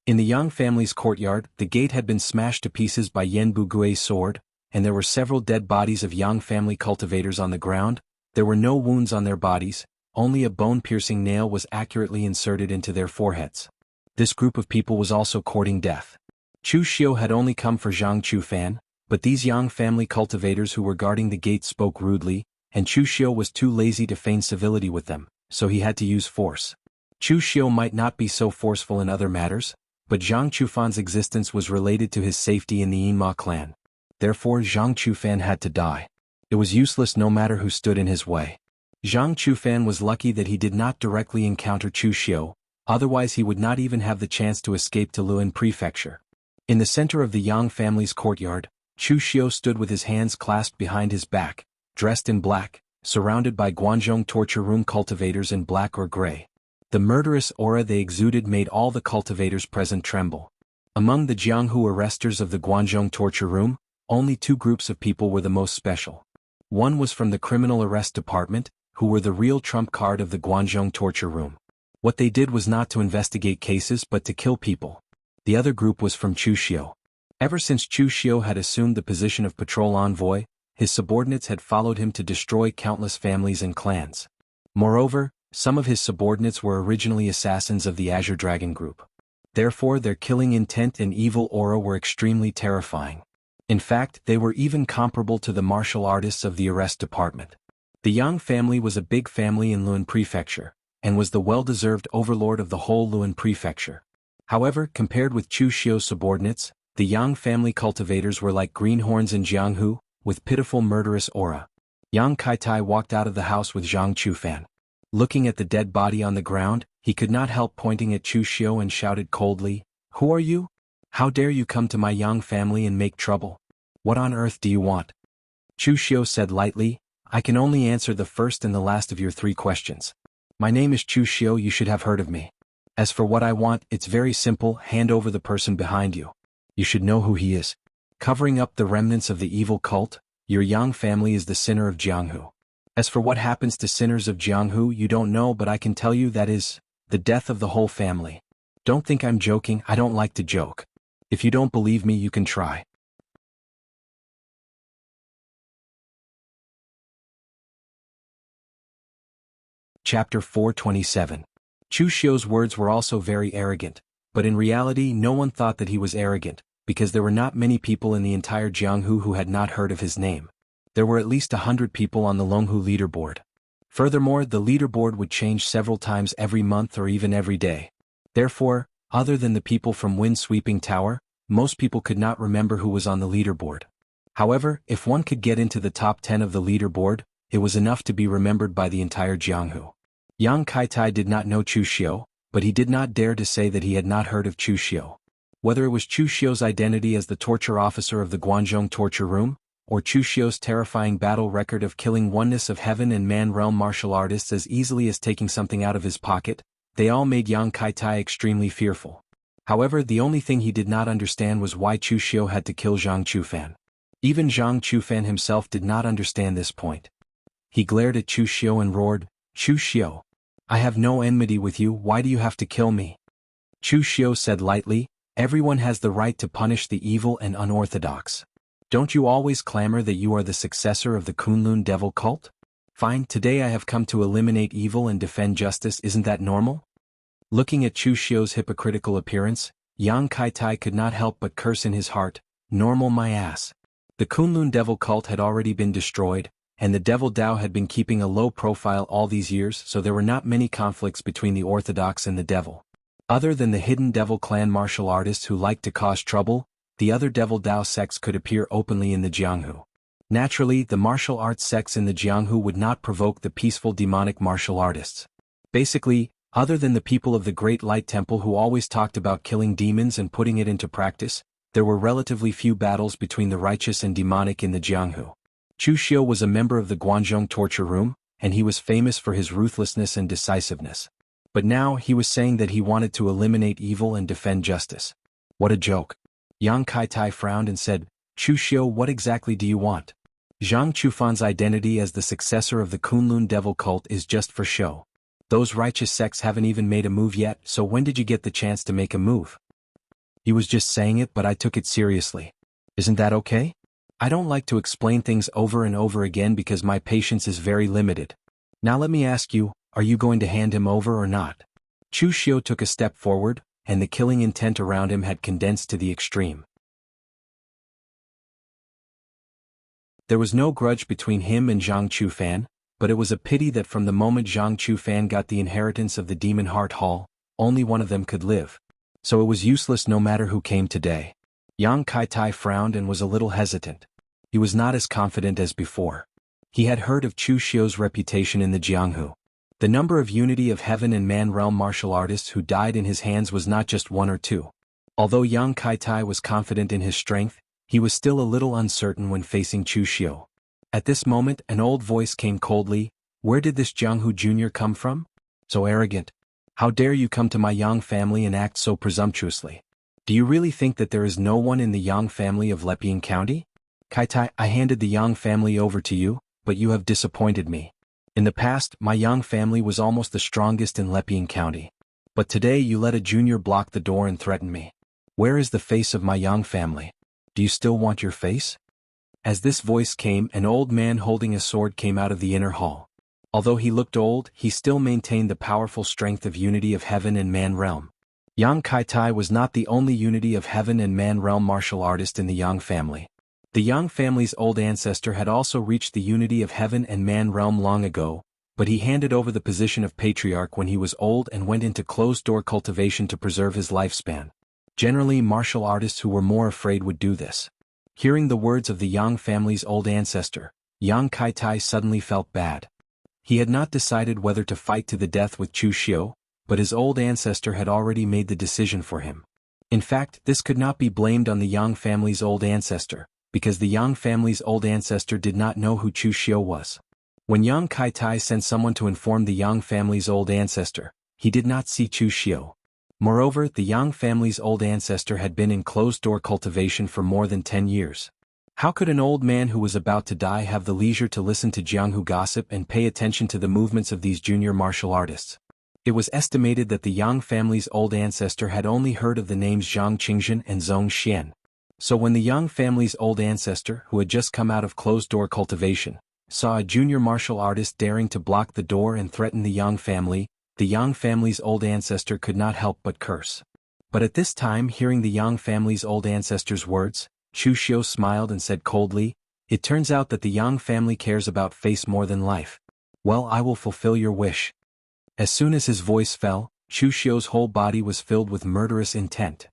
In the Yang family's courtyard, the gate had been smashed to pieces by Yen Bugui's sword, and there were several dead bodies of Yang family cultivators on the ground. There were no wounds on their bodies, only a bone-piercing nail was accurately inserted into their foreheads. This group of people was also courting death. Chu Xiu had only come for Zhang Chufan, but these Yang family cultivators who were guarding the gate spoke rudely, and Chu Xiu was too lazy to feign civility with them, so he had to use force. Chu Xiu might not be so forceful in other matters, but Zhang Chufan's existence was related to his safety in the Yinma clan. Therefore Zhang Chufan had to die. It was useless no matter who stood in his way. Zhang Chufan was lucky that he did not directly encounter Chu Xiu, otherwise he would not even have the chance to escape to Luan Prefecture. In the center of the Yang family's courtyard, Chu Xiu stood with his hands clasped behind his back, dressed in black, surrounded by Guanzhong torture room cultivators in black or gray. The murderous aura they exuded made all the cultivators present tremble. Among the Jianghu arresters of the Guanzhong torture room, only two groups of people were the most special. One was from the criminal arrest department, who were the real trump card of the Guanzhong torture room. What they did was not to investigate cases but to kill people. The other group was from Chu Xiu. Ever since Chu Xiu had assumed the position of patrol envoy, his subordinates had followed him to destroy countless families and clans. Moreover, some of his subordinates were originally assassins of the Azure Dragon group. Therefore their killing intent and evil aura were extremely terrifying. In fact, they were even comparable to the martial artists of the arrest department. The Yang family was a big family in Luan Prefecture, and was the well-deserved overlord of the whole Luan Prefecture. However, compared with Chu Xiu's subordinates, the Yang family cultivators were like greenhorns in Jianghu, with pitiful murderous aura. Yang Kaitai walked out of the house with Zhang Chufan. Looking at the dead body on the ground, he could not help pointing at Chu Xiu and shouted coldly, "Who are you? How dare you come to my Yang family and make trouble? What on earth do you want?" Chu Xiu said lightly, "I can only answer the first and the last of your three questions. My name is Chu Xiu, you should have heard of me. As for what I want, it's very simple, hand over the person behind you. You should know who he is. Covering up the remnants of the evil cult, your Yang family is the sinner of Jianghu. As for what happens to sinners of Jianghu, you don't know, but I can tell you that is the death of the whole family. Don't think I'm joking, I don't like to joke. If you don't believe me, you can try." Chapter 427. Chu Xiu's words were also very arrogant, but in reality no one thought that he was arrogant, because there were not many people in the entire Jianghu who had not heard of his name. There were at least 100 people on the Longhu leaderboard. Furthermore, the leaderboard would change several times every month or even every day. Therefore, other than the people from Wind-Sweeping Tower, most people could not remember who was on the leaderboard. However, if one could get into the top 10 of the leaderboard, it was enough to be remembered by the entire Jianghu. Yang Kaitai did not know Chu Xiu, but he did not dare to say that he had not heard of Chu Xiu. Whether it was Chu Xiu's identity as the torture officer of the Guanzhong torture room, or Chu Xiu's terrifying battle record of killing oneness of heaven and man realm martial artists as easily as taking something out of his pocket, they all made Yang Kaitai extremely fearful. However, the only thing he did not understand was why Chu Xiu had to kill Zhang Chufan. Even Zhang Chufan himself did not understand this point. He glared at Chu Xiu and roared, "Chu Xiu, I have no enmity with you, why do you have to kill me?" Chu Xiu said lightly, "Everyone has the right to punish the evil and unorthodox. Don't you always clamor that you are the successor of the Kunlun devil cult? Fine, today I have come to eliminate evil and defend justice, isn't that normal?" Looking at Chu Xiu's hypocritical appearance, Yang Kaitai could not help but curse in his heart, "Normal my ass." The Kunlun devil cult had already been destroyed, and the Devil Dao had been keeping a low profile all these years, so there were not many conflicts between the orthodox and the devil. Other than the hidden devil clan martial artists who liked to cause trouble, the other Devil Dao sects could appear openly in the Jianghu. Naturally, the martial arts sects in the Jianghu would not provoke the peaceful demonic martial artists. Basically, other than the people of the Great Light Temple who always talked about killing demons and putting it into practice, there were relatively few battles between the righteous and demonic in the Jianghu. Chu Xiu was a member of the Guanzhong torture room, and he was famous for his ruthlessness and decisiveness. But now he was saying that he wanted to eliminate evil and defend justice. What a joke. Yang Kaitai frowned and said, Chu Xiu, what exactly do you want? Zhang Chufan's identity as the successor of the Kunlun devil cult is just for show. Those righteous sects haven't even made a move yet, so when did you get the chance to make a move? He was just saying it, but I took it seriously. Isn't that okay? I don't like to explain things over and over again because my patience is very limited. Now let me ask you, are you going to hand him over or not? Chu Xiu took a step forward, and the killing intent around him had condensed to the extreme. There was no grudge between him and Zhang Chufan, but it was a pity that from the moment Zhang Chufan got the inheritance of the Demon Heart Hall, only one of them could live. So it was useless no matter who came today. Yang Kaitai frowned and was a little hesitant. He was not as confident as before. He had heard of Chu Xiu's reputation in the Jianghu. The number of Unity of Heaven and Man realm martial artists who died in his hands was not just one or two. Although Yang Kaitai was confident in his strength, he was still a little uncertain when facing Chu Xiu. At this moment, an old voice came coldly, "Where did this Jianghu Junior come from? So arrogant. How dare you come to my Yang family and act so presumptuously? Do you really think that there is no one in the Yang family of Lepian County? Kaitai, I handed the Yang family over to you, but you have disappointed me. In the past, my Yang family was almost the strongest in Lepian County. But today you let a junior block the door and threaten me. Where is the face of my Yang family? Do you still want your face?" As this voice came, an old man holding a sword came out of the inner hall. Although he looked old, he still maintained the powerful strength of Unity of Heaven and Man realm. Yang Kaitai was not the only Unity of Heaven and Man realm martial artist in the Yang family. The Yang family's old ancestor had also reached the Unity of Heaven and Man realm long ago, but he handed over the position of patriarch when he was old and went into closed-door cultivation to preserve his lifespan. Generally, martial artists who were more afraid would do this. Hearing the words of the Yang family's old ancestor, Yang Kaitai suddenly felt bad. He had not decided whether to fight to the death with Chu Xiu, but his old ancestor had already made the decision for him. In fact, this could not be blamed on the Yang family's old ancestor, because the Yang family's old ancestor did not know who Chu Xiu was. When Yang Kaitai sent someone to inform the Yang family's old ancestor, he did not see Chu Xiu. Moreover, the Yang family's old ancestor had been in closed-door cultivation for more than 10 years. How could an old man who was about to die have the leisure to listen to Jianghu gossip and pay attention to the movements of these junior martial artists? It was estimated that the Yang family's old ancestor had only heard of the names Zhang Qingzhen and Zhong Xian. So when the Yang family's old ancestor, who had just come out of closed-door cultivation, saw a junior martial artist daring to block the door and threaten the Yang family's old ancestor could not help but curse. But at this time, hearing the Yang family's old ancestor's words, Chu Xiu smiled and said coldly, "It turns out that the Yang family cares about face more than life. Well, I will fulfill your wish." As soon as his voice fell, Chu Xiu's whole body was filled with murderous intent.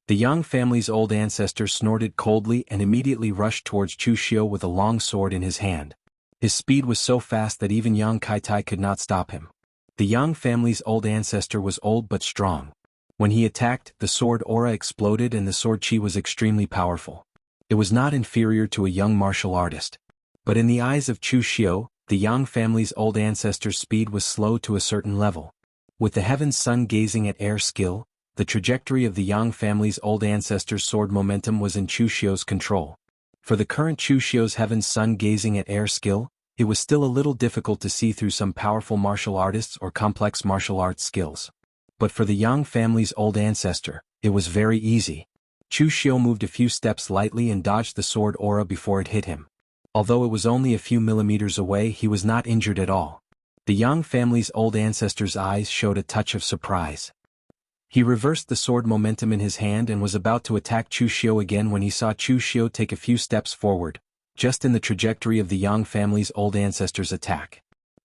The Yang family's old ancestor snorted coldly and immediately rushed towards Chu Xiu with a long sword in his hand. His speed was so fast that even Yang Kaitai could not stop him. The Yang family's old ancestor was old but strong. When he attacked, the sword aura exploded and the sword chi was extremely powerful. It was not inferior to a young martial artist. But in the eyes of Chu Xiu, the Yang family's old ancestor's speed was slow to a certain level. With the Heaven's Sun gazing at air skill, the trajectory of the Yang family's old ancestor's sword momentum was in Chu Xiu's control. For the current Chu Xiu's Heaven's Sun gazing at air skill, it was still a little difficult to see through some powerful martial artists or complex martial arts skills. But for the Yang family's old ancestor, it was very easy. Chu Xiu moved a few steps lightly and dodged the sword aura before it hit him. Although it was only a few millimeters away, he was not injured at all. The Yang family's old ancestor's eyes showed a touch of surprise. He reversed the sword momentum in his hand and was about to attack Chu Xiu again when he saw Chu Xiu take a few steps forward, just in the trajectory of the Yang family's old ancestor's attack.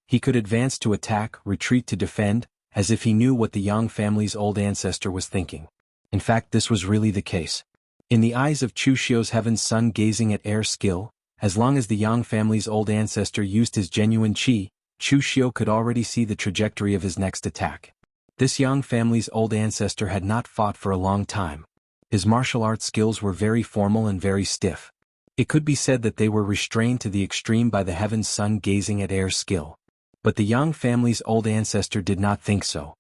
He could advance to attack, retreat to defend, as if he knew what the Yang family's old ancestor was thinking. In fact, this was really the case. In the eyes of Chu Xiu's Heaven's Son gazing at air skill, as long as the Yang family's old ancestor used his genuine qi, Chu Xiu could already see the trajectory of his next attack. This Yang family's old ancestor had not fought for a long time. His martial arts skills were very formal and very stiff. It could be said that they were restrained to the extreme by the Heaven's Son gazing at air skill. But the Yang family's old ancestor did not think so.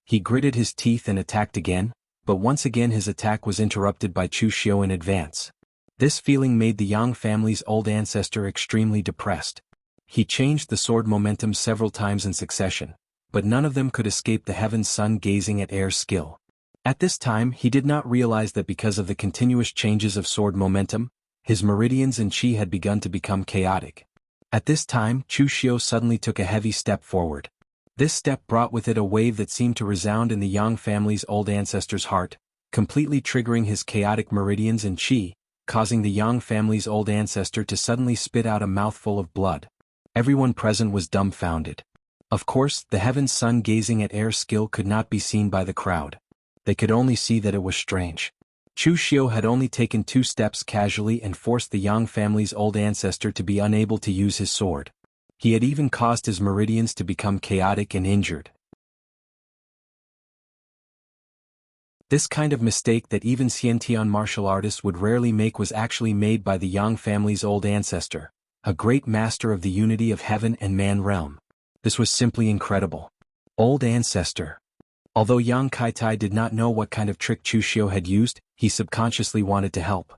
He gritted his teeth and attacked again, but once again his attack was interrupted by Chu Xiu in advance. This feeling made the Yang family's old ancestor extremely depressed. He changed the sword momentum several times in succession, but none of them could escape the Heaven's Son gazing at air skill. At this time he did not realize that because of the continuous changes of sword momentum, his meridians and qi had begun to become chaotic. At this time Chu Xiu suddenly took a heavy step forward. This step brought with it a wave that seemed to resound in the Yang family's old ancestor's heart, completely triggering his chaotic meridians and qi, causing the Yang family's old ancestor to suddenly spit out a mouthful of blood. Everyone present was dumbfounded. Of course, the Heaven's Son gazing at air skill could not be seen by the crowd. They could only see that it was strange. Chu Xiu had only taken 2 steps casually and forced the Yang family's old ancestor to be unable to use his sword. He had even caused his meridians to become chaotic and injured. This kind of mistake that even Xiantian martial artists would rarely make was actually made by the Yang family's old ancestor, a great master of the unity of heaven and man realm. This was simply incredible. Old ancestor. Although Yang Kaitai did not know what kind of trick Chu Xiu had used, he subconsciously wanted to help.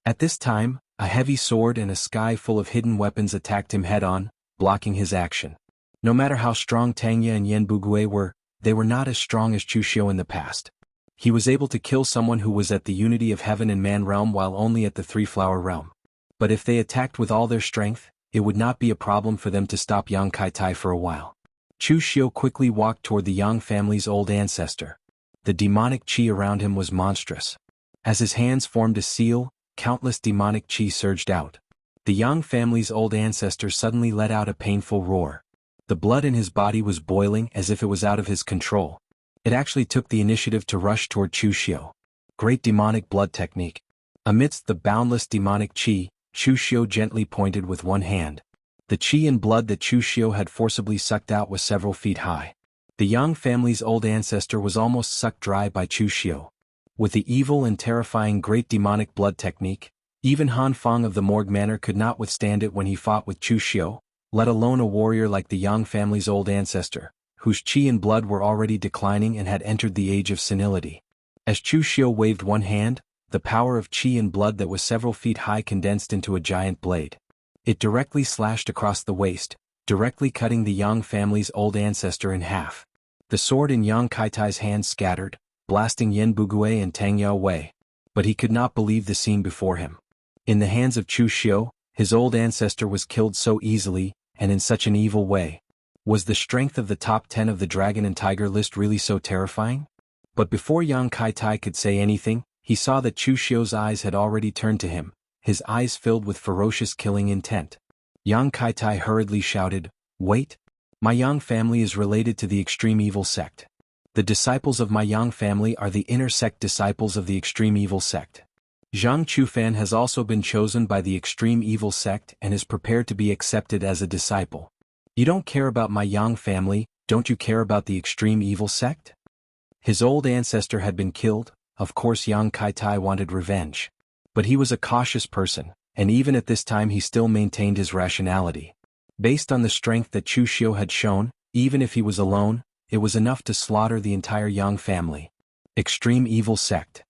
At this time, a heavy sword and a sky full of hidden weapons attacked him head-on, blocking his action. No matter how strong Tangya and Yan Bugui were, they were not as strong as Chu Xiu in the past. He was able to kill someone who was at the unity of heaven and man realm while only at the three-flower realm. But if they attacked with all their strength, it would not be a problem for them to stop Yang Kaitai for a while. Chu Xiu quickly walked toward the Yang family's old ancestor. The demonic qi around him was monstrous. As his hands formed a seal, countless demonic qi surged out. The Yang family's old ancestor suddenly let out a painful roar. The blood in his body was boiling as if it was out of his control. It actually took the initiative to rush toward Chu Xiu. Great demonic blood technique. Amidst the boundless demonic qi, Chu Xiu gently pointed with one hand. The qi and blood that Chu Xiu had forcibly sucked out was several feet high. The Yang family's old ancestor was almost sucked dry by Chu Xiu. With the evil and terrifying great demonic blood technique, even Han Feng of the Morgue Manor could not withstand it when he fought with Chu Xiu, let alone a warrior like the Yang family's old ancestor, whose qi and blood were already declining and had entered the age of senility. As Chu Xiu waved one hand, the power of qi and blood that was several feet high condensed into a giant blade. It directly slashed across the waist, directly cutting the Yang family's old ancestor in half. The sword in Yang Kaitai's hand scattered, blasting Yan Bugui and Tang Yao away. But he could not believe the scene before him. In the hands of Chu Xiu, his old ancestor was killed so easily, and in such an evil way. Was the strength of the top 10 of the Dragon and Tiger list really so terrifying? But before Yang Kaitai could say anything, he saw that Chu Xiu's eyes had already turned to him, his eyes filled with ferocious killing intent. Yang Kaitai hurriedly shouted, "Wait! My Yang family is related to the extreme evil sect. The disciples of my Yang family are the inner sect disciples of the extreme evil sect. Zhang Chufan has also been chosen by the extreme evil sect and is prepared to be accepted as a disciple. You don't care about my Yang family, don't you care about the extreme evil sect?" His old ancestor had been killed. Of course Yang Kaitai wanted revenge. But he was a cautious person, and even at this time he still maintained his rationality. Based on the strength that Chu Xiu had shown, even if he was alone, it was enough to slaughter the entire Yang family. Extreme evil sect.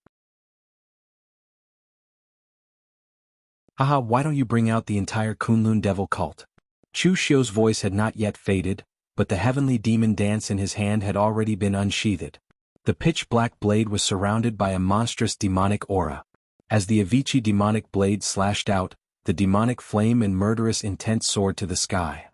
Haha, why don't you bring out the entire Kunlun devil cult? Chu Xiu's voice had not yet faded, but the heavenly demon dance in his hand had already been unsheathed. The pitch-black blade was surrounded by a monstrous demonic aura. As the Avicii demonic blade slashed out, the demonic flame and murderous intent soared to the sky.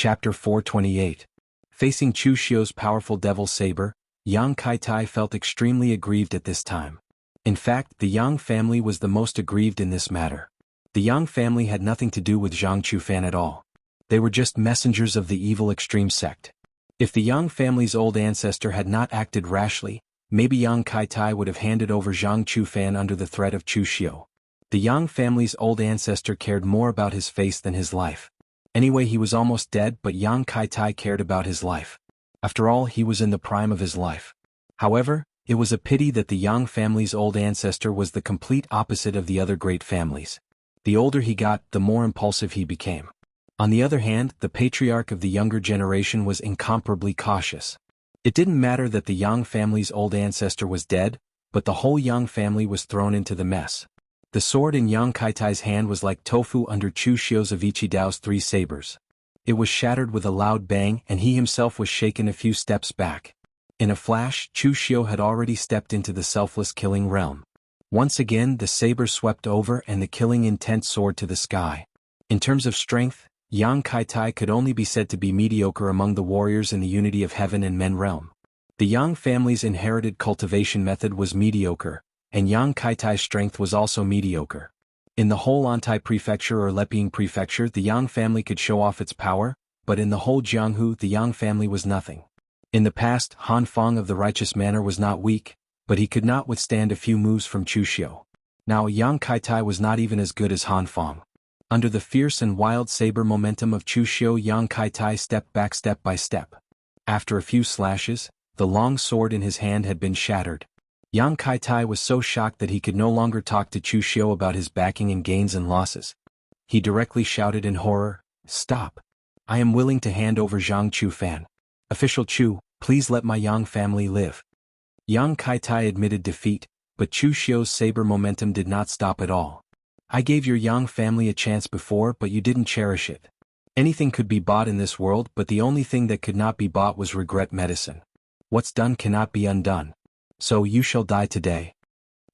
Chapter 428. Facing Chu Xiu's powerful devil saber, Yang Kaitai felt extremely aggrieved at this time. In fact, the Yang family was the most aggrieved in this matter. The Yang family had nothing to do with Zhang Chufan at all. They were just messengers of the evil extreme sect. If the Yang family's old ancestor had not acted rashly, maybe Yang Kaitai would have handed over Zhang Chufan under the threat of Chu Xiu. The Yang family's old ancestor cared more about his face than his life. Anyway, he was almost dead, but Yang Kaitai cared about his life. After all, he was in the prime of his life. However, it was a pity that the Yang family's old ancestor was the complete opposite of the other great families. The older he got, the more impulsive he became. On the other hand, the patriarch of the younger generation was incomparably cautious. It didn't matter that the Yang family's old ancestor was dead, but the whole Yang family was thrown into the mess. The sword in Yang Kaitai's hand was like tofu under Chu Xiu's of Ichidao's 3 sabers. It was shattered with a loud bang, and he himself was shaken a few steps back. In a flash, Chu Xiu had already stepped into the selfless killing realm. Once again, the saber swept over and the killing intent soared to the sky. In terms of strength, Yang Kaitai could only be said to be mediocre among the warriors in the unity of heaven and men realm. The Yang family's inherited cultivation method was mediocre, and Yang Kaitai's strength was also mediocre. In the whole Antai prefecture or Leping prefecture, the Yang family could show off its power, but in the whole Jianghu, the Yang family was nothing. In the past, Han Feng of the righteous manner was not weak, but he could not withstand a few moves from Chu Xiu. Now Yang Kaitai was not even as good as Han Feng. Under the fierce and wild saber momentum of Chu Xiu, Yang Kaitai stepped back step by step. After a few slashes, the long sword in his hand had been shattered. Yang Kaitai was so shocked that he could no longer talk to Chu Xiu about his backing and gains and losses. He directly shouted in horror, "Stop! I am willing to hand over Zhang Chufan. Official Chu, please let my Yang family live." Yang Kaitai admitted defeat, but Chu Xiu's saber momentum did not stop at all. "I gave your Yang family a chance before, but you didn't cherish it. Anything could be bought in this world, but the only thing that could not be bought was regret medicine. What's done cannot be undone. So you shall die today."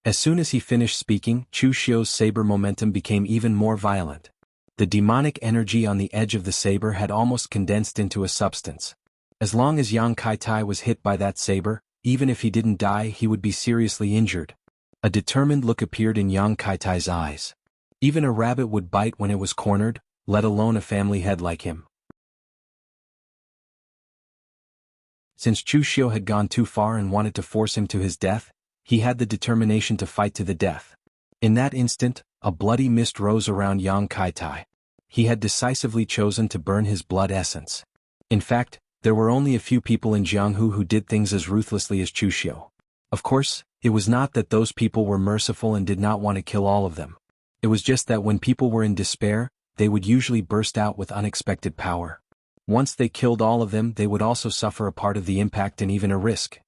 As soon as he finished speaking, Chu Xiu's saber momentum became even more violent. The demonic energy on the edge of the saber had almost condensed into a substance. As long as Yang Kaitai was hit by that saber, even if he didn't die, he would be seriously injured. A determined look appeared in Yang Kaitai's eyes. Even a rabbit would bite when it was cornered, let alone a family head like him. Since Chu Xiu had gone too far and wanted to force him to his death, he had the determination to fight to the death. In that instant, a bloody mist rose around Yang Kaitai. He had decisively chosen to burn his blood essence. In fact, there were only a few people in Jianghu who did things as ruthlessly as Chu Xiu. Of course, it was not that those people were merciful and did not want to kill all of them. It was just that when people were in despair, they would usually burst out with unexpected power. Once they killed all of them, they would also suffer a part of the impact and even a risk.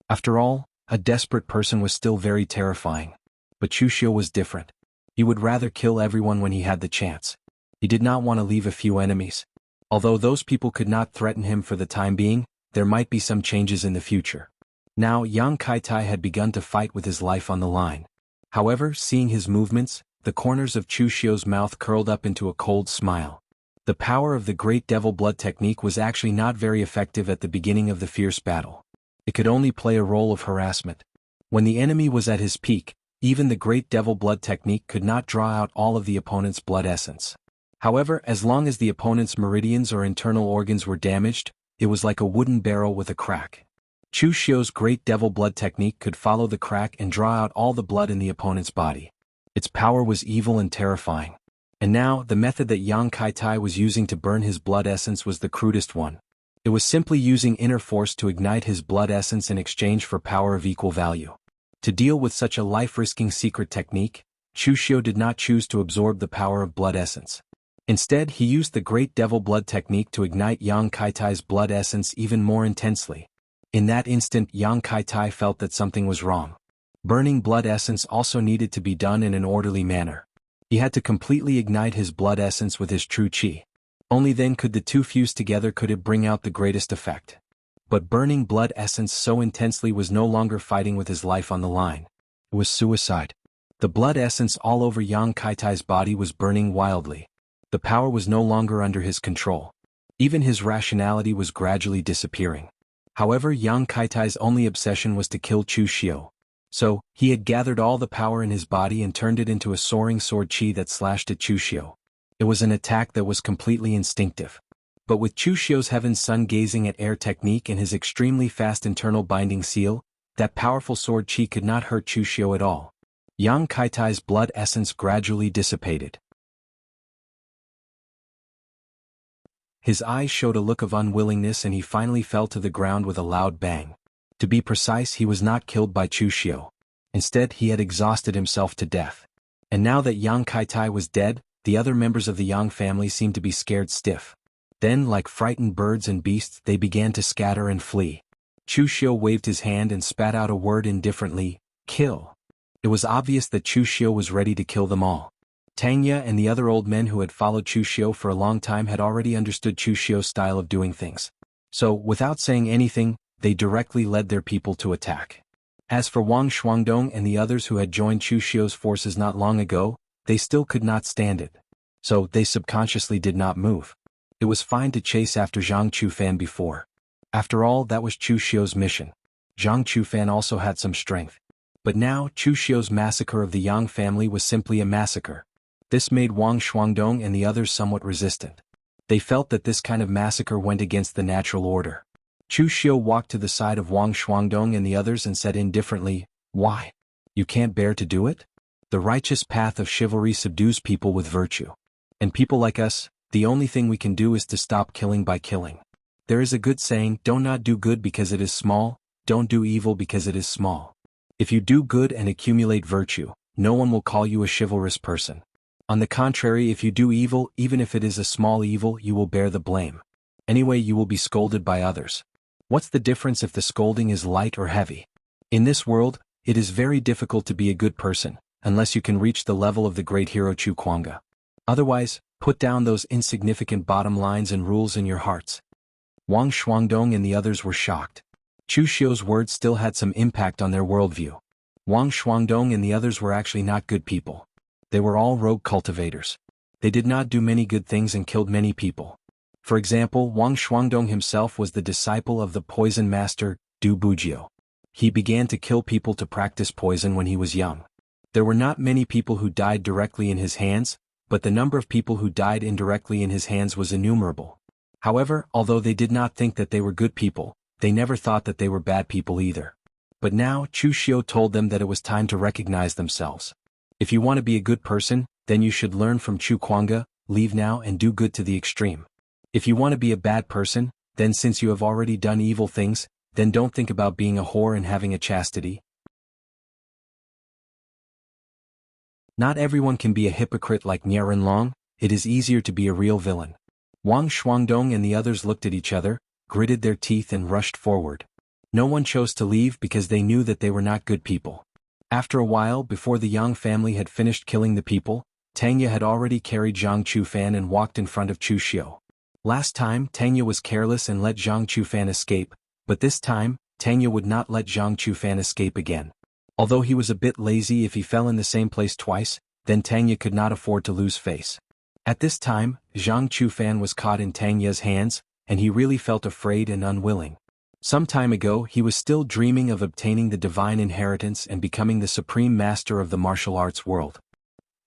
After all, a desperate person was still very terrifying. But Chu Xiu was different. He would rather kill everyone when he had the chance. He did not want to leave a few enemies. Although those people could not threaten him for the time being, there might be some changes in the future. Now Yang Kaitai had begun to fight with his life on the line. However, seeing his movements, the corners of Chu Xiu's mouth curled up into a cold smile. The power of the Great Devil Blood technique was actually not very effective at the beginning of the fierce battle. It could only play a role of harassment. When the enemy was at his peak, even the Great Devil Blood technique could not draw out all of the opponent's blood essence. However, as long as the opponent's meridians or internal organs were damaged, it was like a wooden barrel with a crack. Chu Xiu's Great Devil Blood technique could follow the crack and draw out all the blood in the opponent's body. Its power was evil and terrifying. And now, the method that Yang Kaitai was using to burn his blood essence was the crudest one. It was simply using inner force to ignite his blood essence in exchange for power of equal value. To deal with such a life-risking secret technique, Chu Xiu did not choose to absorb the power of blood essence. Instead, he used the Great Devil Blood technique to ignite Yang Kaitai's blood essence even more intensely. In that instant, Yang Kaitai felt that something was wrong. Burning blood essence also needed to be done in an orderly manner. He had to completely ignite his blood essence with his true qi. Only then could the two fuse together could it bring out the greatest effect. But burning blood essence so intensely was no longer fighting with his life on the line. It was suicide. The blood essence all over Yang Kaitai's body was burning wildly. The power was no longer under his control. Even his rationality was gradually disappearing. However, Yang Kaitai's only obsession was to kill Chu Xiu. So, he had gathered all the power in his body and turned it into a soaring sword chi that slashed at Chu Xiu. It was an attack that was completely instinctive. But with Chu Xiu's heaven's sun gazing at air technique and his extremely fast internal binding seal, that powerful sword chi could not hurt Chu Xiu at all. Yang Kaitai's blood essence gradually dissipated. His eyes showed a look of unwillingness and he finally fell to the ground with a loud bang. To be precise, he was not killed by Chu Xiu. Instead, he had exhausted himself to death. And now that Yang Kaitai was dead, the other members of the Yang family seemed to be scared stiff. Then, like frightened birds and beasts, they began to scatter and flee. Chu Xiu waved his hand and spat out a word indifferently, "Kill." It was obvious that Chu Xiu was ready to kill them all. Tanya and the other old men who had followed Chu Xiu for a long time had already understood Chu Xiu's style of doing things. So, without saying anything, they directly led their people to attack. As for Wang Shuangdong and the others who had joined Chu Xiu's forces not long ago, they still could not stand it. So, they subconsciously did not move. It was fine to chase after Zhang Chufan before. After all, that was Chu Xiu's mission. Zhang Chufan also had some strength. But now, Chu Xiu's massacre of the Yang family was simply a massacre. This made Wang Shuangdong and the others somewhat resistant. They felt that this kind of massacre went against the natural order. Chu Xiu walked to the side of Wang Shuangdong and the others and said indifferently, "Why? You can't bear to do it? The righteous path of chivalry subdues people with virtue. And people like us, the only thing we can do is to stop killing by killing. There is a good saying, don't not do good because it is small, don't do evil because it is small. If you do good and accumulate virtue, no one will call you a chivalrous person. On the contrary, if you do evil, even if it is a small evil, you will bear the blame. Anyway, you will be scolded by others. What's the difference if the scolding is light or heavy? In this world, it is very difficult to be a good person, unless you can reach the level of the great hero Chu Kuanga. Otherwise, put down those insignificant bottom lines and rules in your hearts." Wang Shuangdong and the others were shocked. Chu Xiu's words still had some impact on their worldview. Wang Shuangdong and the others were actually not good people. They were all rogue cultivators. They did not do many good things and killed many people. For example, Wang Shuangdong himself was the disciple of the poison master, Du Bujiu. He began to kill people to practice poison when he was young. There were not many people who died directly in his hands, but the number of people who died indirectly in his hands was innumerable. However, although they did not think that they were good people, they never thought that they were bad people either. But now, Chu Xiu told them that it was time to recognize themselves. If you want to be a good person, then you should learn from Chu Kuanga, leave now and do good to the extreme. If you want to be a bad person, then since you have already done evil things, then don't think about being a whore and having a chastity. Not everyone can be a hypocrite like Nieren Long, it is easier to be a real villain. Wang Shuangdong and the others looked at each other, gritted their teeth and rushed forward. No one chose to leave because they knew that they were not good people. After a while, before the Yang family had finished killing the people, Tanya had already carried Zhang Chufan and walked in front of Chu Xiu. Last time, Tanya was careless and let Zhang Chufan escape, but this time, Tanya would not let Zhang Chufan escape again. Although he was a bit lazy, if he fell in the same place twice, then Tanya could not afford to lose face. At this time, Zhang Chufan was caught in Tanya's hands, and he really felt afraid and unwilling. Some time ago, he was still dreaming of obtaining the divine inheritance and becoming the supreme master of the martial arts world.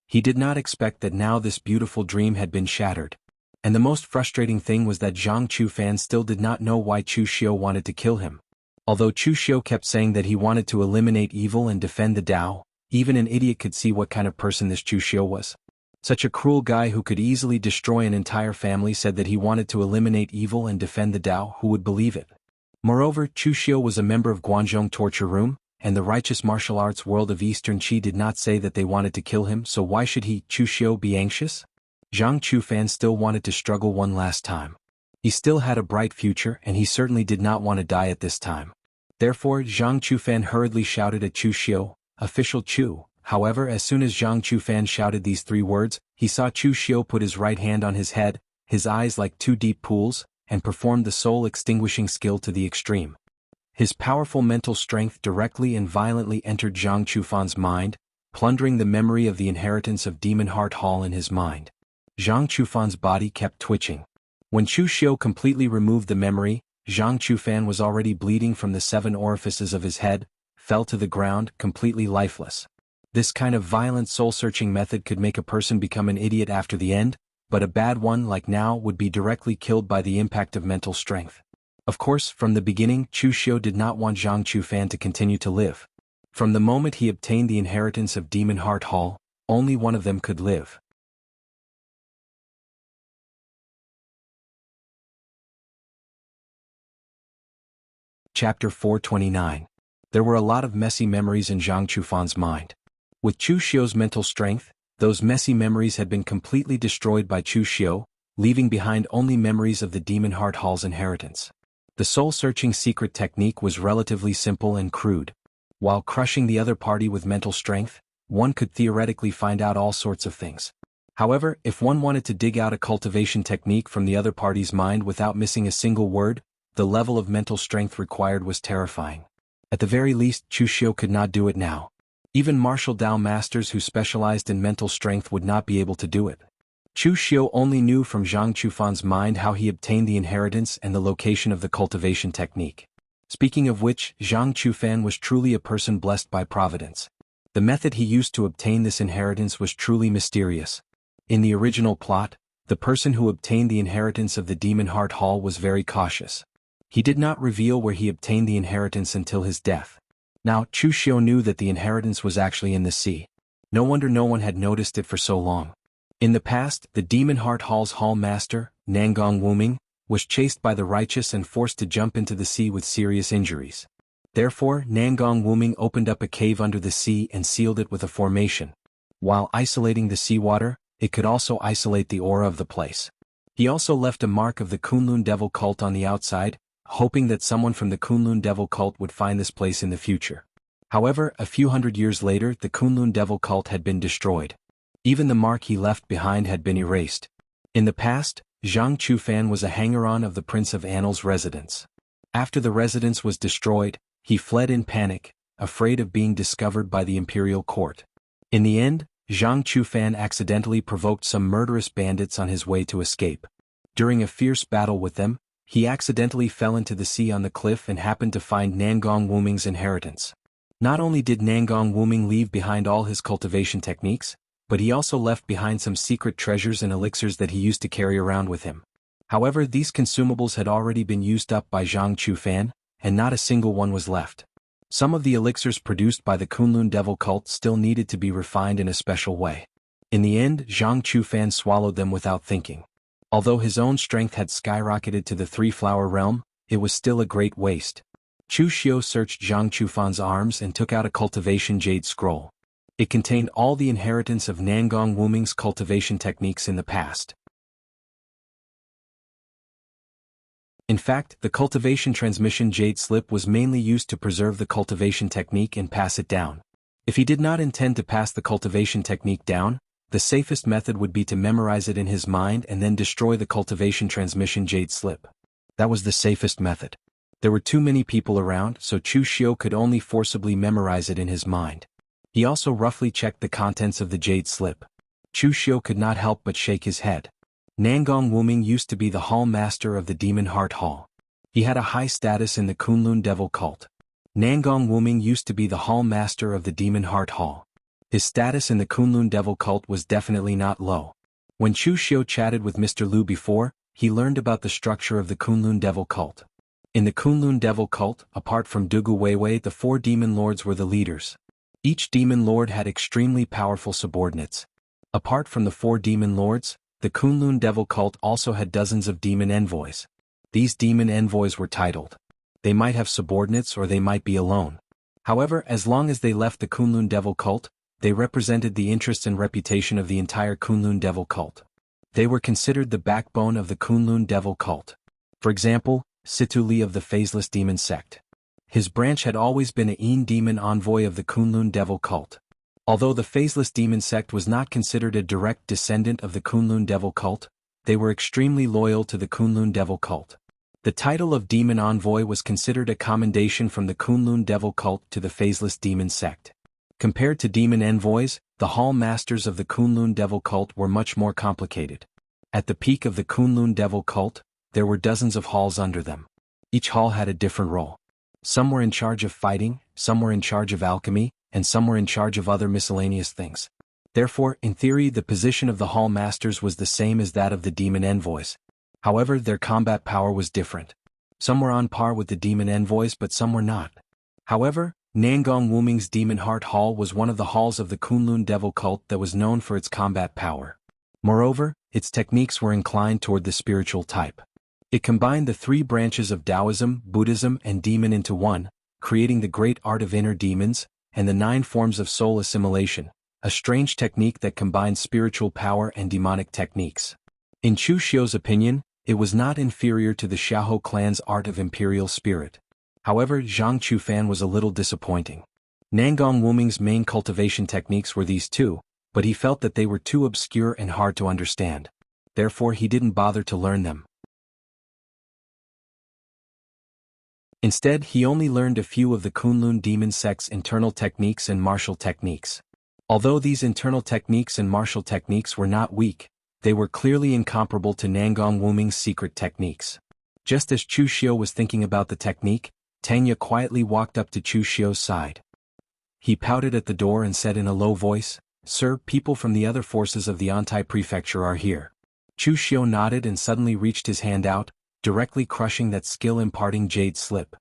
He did not expect that now this beautiful dream had been shattered. And the most frustrating thing was that Zhang Chufan still did not know why Chu Xiu wanted to kill him. Although Chu Xiu kept saying that he wanted to eliminate evil and defend the Tao, even an idiot could see what kind of person this Chu Xiu was. Such a cruel guy who could easily destroy an entire family said that he wanted to eliminate evil and defend the Tao. Who would believe it? Moreover, Chu Xiu was a member of Guanzhong torture room, and the righteous martial arts world of Eastern Qi did not say that they wanted to kill him, so why should he, Chu Xiu, be anxious? Zhang Chufan still wanted to struggle one last time. He still had a bright future and he certainly did not want to die at this time. Therefore, Zhang Chufan hurriedly shouted at Chu Xiu, "Official Chu." However, as soon as Zhang Chufan shouted these three words, he saw Chu Xiu put his right hand on his head, his eyes like two deep pools, and performed the soul-extinguishing skill to the extreme. His powerful mental strength directly and violently entered Zhang Chufan's mind, plundering the memory of the inheritance of Demon Heart Hall in his mind. Zhang Chufan's body kept twitching. When Chu Xiu completely removed the memory, Zhang Chufan was already bleeding from the 7 orifices of his head, fell to the ground, completely lifeless. This kind of violent soul-searching method could make a person become an idiot after the end, but a bad one like now would be directly killed by the impact of mental strength. Of course, from the beginning, Chu Xiu did not want Zhang Chufan to continue to live. From the moment he obtained the inheritance of Demon Heart Hall, only one of them could live. Chapter 429. There were a lot of messy memories in Zhang Chufan's mind. With Chu Xiu's mental strength, those messy memories had been completely destroyed by Chu Xiu, leaving behind only memories of the Demon Heart Hall's inheritance. The soul-searching secret technique was relatively simple and crude. While crushing the other party with mental strength, one could theoretically find out all sorts of things. However, if one wanted to dig out a cultivation technique from the other party's mind without missing a single word, the level of mental strength required was terrifying. At the very least, Chu Xiu could not do it now. Even martial Dao masters who specialized in mental strength would not be able to do it. Chu Xiu only knew from Zhang Chufan's mind how he obtained the inheritance and the location of the cultivation technique. Speaking of which, Zhang Chufan was truly a person blessed by providence. The method he used to obtain this inheritance was truly mysterious. In the original plot, the person who obtained the inheritance of the Demon Heart Hall was very cautious. He did not reveal where he obtained the inheritance until his death. Now, Chu Xiu knew that the inheritance was actually in the sea. No wonder no one had noticed it for so long. In the past, the Demon Heart Hall's hall master, Nangong Wuming, was chased by the righteous and forced to jump into the sea with serious injuries. Therefore, Nangong Wuming opened up a cave under the sea and sealed it with a formation. While isolating the seawater, it could also isolate the aura of the place. He also left a mark of the Kunlun Devil cult on the outside, hoping that someone from the Kunlun Devil cult would find this place in the future. However, a few hundred years later, the Kunlun Devil cult had been destroyed. Even the mark he left behind had been erased. In the past, Zhang Chufan was a hanger-on of the Prince of Annal's residence. After the residence was destroyed, he fled in panic, afraid of being discovered by the imperial court. In the end, Zhang Chufan accidentally provoked some murderous bandits on his way to escape. During a fierce battle with them, he accidentally fell into the sea on the cliff and happened to find Nangong Wuming's inheritance. Not only did Nangong Wuming leave behind all his cultivation techniques, but he also left behind some secret treasures and elixirs that he used to carry around with him. However, these consumables had already been used up by Zhang Chufan, and not a single one was left. Some of the elixirs produced by the Kunlun Devil cult still needed to be refined in a special way. In the end, Zhang Chufan swallowed them without thinking. Although his own strength had skyrocketed to the 3-flower realm, it was still a great waste. Chu Xiu searched Zhang Chufan's arms and took out a cultivation jade scroll. It contained all the inheritance of Nangong Wuming's cultivation techniques in the past. In fact, the cultivation transmission jade slip was mainly used to preserve the cultivation technique and pass it down. If he did not intend to pass the cultivation technique down, the safest method would be to memorize it in his mind and then destroy the cultivation transmission jade slip. That was the safest method. There were too many people around, so Chu Xiu could only forcibly memorize it in his mind. He also roughly checked the contents of the jade slip. Chu Xiu could not help but shake his head. Nangong Wuming used to be the hall master of the Demon Heart Hall. He had a high status in the Kunlun Devil cult. Nangong Wuming used to be the hall master of the Demon Heart Hall. His status in the Kunlun Devil cult was definitely not low. When Chu Xiu chatted with Mr. Lu before, he learned about the structure of the Kunlun Devil cult. In the Kunlun Devil cult, apart from Dugu Weiwei, the 4 demon lords were the leaders. Each demon lord had extremely powerful subordinates. Apart from the 4 demon lords, the Kunlun Devil cult also had dozens of demon envoys. These demon envoys were titled. They might have subordinates or they might be alone. However, as long as they left the Kunlun Devil cult, they represented the interests and reputation of the entire Kunlun Devil cult. They were considered the backbone of the Kunlun Devil cult. For example, Situ Li of the Phaseless Demon sect. His branch had always been a Yin demon envoy of the Kunlun Devil cult. Although the Phaseless Demon sect was not considered a direct descendant of the Kunlun Devil cult, they were extremely loyal to the Kunlun Devil cult. The title of Demon Envoy was considered a commendation from the Kunlun Devil cult to the Phaseless Demon sect. Compared to demon envoys, the hall masters of the Kunlun Devil cult were much more complicated. At the peak of the Kunlun devil cult, there were dozens of halls under them. Each hall had a different role. Some were in charge of fighting, some were in charge of alchemy, and some were in charge of other miscellaneous things. Therefore, in theory, the position of the hall masters was the same as that of the demon envoys. However, their combat power was different. Some were on par with the demon envoys, but some were not. However, Nangong Wuming's Demon Heart Hall was one of the halls of the Kunlun devil cult that was known for its combat power. Moreover, its techniques were inclined toward the spiritual type. It combined the three branches of Taoism, Buddhism, and demon into one, creating the great art of inner demons, and the 9 forms of soul assimilation, a strange technique that combined spiritual power and demonic techniques. In Chu Xiu's opinion, it was not inferior to the Xiahou clan's art of imperial spirit. However, Zhang Chufan was a little disappointing. Nangong Wuming's main cultivation techniques were these two, but he felt that they were too obscure and hard to understand. Therefore, he didn't bother to learn them. Instead, he only learned a few of the Kunlun demon sect's internal techniques and martial techniques. Although these internal techniques and martial techniques were not weak, they were clearly incomparable to Nangong Wuming's secret techniques. Just as Chu Xiu was thinking about the technique, Tanya quietly walked up to Chu Xiu's side. He pouted at the door and said in a low voice, "Sir, people from the other forces of the Antai Prefecture are here." Chu Xiu nodded and suddenly reached his hand out, directly crushing that skill-imparting jade slip.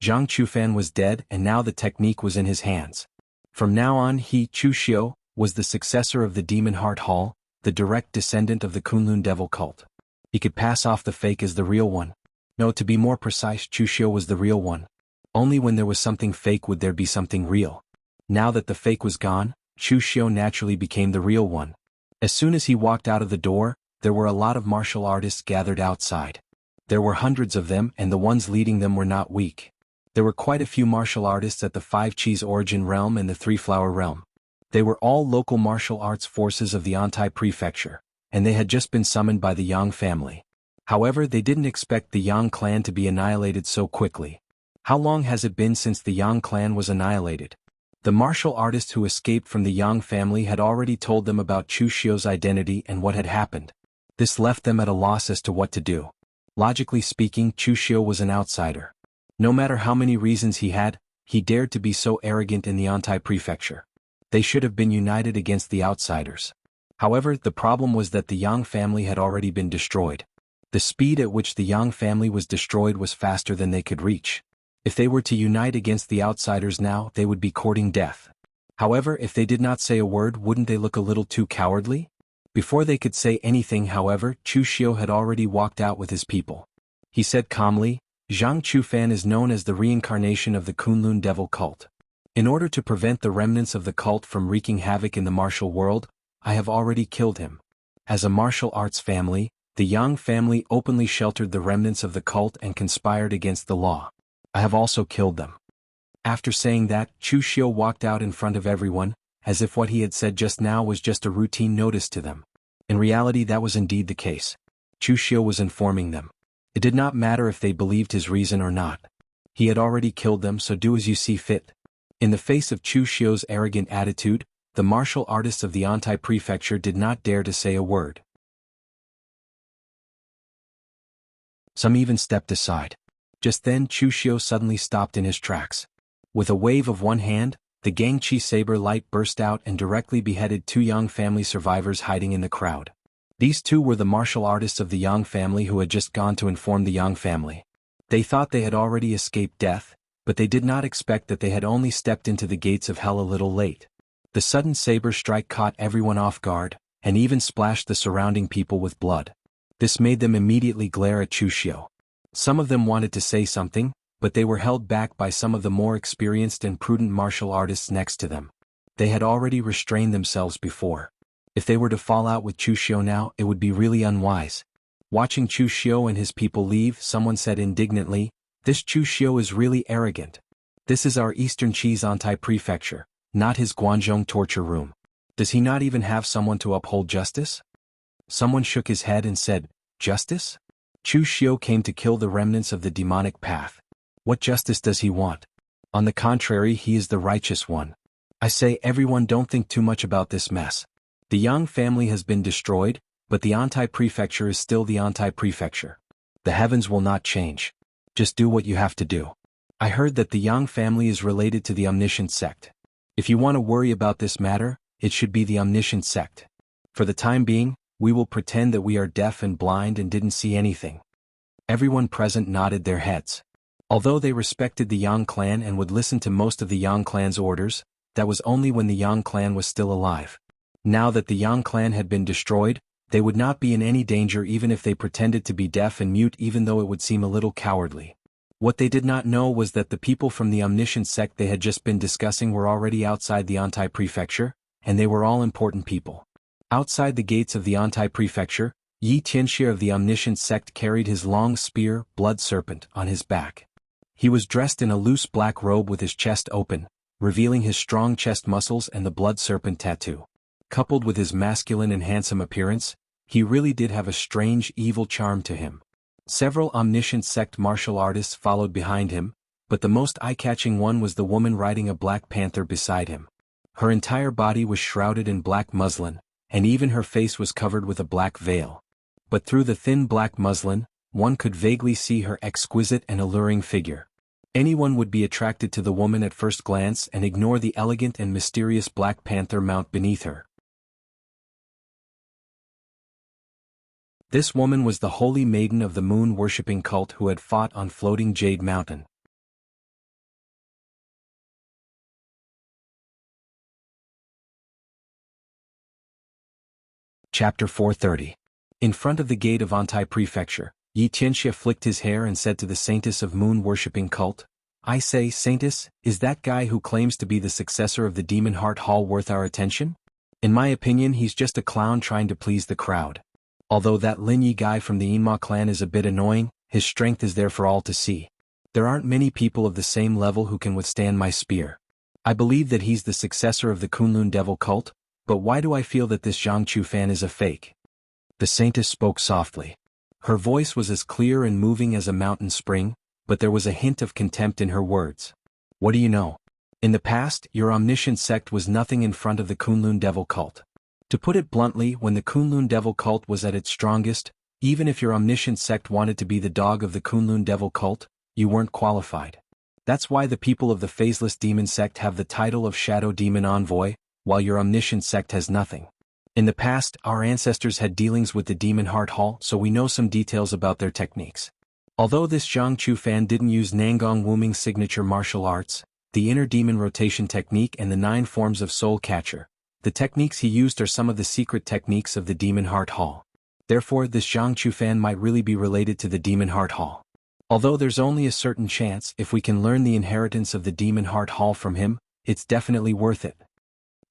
Zhang Chufan was dead, and now the technique was in his hands. From now on he, Chu Xiu, was the successor of the Demon Heart Hall, the direct descendant of the Kunlun devil cult. He could pass off the fake as the real one. No, to be more precise, Chu Xiu was the real one. Only when there was something fake would there be something real. Now that the fake was gone, Chu Xiu naturally became the real one. As soon as he walked out of the door, there were a lot of martial artists gathered outside. There were hundreds of them, and the ones leading them were not weak. There were quite a few martial artists at the 5 Cheese Origin Realm and the 3 Flower Realm. They were all local martial arts forces of the Antai Prefecture, and they had just been summoned by the Yang family. However, they didn't expect the Yang clan to be annihilated so quickly. How long has it been since the Yang clan was annihilated? The martial artist who escaped from the Yang family had already told them about Chu Xiu's identity and what had happened. This left them at a loss as to what to do. Logically speaking, Chu Xiu was an outsider. No matter how many reasons he had, he dared to be so arrogant in the Antai Prefecture. They should have been united against the outsiders. However, the problem was that the Yang family had already been destroyed. The speed at which the Yang family was destroyed was faster than they could reach. If they were to unite against the outsiders now, they would be courting death. However, if they did not say a word, wouldn't they look a little too cowardly? Before they could say anything, however, Chu Xiu had already walked out with his people. He said calmly, "Zhang Chufan is known as the reincarnation of the Kunlun devil cult. In order to prevent the remnants of the cult from wreaking havoc in the martial world, I have already killed him. As a martial arts family, the Yang family openly sheltered the remnants of the cult and conspired against the law. I have also killed them." After saying that, Chu Xiu walked out in front of everyone, as if what he had said just now was just a routine notice to them. In reality, that was indeed the case. Chu Xiu was informing them. It did not matter if they believed his reason or not. He had already killed them, so do as you see fit. In the face of Chu Xiu's arrogant attitude, the martial artists of the Antai Prefecture did not dare to say a word. Some even stepped aside. Just then Chu Xiu suddenly stopped in his tracks. With a wave of one hand, the Gangqi saber light burst out and directly beheaded 2 Yang family survivors hiding in the crowd. These 2 were the martial artists of the Yang family who had just gone to inform the Yang family. They thought they had already escaped death, but they did not expect that they had only stepped into the gates of hell a little late. The sudden saber strike caught everyone off guard, and even splashed the surrounding people with blood. This made them immediately glare at Chu Xiu. Some of them wanted to say something, but they were held back by some of the more experienced and prudent martial artists next to them. They had already restrained themselves before. If they were to fall out with Chu Xiu now, it would be really unwise. Watching Chu Xiu and his people leave, someone said indignantly, "This Chu Xiu is really arrogant. This is our Eastern Cheese Antai Prefecture, not his Guangzhong torture room. Does he not even have someone to uphold justice?" Someone shook his head and said, "Justice? Chu Xiu came to kill the remnants of the demonic path. What justice does he want? On the contrary, he is the righteous one. I say, everyone, don't think too much about this mess. The Yang family has been destroyed, but the Antai Prefecture is still the Antai Prefecture. The heavens will not change. Just do what you have to do. I heard that the Yang family is related to the Omniscient sect. If you want to worry about this matter, it should be the Omniscient sect. For the time being, we will pretend that we are deaf and blind and didn't see anything. Everyone present nodded their heads. Although they respected the Yang clan and would listen to most of the Yang clan's orders, that was only when the Yang clan was still alive. Now that the Yang clan had been destroyed, they would not be in any danger even if they pretended to be deaf and mute, even though it would seem a little cowardly. What they did not know was that the people from the Omniscient sect they had just been discussing were already outside the Antai Prefecture, and they were all important people. Outside the gates of the Antai Prefecture, Yi Tianxia of the Omniscient sect carried his long spear, Blood Serpent, on his back. He was dressed in a loose black robe with his chest open, revealing his strong chest muscles and the Blood Serpent tattoo. Coupled with his masculine and handsome appearance, he really did have a strange, evil charm to him. Several Omniscient sect martial artists followed behind him, but the most eye-catching one was the woman riding a black panther beside him. Her entire body was shrouded in black muslin, and even her face was covered with a black veil. But through the thin black muslin, one could vaguely see her exquisite and alluring figure. Anyone would be attracted to the woman at first glance and ignore the elegant and mysterious black panther mount beneath her. This woman was the holy maiden of the moon-worshipping cult who had fought on Floating Jade Mountain. Chapter 430. In front of the gate of Antai Prefecture, Yi Tianxia flicked his hair and said to the saintess of moon-worshipping cult, "I say, saintess, is that guy who claims to be the successor of the Demon Heart Hall worth our attention? In my opinion, he's just a clown trying to please the crowd. Although that Lin Yi guy from the Yinma clan is a bit annoying, his strength is there for all to see. There aren't many people of the same level who can withstand my spear. I believe that he's the successor of the Kunlun Devil cult, but why do I feel that this Zhang Chu fan is a fake?" The saintess spoke softly. Her voice was as clear and moving as a mountain spring, but there was a hint of contempt in her words. "What do you know? In the past, your Omniscient sect was nothing in front of the Kunlun Devil cult. To put it bluntly, when the Kunlun Devil cult was at its strongest, even if your Omniscient sect wanted to be the dog of the Kunlun Devil cult, you weren't qualified. That's why the people of the Phaseless Demon sect have the title of Shadow Demon Envoy, while your Omniscient sect has nothing. In the past, our ancestors had dealings with the Demon Heart Hall, so we know some details about their techniques. Although this Zhang Chu fan didn't use Nangong Wuming's signature martial arts, the inner demon rotation technique and the 9 forms of soul catcher, the techniques he used are some of the secret techniques of the Demon Heart Hall. Therefore, this Zhang Chu fan might really be related to the Demon Heart Hall. Although there's only a certain chance if we can learn the inheritance of the Demon Heart Hall from him, it's definitely worth it.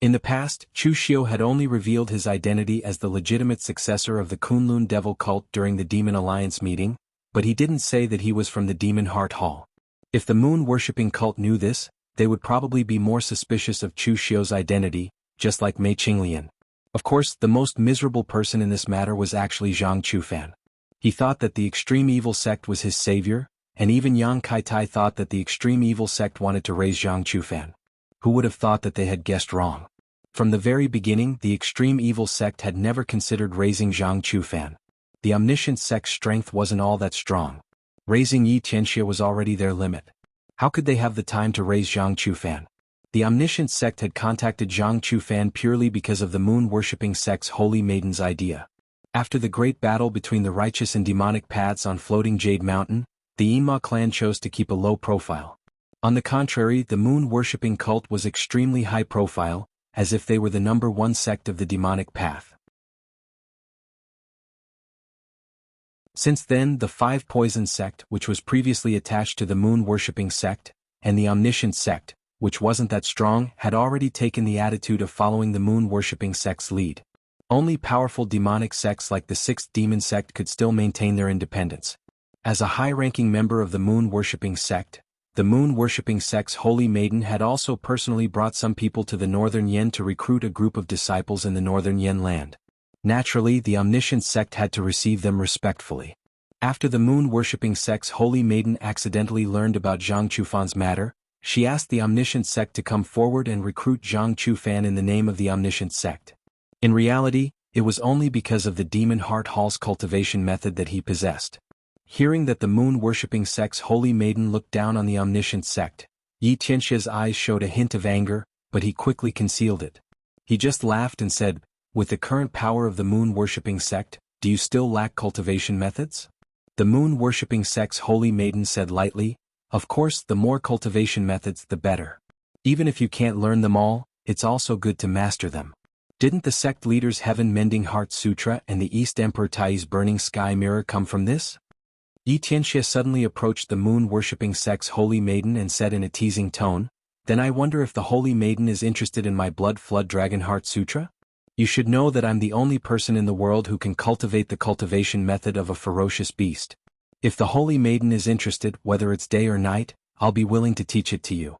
In the past, Chu Xiu had only revealed his identity as the legitimate successor of the Kunlun Devil cult during the Demon Alliance meeting, but he didn't say that he was from the Demon Heart Hall. If the moon-worshipping cult knew this, they would probably be more suspicious of Chu Xiu's identity, just like Mei Qinglian. Of course, the most miserable person in this matter was actually Zhang Chu fan. He thought that the Extreme Evil sect was his savior, and even Yang Kaitai thought that the Extreme Evil sect wanted to raise Zhang Chu fan. Who would have thought that they had guessed wrong? From the very beginning, the Extreme Evil sect had never considered raising Zhang Chu fan. The Omniscient sect's strength wasn't all that strong. Raising Yi Tianxia was already their limit. How could they have the time to raise Zhang Chu fan? The Omniscient sect had contacted Zhang Chu fan purely because of the moon-worshipping sect's Holy Maiden's idea. After the great battle between the righteous and demonic paths on Floating Jade Mountain, the Yinma clan chose to keep a low profile. On the contrary, the moon-worshipping cult was extremely high profile, as if they were the #1 sect of the demonic path. Since then, the Five Poison sect, which was previously attached to the moon-worshipping sect, and the Omniscient sect, which wasn't that strong, had already taken the attitude of following the moon-worshipping sect's lead. Only powerful demonic sects like the Sixth Demon sect could still maintain their independence. As a high-ranking member of the moon-worshipping sect, the moon-worshipping sect's Holy Maiden had also personally brought some people to the Northern Yen to recruit a group of disciples in the Northern Yen land. Naturally, the Omniscient sect had to receive them respectfully. After the moon-worshipping sect's Holy Maiden accidentally learned about Zhang Chufan's matter, she asked the Omniscient sect to come forward and recruit Zhang Chu fan in the name of the Omniscient sect. In reality, It was only because of the demon heart hall's cultivation method that he possessed. Hearing that the moon-worshipping sect's holy maiden looked down on the omniscient sect, Yi Tianxia's eyes showed a hint of anger, but he quickly concealed it. He just laughed and said, "With the current power of the moon-worshipping sect, do you still lack cultivation methods?" The moon-worshipping sect's holy maiden said lightly, "Of course, the more cultivation methods the better. Even if you can't learn them all, it's also good to master them. Didn't the sect leader's heaven-mending heart sutra and the East Emperor Tai's burning sky mirror come from this?" Yi Tianxia suddenly approached the moon-worshipping sect's holy maiden and said in a teasing tone, "Then I wonder if the holy maiden is interested in my blood flood dragon heart sutra? You should know that I'm the only person in the world who can cultivate the cultivation method of a ferocious beast. If the holy maiden is interested, whether it's day or night, I'll be willing to teach it to you."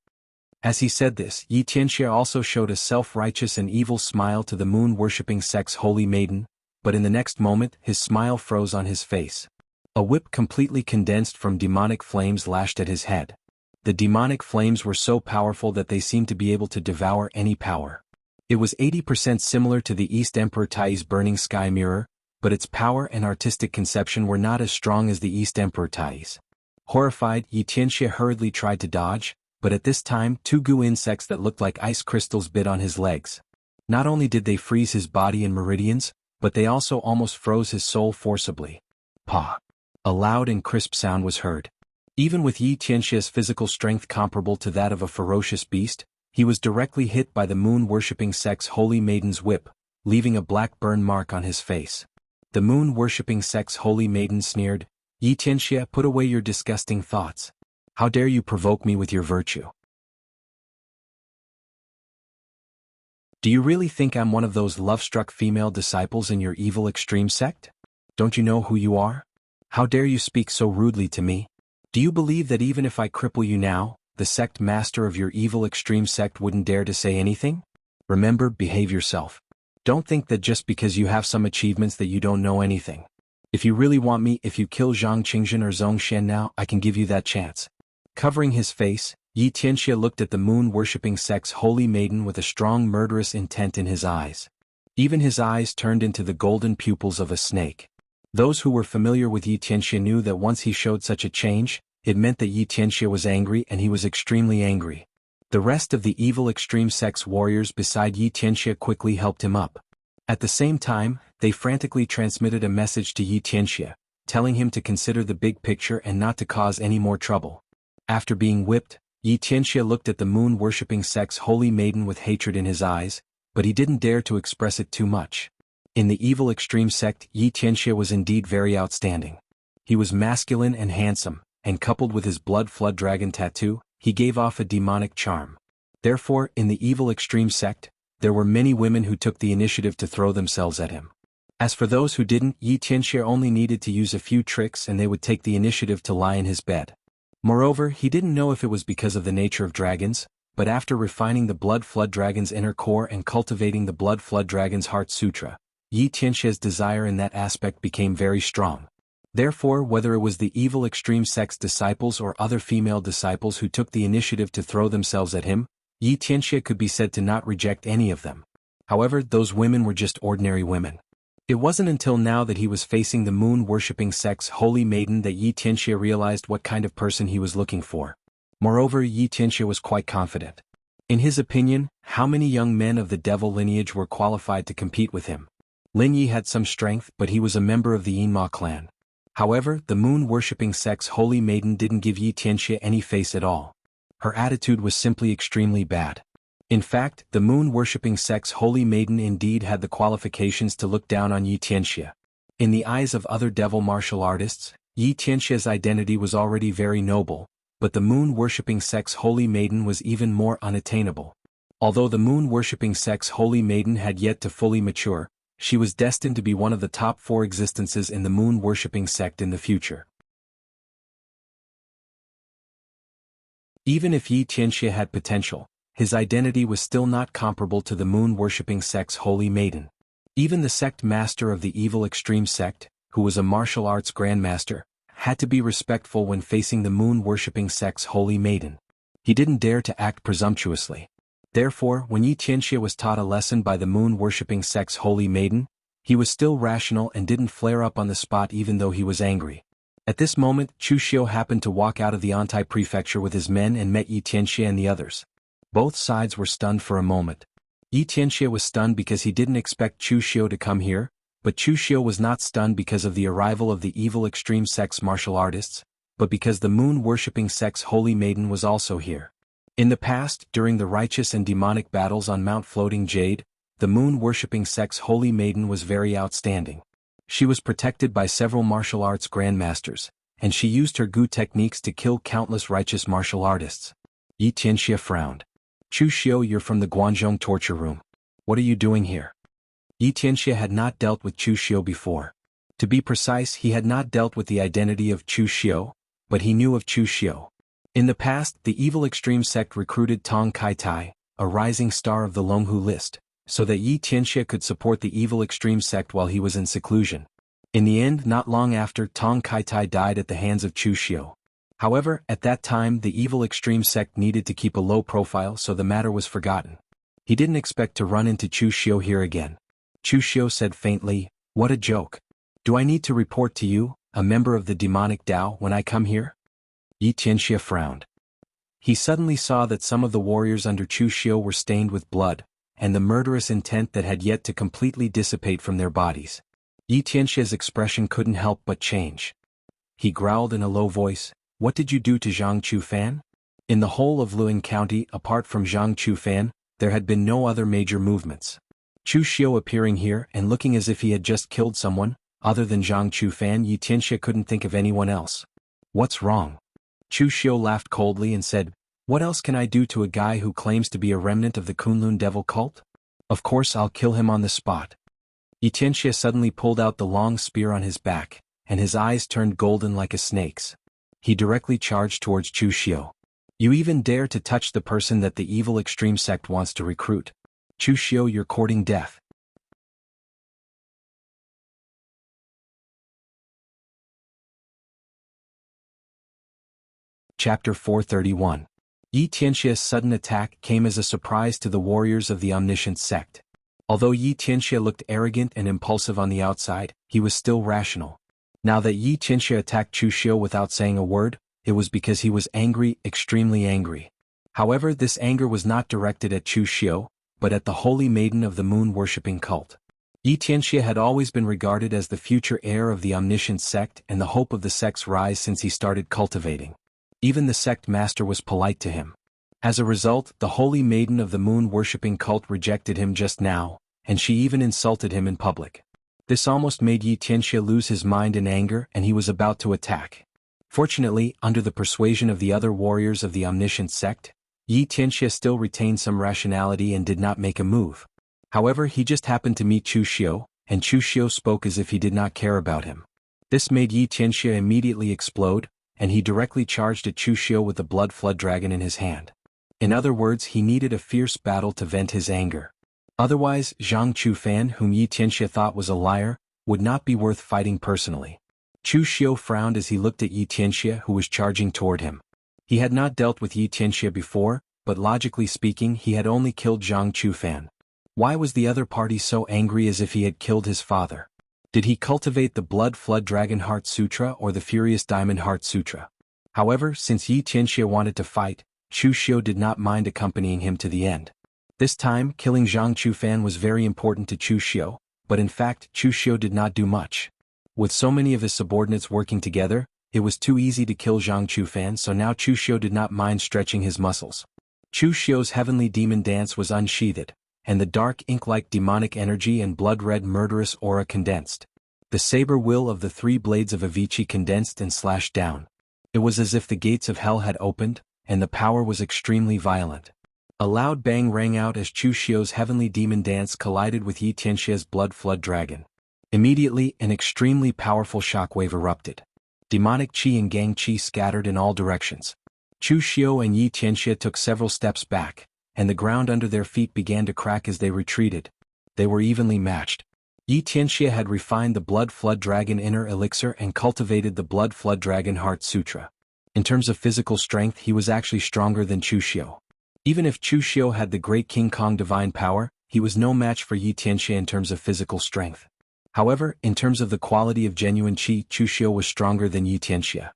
As he said this, Yi Tianxia also showed a self-righteous and evil smile to the moon-worshipping sect's holy maiden, but in the next moment his smile froze on his face. A whip completely condensed from demonic flames lashed at his head. The demonic flames were so powerful that they seemed to be able to devour any power. It was 80% similar to the East Emperor Tai's burning sky mirror, but its power and artistic conception were not as strong as the East Emperor Tai's. Horrified, Yi Tianxia hurriedly tried to dodge, but at this time 2 goo insects that looked like ice crystals bit on his legs. Not only did they freeze his body in meridians, but they also almost froze his soul forcibly. "Pah!" A loud and crisp sound was heard. Even with Yi Tianxia's physical strength comparable to that of a ferocious beast, he was directly hit by the moon-worshipping sect's holy maiden's whip, leaving a black burn mark on his face. The moon-worshipping sect's holy maiden sneered, "Yi Tianxia, put away your disgusting thoughts. How dare you provoke me with your virtue? Do you really think I'm one of those love-struck female disciples in your evil extreme sect? Don't you know who you are? How dare you speak so rudely to me? Do you believe that even if I cripple you now, the sect master of your evil extreme sect wouldn't dare to say anything? Remember, behave yourself. Don't think that just because you have some achievements that you don't know anything. If you really want me, if you kill Zhang Qingzhen or Zhong Xian now, I can give you that chance." Covering his face, Yi Tianxia looked at the moon-worshipping sect's holy maiden with a strong murderous intent in his eyes. Even his eyes turned into the golden pupils of a snake. Those who were familiar with Yi Tianxia knew that once he showed such a change, it meant that Yi Tianxia was angry, and he was extremely angry. The rest of the evil extreme sect's warriors beside Yi Tianxia quickly helped him up. At the same time, they frantically transmitted a message to Yi Tianxia, telling him to consider the big picture and not to cause any more trouble. After being whipped, Yi Tianxia looked at the moon-worshipping sect's holy maiden with hatred in his eyes, but he didn't dare to express it too much. In the evil extreme sect, Yi Tianxia was indeed very outstanding. He was masculine and handsome, and coupled with his blood flood dragon tattoo, he gave off a demonic charm. Therefore, in the evil extreme sect, there were many women who took the initiative to throw themselves at him. As for those who didn't, Yi Tianxia only needed to use a few tricks and they would take the initiative to lie in his bed. Moreover, he didn't know if it was because of the nature of dragons, but after refining the blood flood dragon's inner core and cultivating the blood flood dragon's heart sutra, Yi Tianxia's desire in that aspect became very strong. Therefore, whether it was the evil extreme sect's disciples or other female disciples who took the initiative to throw themselves at him, Yi Tianxia could be said to not reject any of them. However, those women were just ordinary women. It wasn't until now that he was facing the moon-worshipping sect's holy maiden that Yi Tianxia realized what kind of person he was looking for. Moreover, Yi Tianxia was quite confident. In his opinion, how many young men of the devil lineage were qualified to compete with him? Lin Yi had some strength, but he was a member of the Yinma clan. However, the moon-worshipping sect's holy maiden didn't give Yi Tianxia any face at all. Her attitude was simply extremely bad. In fact, the moon-worshipping sect's holy maiden indeed had the qualifications to look down on Yi Tianxia. In the eyes of other devil martial artists, Yi Tianxia's identity was already very noble, but the moon-worshipping sect's holy maiden was even more unattainable. Although the moon-worshipping sect's holy maiden had yet to fully mature, she was destined to be one of the top 4 existences in the moon-worshipping sect in the future. Even if Yi Tianxia had potential, his identity was still not comparable to the moon-worshipping sect's holy maiden. Even the sect master of the evil extreme sect, who was a martial arts grandmaster, had to be respectful when facing the moon-worshipping sect's holy maiden. He didn't dare to act presumptuously. Therefore, when Yi Tianxia was taught a lesson by the moon-worshipping sect's holy maiden, He was still rational and didn't flare up on the spot even though he was angry. At this moment, Chu Xiu happened to walk out of the Antai prefecture with his men and met Yi Tianxie and the others. Both sides were stunned for a moment. Yi Tianxie was stunned because he didn't expect Chu Xiu to come here, but Chu Xiu was not stunned because of the arrival of the evil extreme sect's martial artists, but because the moon-worshipping sect's holy maiden was also here. In the past, during the righteous and demonic battles on Mount Floating Jade, the moon-worshipping sect's holy maiden was very outstanding. She was protected by several martial arts grandmasters, and she used her gu techniques to kill countless righteous martial artists. Yi Tianxie frowned. Chu Xiu, you're from the Guanzhong torture room. What are you doing here? Yi Tianxie had not dealt with Chu Xiu before. To be precise, he had not dealt with the identity of Chu Xiu, but he knew of Chu Xiu. In the past, the evil extreme sect recruited Tong Kai Tai, a rising star of the Longhu list, so that Yi Tianxie could support the evil extreme sect while he was in seclusion. In the end, not long after, Tong Kai Tai died at the hands of Chu Xiu. However, at that time the evil extreme sect needed to keep a low profile, so the matter was forgotten. He didn't expect to run into Chu Xiu here again. Chu Xiu said faintly, "What a joke. Do I need to report to you, a member of the demonic Tao, when I come here?" Yi Tianxie frowned. He suddenly saw that some of the warriors under Chu Xiu were stained with blood, and the murderous intent that had yet to completely dissipate from their bodies. Yi Tianxie's expression couldn't help but change. He growled in a low voice, "What did you do to Zhang Chufan?" In the whole of Luing County, apart from Zhang Chufan, there had been no other major movements. Chu Xiu appearing here and looking as if he had just killed someone, other than Zhang Chufan, Yi Tianxie couldn't think of anyone else. "What's wrong?" Chu Xiu laughed coldly and said, "What else can I do to a guy who claims to be a remnant of the Kunlun devil cult? Of course I'll kill him on the spot." Yi Tianxie suddenly pulled out the long spear on his back, and his eyes turned golden like a snake's. He directly charged towards Chu Xiu. "You even dare to touch the person that the evil extreme sect wants to recruit. Chu Xiu, you're courting death." Chapter 431. Yi Tianxie's sudden attack came as a surprise to the warriors of the omniscient sect. Although Yi Tianxie looked arrogant and impulsive on the outside, he was still rational. Now that Yi Tianxie attacked Chu Xiu without saying a word, it was because he was angry, extremely angry. However, this anger was not directed at Chu Xiu, but at the holy maiden of the moon-worshipping cult. Yi Tianxie had always been regarded as the future heir of the omniscient sect and the hope of the sect's rise since he started cultivating. Even the sect master was polite to him. As a result, the holy maiden of the moon-worshipping cult rejected him just now, and she even insulted him in public. This almost made Yi Tianxie lose his mind in anger, and he was about to attack. Fortunately, under the persuasion of the other warriors of the omniscient sect, Yi Tianxie still retained some rationality and did not make a move. However, he just happened to meet Chu Xiu, and Chu Xiu spoke as if he did not care about him. This made Yi Tianxie immediately explode, and he directly charged at Chu Xiu with the blood flood dragon in his hand. In other words, he needed a fierce battle to vent his anger. Otherwise, Zhang Chufan, whom Yi Tianxie thought was a liar, would not be worth fighting personally. Chu Xiu frowned as he looked at Yi Tianxie, who was charging toward him. He had not dealt with Yi Tianxie before, but logically speaking he had only killed Zhang Chufan. Why was the other party so angry as if he had killed his father? Did he cultivate the Blood Flood Dragon Heart Sutra or the Furious Diamond Heart Sutra? However, since Yi Tianxie wanted to fight, Chu Xiu did not mind accompanying him to the end. This time, killing Zhang Chufan was very important to Chu Xiu, but in fact Chu Xiu did not do much. With so many of his subordinates working together, it was too easy to kill Zhang Chufan, so now Chu Xiu did not mind stretching his muscles. Chu Xiu's heavenly demon dance was unsheathed, and the dark ink-like demonic energy and blood-red murderous aura condensed. The saber will of the three blades of Avicii condensed and slashed down. It was as if the gates of hell had opened, and the power was extremely violent. A loud bang rang out as Chu Xiu's heavenly demon dance collided with Yi Tianxie's blood flood dragon. Immediately, an extremely powerful shockwave erupted. Demonic qi and gang qi scattered in all directions. Chu Xiu and Yi Tianxie took several steps back, and the ground under their feet began to crack as they retreated. They were evenly matched. Yi Tianxie had refined the Blood Flood Dragon Inner Elixir and cultivated the Blood Flood Dragon Heart Sutra. In terms of physical strength, he was actually stronger than Chu Xiu. Even if Chu Xiu had the Great King Kong divine power, he was no match for Yi Tianxie in terms of physical strength. However, in terms of the quality of genuine qi, Chu Xiu was stronger than Yi Tianxia.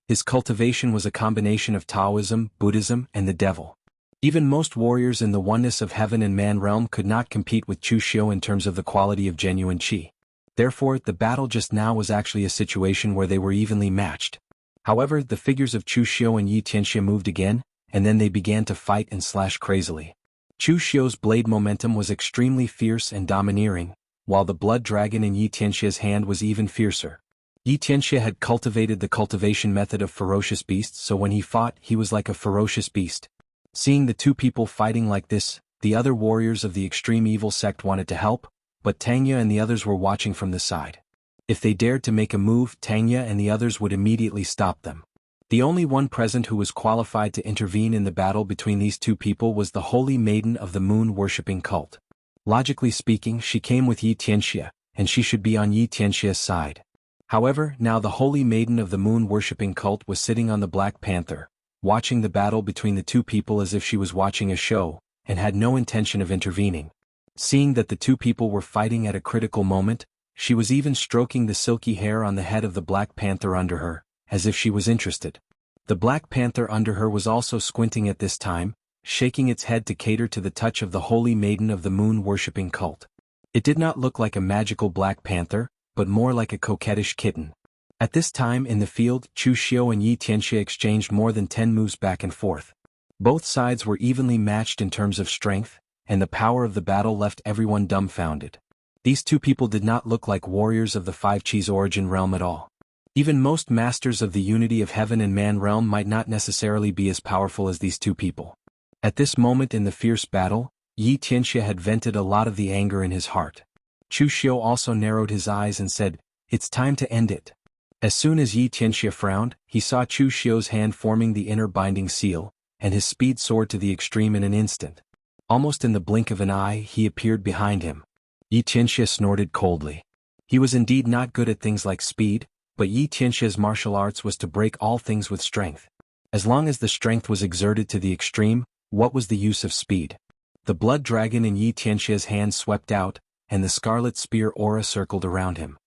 His cultivation was a combination of Taoism, Buddhism, and the devil. Even most warriors in the oneness of heaven and man realm could not compete with Chu Xiu in terms of the quality of genuine qi. Therefore, the battle just now was actually a situation where they were evenly matched. However, the figures of Chu Xiu and Yi Tianxia moved again, and then they began to fight and slash crazily. Chu Xiu's blade momentum was extremely fierce and domineering, while the blood dragon in Yi Tianxia's hand was even fiercer. Yi Tianxia had cultivated the cultivation method of ferocious beasts, so when he fought, he was like a ferocious beast. Seeing the two people fighting like this, the other warriors of the extreme evil sect wanted to help, but Tangya and the others were watching from the side. If they dared to make a move, Tangya and the others would immediately stop them. The only one present who was qualified to intervene in the battle between these two people was the holy maiden of the moon-worshipping cult. Logically speaking, she came with Yi Tianxia, and she should be on Yi Tianxia's side. However, now the holy maiden of the moon-worshipping cult was sitting on the Black Panther, watching the battle between the two people as if she was watching a show, and had no intention of intervening. Seeing that the two people were fighting at a critical moment, she was even stroking the silky hair on the head of the Black Panther under her, as if she was interested. The Black Panther under her was also squinting at this time, shaking its head to cater to the touch of the holy maiden of the moon-worshipping cult. It did not look like a magical Black Panther, but more like a coquettish kitten. At this time in the field, Chu Xiu and Yi Tianxia exchanged more than 10 moves back and forth. Both sides were evenly matched in terms of strength, and the power of the battle left everyone dumbfounded. These two people did not look like warriors of the Five Chi's origin realm at all. Even most masters of the unity of heaven and man realm might not necessarily be as powerful as these two people. At this moment in the fierce battle, Yi Tianxia had vented a lot of the anger in his heart. Chu Xiu also narrowed his eyes and said, "It's time to end it." As soon as Yi Tianxia frowned, he saw Chu Xiu's hand forming the inner binding seal, and his speed soared to the extreme in an instant. Almost in the blink of an eye, he appeared behind him. Yi Tianxia snorted coldly. He was indeed not good at things like speed, but Yi Tianxia's martial arts was to break all things with strength. As long as the strength was exerted to the extreme, what was the use of speed? The blood dragon in Yi Tianxia's hand swept out, and the scarlet spear aura circled around him.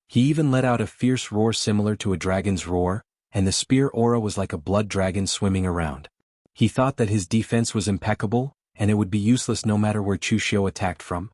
He even let out a fierce roar similar to a dragon's roar, and the spear aura was like a blood dragon swimming around. He thought that his defense was impeccable, and it would be useless no matter where Chu Xiu attacked from.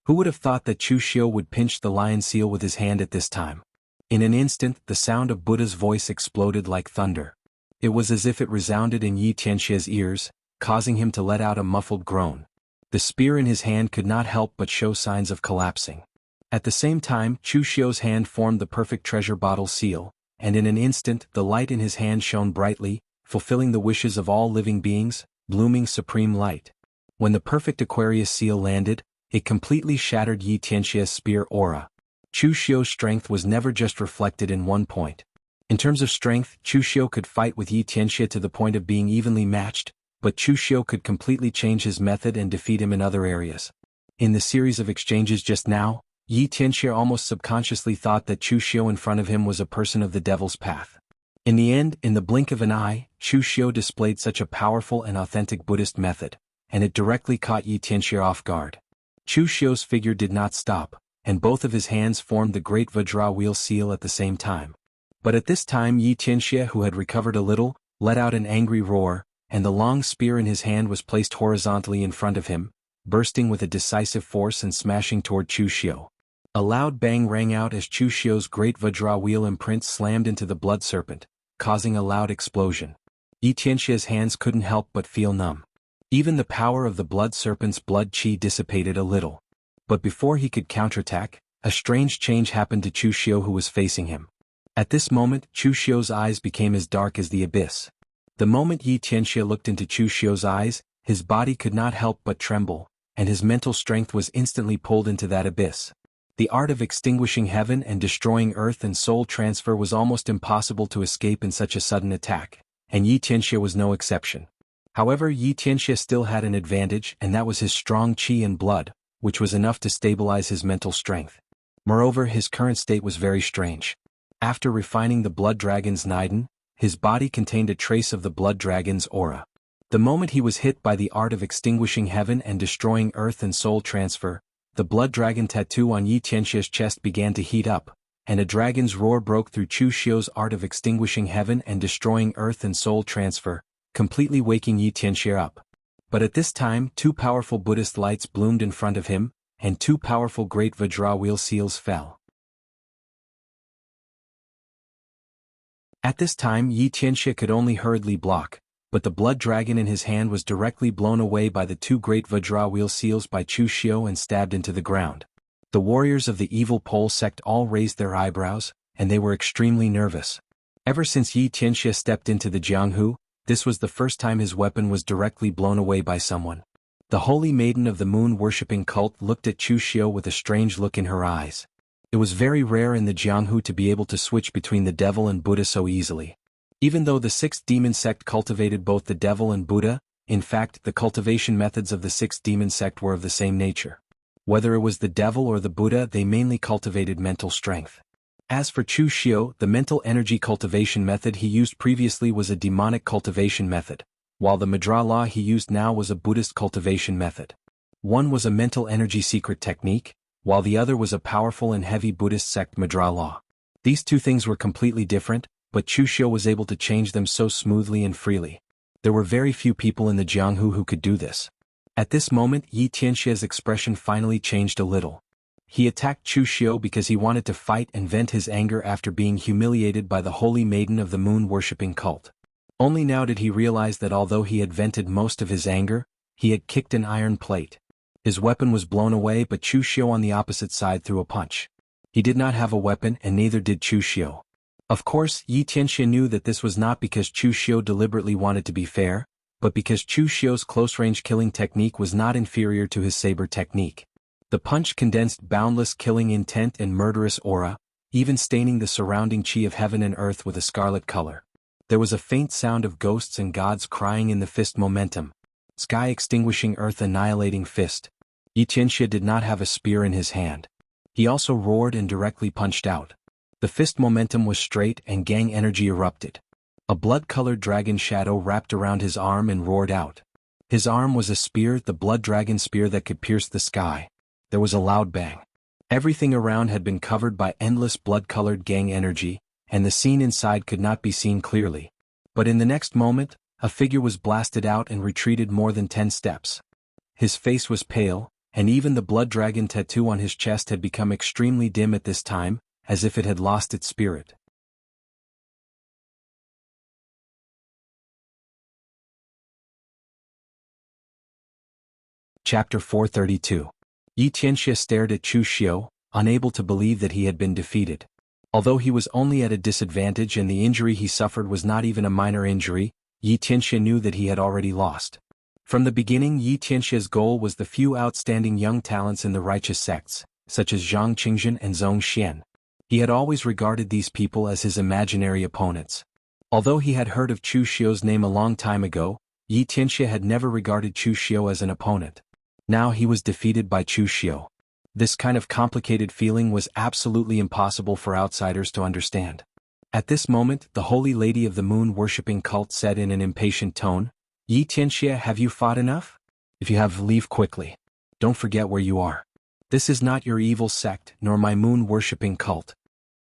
Who would have thought that Chu Xiu would pinch the lion seal with his hand at this time? In an instant, the sound of Buddha's voice exploded like thunder. It was as if it resounded in Yi Tianxia's ears, causing him to let out a muffled groan. The spear in his hand could not help but show signs of collapsing. At the same time, Chu Xiu's hand formed the perfect treasure bottle seal, and in an instant the light in his hand shone brightly, fulfilling the wishes of all living beings, blooming supreme light. When the perfect Aquarius seal landed, it completely shattered Yi Tianxia's spear aura. Chu Xiu's strength was never just reflected in one point. In terms of strength, Chu Xiu could fight with Yi Tianxia to the point of being evenly matched, but Chu Xiu could completely change his method and defeat him in other areas. In the series of exchanges just now, Yi Tianxia almost subconsciously thought that Chu Xiu in front of him was a person of the devil's path. In the end, in the blink of an eye, Chu Xiu displayed such a powerful and authentic Buddhist method, and it directly caught Yi Tianxia off guard. Chu Xiu's figure did not stop, and both of his hands formed the great Vajra wheel seal at the same time. But at this time Yi Tianxia, who had recovered a little, let out an angry roar, and the long spear in his hand was placed horizontally in front of him, bursting with a decisive force and smashing toward Chu Xiu. A loud bang rang out as Chu Xiu's great Vajra wheel imprint slammed into the blood serpent, causing a loud explosion. Yi Tianxia's hands couldn't help but feel numb. Even the power of the blood serpent's blood qi dissipated a little. But before he could counterattack, a strange change happened to Chu Xiu, who was facing him. At this moment, Chu Xiu's eyes became as dark as the abyss. The moment Yi Tianxia looked into Chu Xiu's eyes, his body could not help but tremble, and his mental strength was instantly pulled into that abyss. The art of extinguishing heaven and destroying earth and soul transfer was almost impossible to escape in such a sudden attack, and Yi Tianxia was no exception. However, Yi Tianxia still had an advantage, and that was his strong qi and blood, which was enough to stabilize his mental strength. Moreover, his current state was very strange. After refining the blood dragon's Niden, his body contained a trace of the blood dragon's aura. The moment he was hit by the art of extinguishing heaven and destroying earth and soul transfer, the blood dragon tattoo on Yi Tianxia's chest began to heat up, and a dragon's roar broke through Chu Xiu's art of extinguishing heaven and destroying earth and soul transfer, completely waking Yi Tianxia up. But at this time 2 powerful Buddhist lights bloomed in front of him, and 2 powerful great Vajra wheel seals fell. At this time Yi Tianxia could only hurriedly block, but the blood dragon in his hand was directly blown away by the 2 great Vajra wheel seals by Chu Xiu and stabbed into the ground. The warriors of the evil pole sect all raised their eyebrows, and they were extremely nervous. Ever since Yi Tianxia stepped into the Jianghu, this was the first time his weapon was directly blown away by someone. The holy maiden of the moon-worshipping cult looked at Chu Xiu with a strange look in her eyes. It was very rare in the Jianghu to be able to switch between the devil and Buddha so easily. Even though the 6th demon sect cultivated both the devil and Buddha, in fact the cultivation methods of the 6th demon sect were of the same nature. Whether it was the devil or the Buddha, they mainly cultivated mental strength. As for Chu Xiu, the mental energy cultivation method he used previously was a demonic cultivation method, while the Madra law he used now was a Buddhist cultivation method. One was a mental energy secret technique, while the other was a powerful and heavy Buddhist sect Madra law. These 2 things were completely different, but Chu Xiu was able to change them so smoothly and freely. There were very few people in the Jianghu who could do this. At this moment Yi Tianxia's expression finally changed a little. He attacked Chu Xiu because he wanted to fight and vent his anger after being humiliated by the holy maiden of the moon-worshipping cult. Only now did he realize that although he had vented most of his anger, he had kicked an iron plate. His weapon was blown away, but Chu Xiu on the opposite side threw a punch. He did not have a weapon, and neither did Chu Xiu. Of course, Yi Tianxia knew that this was not because Chu Xiu deliberately wanted to be fair, but because Chu Xiu's close-range killing technique was not inferior to his saber technique. The punch condensed boundless killing intent and murderous aura, even staining the surrounding chi of heaven and earth with a scarlet color. There was a faint sound of ghosts and gods crying in the fist momentum. Sky extinguishing earth annihilating fist. Yi Tianxia did not have a spear in his hand. He also roared and directly punched out. The fist momentum was straight and gang energy erupted. A blood-colored dragon shadow wrapped around his arm and roared out. His arm was a spear, the blood dragon spear that could pierce the sky. There was a loud bang. Everything around had been covered by endless blood-colored gang energy, and the scene inside could not be seen clearly. But in the next moment, a figure was blasted out and retreated more than 10 steps. His face was pale, and even the blood dragon tattoo on his chest had become extremely dim at this time, as if it had lost its spirit. Chapter 432. Yi Tianxia stared at Chu Xiu, unable to believe that he had been defeated. Although he was only at a disadvantage and the injury he suffered was not even a minor injury, Yi Tianxia knew that he had already lost. From the beginning Yi Tianxia's goal was the few outstanding young talents in the righteous sects, such as Zhang Qingzhen and Zhong Xian. He had always regarded these people as his imaginary opponents. Although he had heard of Chu Xiu's name a long time ago, Yi Tianxia had never regarded Chu Xiu as an opponent. Now he was defeated by Chu Xiu. This kind of complicated feeling was absolutely impossible for outsiders to understand. At this moment, the Holy Lady of the Moon-worshipping cult said in an impatient tone, "Yi Tianxia, have you fought enough? If you have, leave quickly. Don't forget where you are. This is not your evil sect, nor my moon-worshipping cult.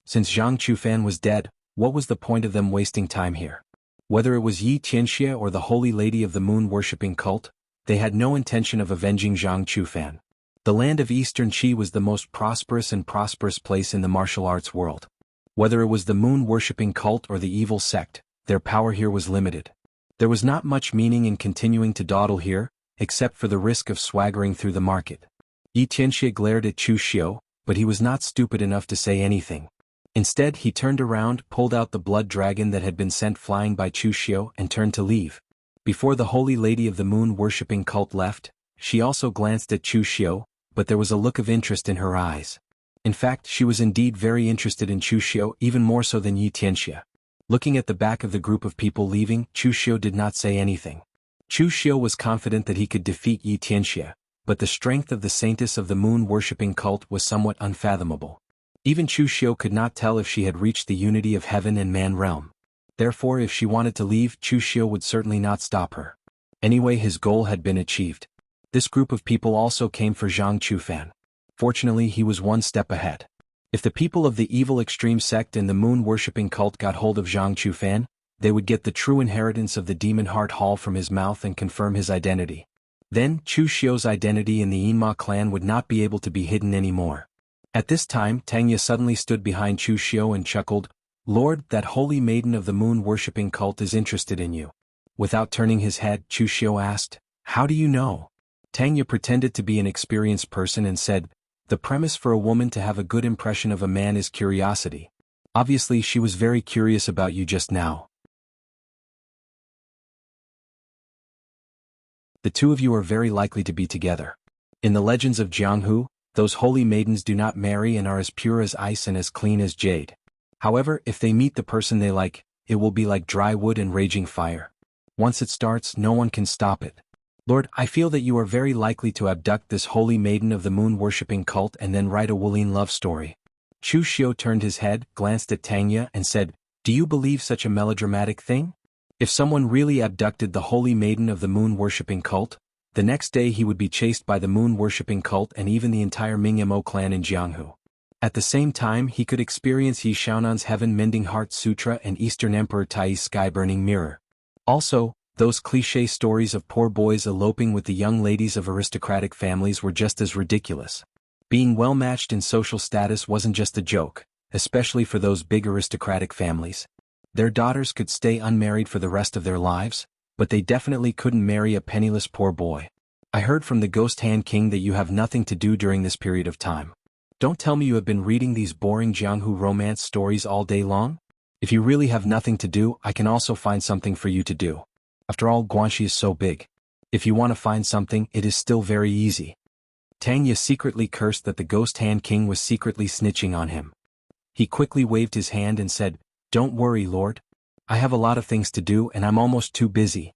Since Zhang Chufan was dead, what was the point of them wasting time here?" Whether it was Yi Tianxia or the Holy Lady of the Moon-worshipping cult, they had no intention of avenging Zhang Chufan. The land of Eastern Qi was the most prosperous place in the martial arts world. Whether it was the moon-worshipping cult or the evil sect, their power here was limited. There was not much meaning in continuing to dawdle here, except for the risk of swaggering through the market. Yi Tianxia glared at Chu Xiu, but he was not stupid enough to say anything. Instead he turned around, pulled out the blood dragon that had been sent flying by Chu Xiu and turned to leave. Before the Holy Lady of the Moon-worshipping cult left, she also glanced at Chu Xiu, but there was a look of interest in her eyes. In fact, she was indeed very interested in Chu Xiu, even more so than Yi Tianxia. Looking at the back of the group of people leaving, Chu Xiu did not say anything. Chu Xiu was confident that he could defeat Yi Tianxia, but the strength of the saintess of the moon-worshipping cult was somewhat unfathomable. Even Chu Xiu could not tell if she had reached the unity of heaven and man realm. Therefore, if she wanted to leave, Chu Xiu would certainly not stop her. Anyway, his goal had been achieved. This group of people also came for Zhang Chufan. Fortunately, he was one step ahead. If the people of the evil extreme sect and the moon-worshipping cult got hold of Zhang Chufan, they would get the true inheritance of the Demon Heart Hall from his mouth and confirm his identity. Then, Chu Xiu's identity in the Yinma clan would not be able to be hidden anymore. At this time, Tangya suddenly stood behind Chu Xiu and chuckled, "Lord, that holy maiden of the moon-worshipping cult is interested in you." Without turning his head, Chu Xiu asked, "How do you know?" Tangya pretended to be an experienced person and said, "The premise for a woman to have a good impression of a man is curiosity. Obviously, she was very curious about you just now. The two of you are very likely to be together. In the legends of Jianghu, those holy maidens do not marry and are as pure as ice and as clean as jade. However, if they meet the person they like, it will be like dry wood and raging fire. Once it starts, no one can stop it. Lord, I feel that you are very likely to abduct this holy maiden of the moon-worshipping cult and then write a Wulian love story." Chu Xiu turned his head, glanced at Tangya and said, "Do you believe such a melodramatic thing? If someone really abducted the holy maiden of the moon-worshipping cult, the next day he would be chased by the moon-worshipping cult and even the entire Mingmo clan in Jianghu. At the same time, he could experience Yi Xiaonan's heaven-mending heart sutra and Eastern Emperor Tai's sky-burning mirror. Also, those cliché stories of poor boys eloping with the young ladies of aristocratic families were just as ridiculous. Being well-matched in social status wasn't just a joke, especially for those big aristocratic families. Their daughters could stay unmarried for the rest of their lives, but they definitely couldn't marry a penniless poor boy. I heard from the Ghost Hand King that you have nothing to do during this period of time. Don't tell me you have been reading these boring Jianghu romance stories all day long? If you really have nothing to do, I can also find something for you to do. After all, Guanxi is so big. If you want to find something, it is still very easy." Tangya secretly cursed that the Ghost Hand King was secretly snitching on him. He quickly waved his hand and said, "Don't worry, Lord. I have a lot of things to do and I'm almost too busy."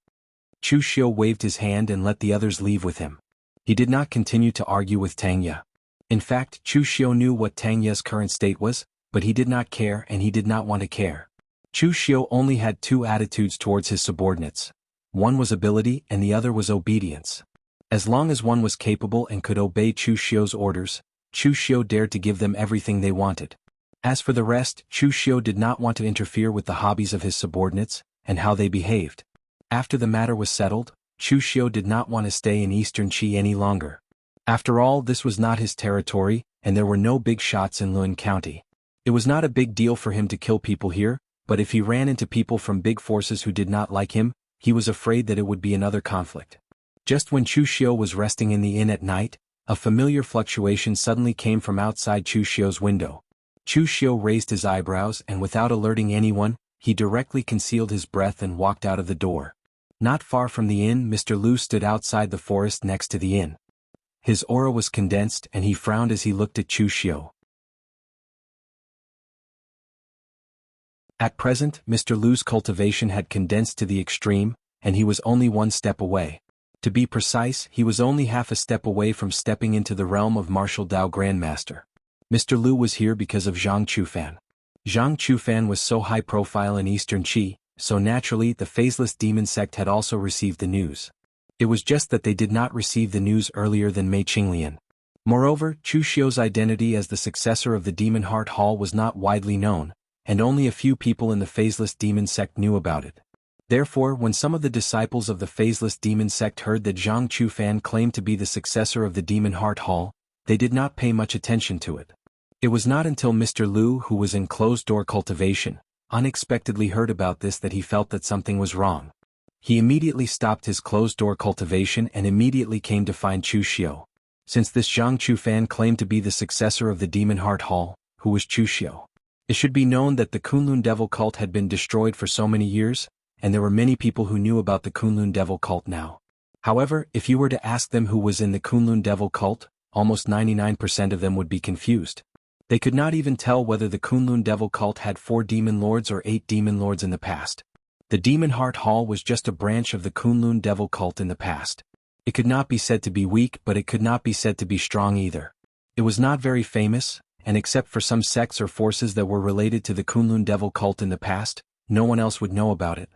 Chu Xiu waved his hand and let the others leave with him. He did not continue to argue with Tangya. In fact, Chu Xiu knew what Tangya's current state was, but he did not care and he did not want to care. Chu Xiu only had two attitudes towards his subordinates. One was ability and the other was obedience. As long as one was capable and could obey Chu Xiu's orders, Chu Xiu dared to give them everything they wanted. As for the rest, Chu Xiu did not want to interfere with the hobbies of his subordinates and how they behaved. After the matter was settled, Chu Xiu did not want to stay in Eastern Qi any longer. After all, this was not his territory, and there were no big shots in Lun County. It was not a big deal for him to kill people here, but if he ran into people from big forces who did not like him, he was afraid that it would be another conflict. Just when Chu Xiu was resting in the inn at night, a familiar fluctuation suddenly came from outside Chu Xiu's window. Chu Xiu raised his eyebrows and without alerting anyone, he directly concealed his breath and walked out of the door. Not far from the inn, Mr. Lu stood outside the forest next to the inn. His aura was condensed and he frowned as he looked at Chu Xiu. At present, Mr. Lu's cultivation had condensed to the extreme, and he was only one step away. To be precise, he was only half a step away from stepping into the realm of Martial Dao Grandmaster. Mr. Lu was here because of Zhang Chufan. Zhang Chufan was so high profile in Eastern Qi, so naturally the phaseless demon sect had also received the news. It was just that they did not receive the news earlier than Mei Qinglian. Moreover, Chu Xiu's identity as the successor of the Demon Heart Hall was not widely known, and only a few people in the phaseless demon sect knew about it. Therefore, when some of the disciples of the phaseless demon sect heard that Zhang Chufan claimed to be the successor of the Demon Heart Hall, they did not pay much attention to it. It was not until Mr. Lu, who was in closed-door cultivation, unexpectedly heard about this that he felt that something was wrong. He immediately stopped his closed-door cultivation and immediately came to find Chu Xiu. Since this Zhang Chufan claimed to be the successor of the Demon Heart Hall, who was Chu Xiu? It should be known that the Kunlun Devil cult had been destroyed for so many years, and there were many people who knew about the Kunlun Devil cult now. However, if you were to ask them who was in the Kunlun Devil cult, almost 99% of them would be confused. They could not even tell whether the Kunlun Devil cult had 4 demon lords or 8 demon lords in the past. The Demon Heart Hall was just a branch of the Kunlun Devil cult in the past. It could not be said to be weak, but it could not be said to be strong either. It was not very famous, and except for some sects or forces that were related to the Kunlun Devil cult in the past, no one else would know about it.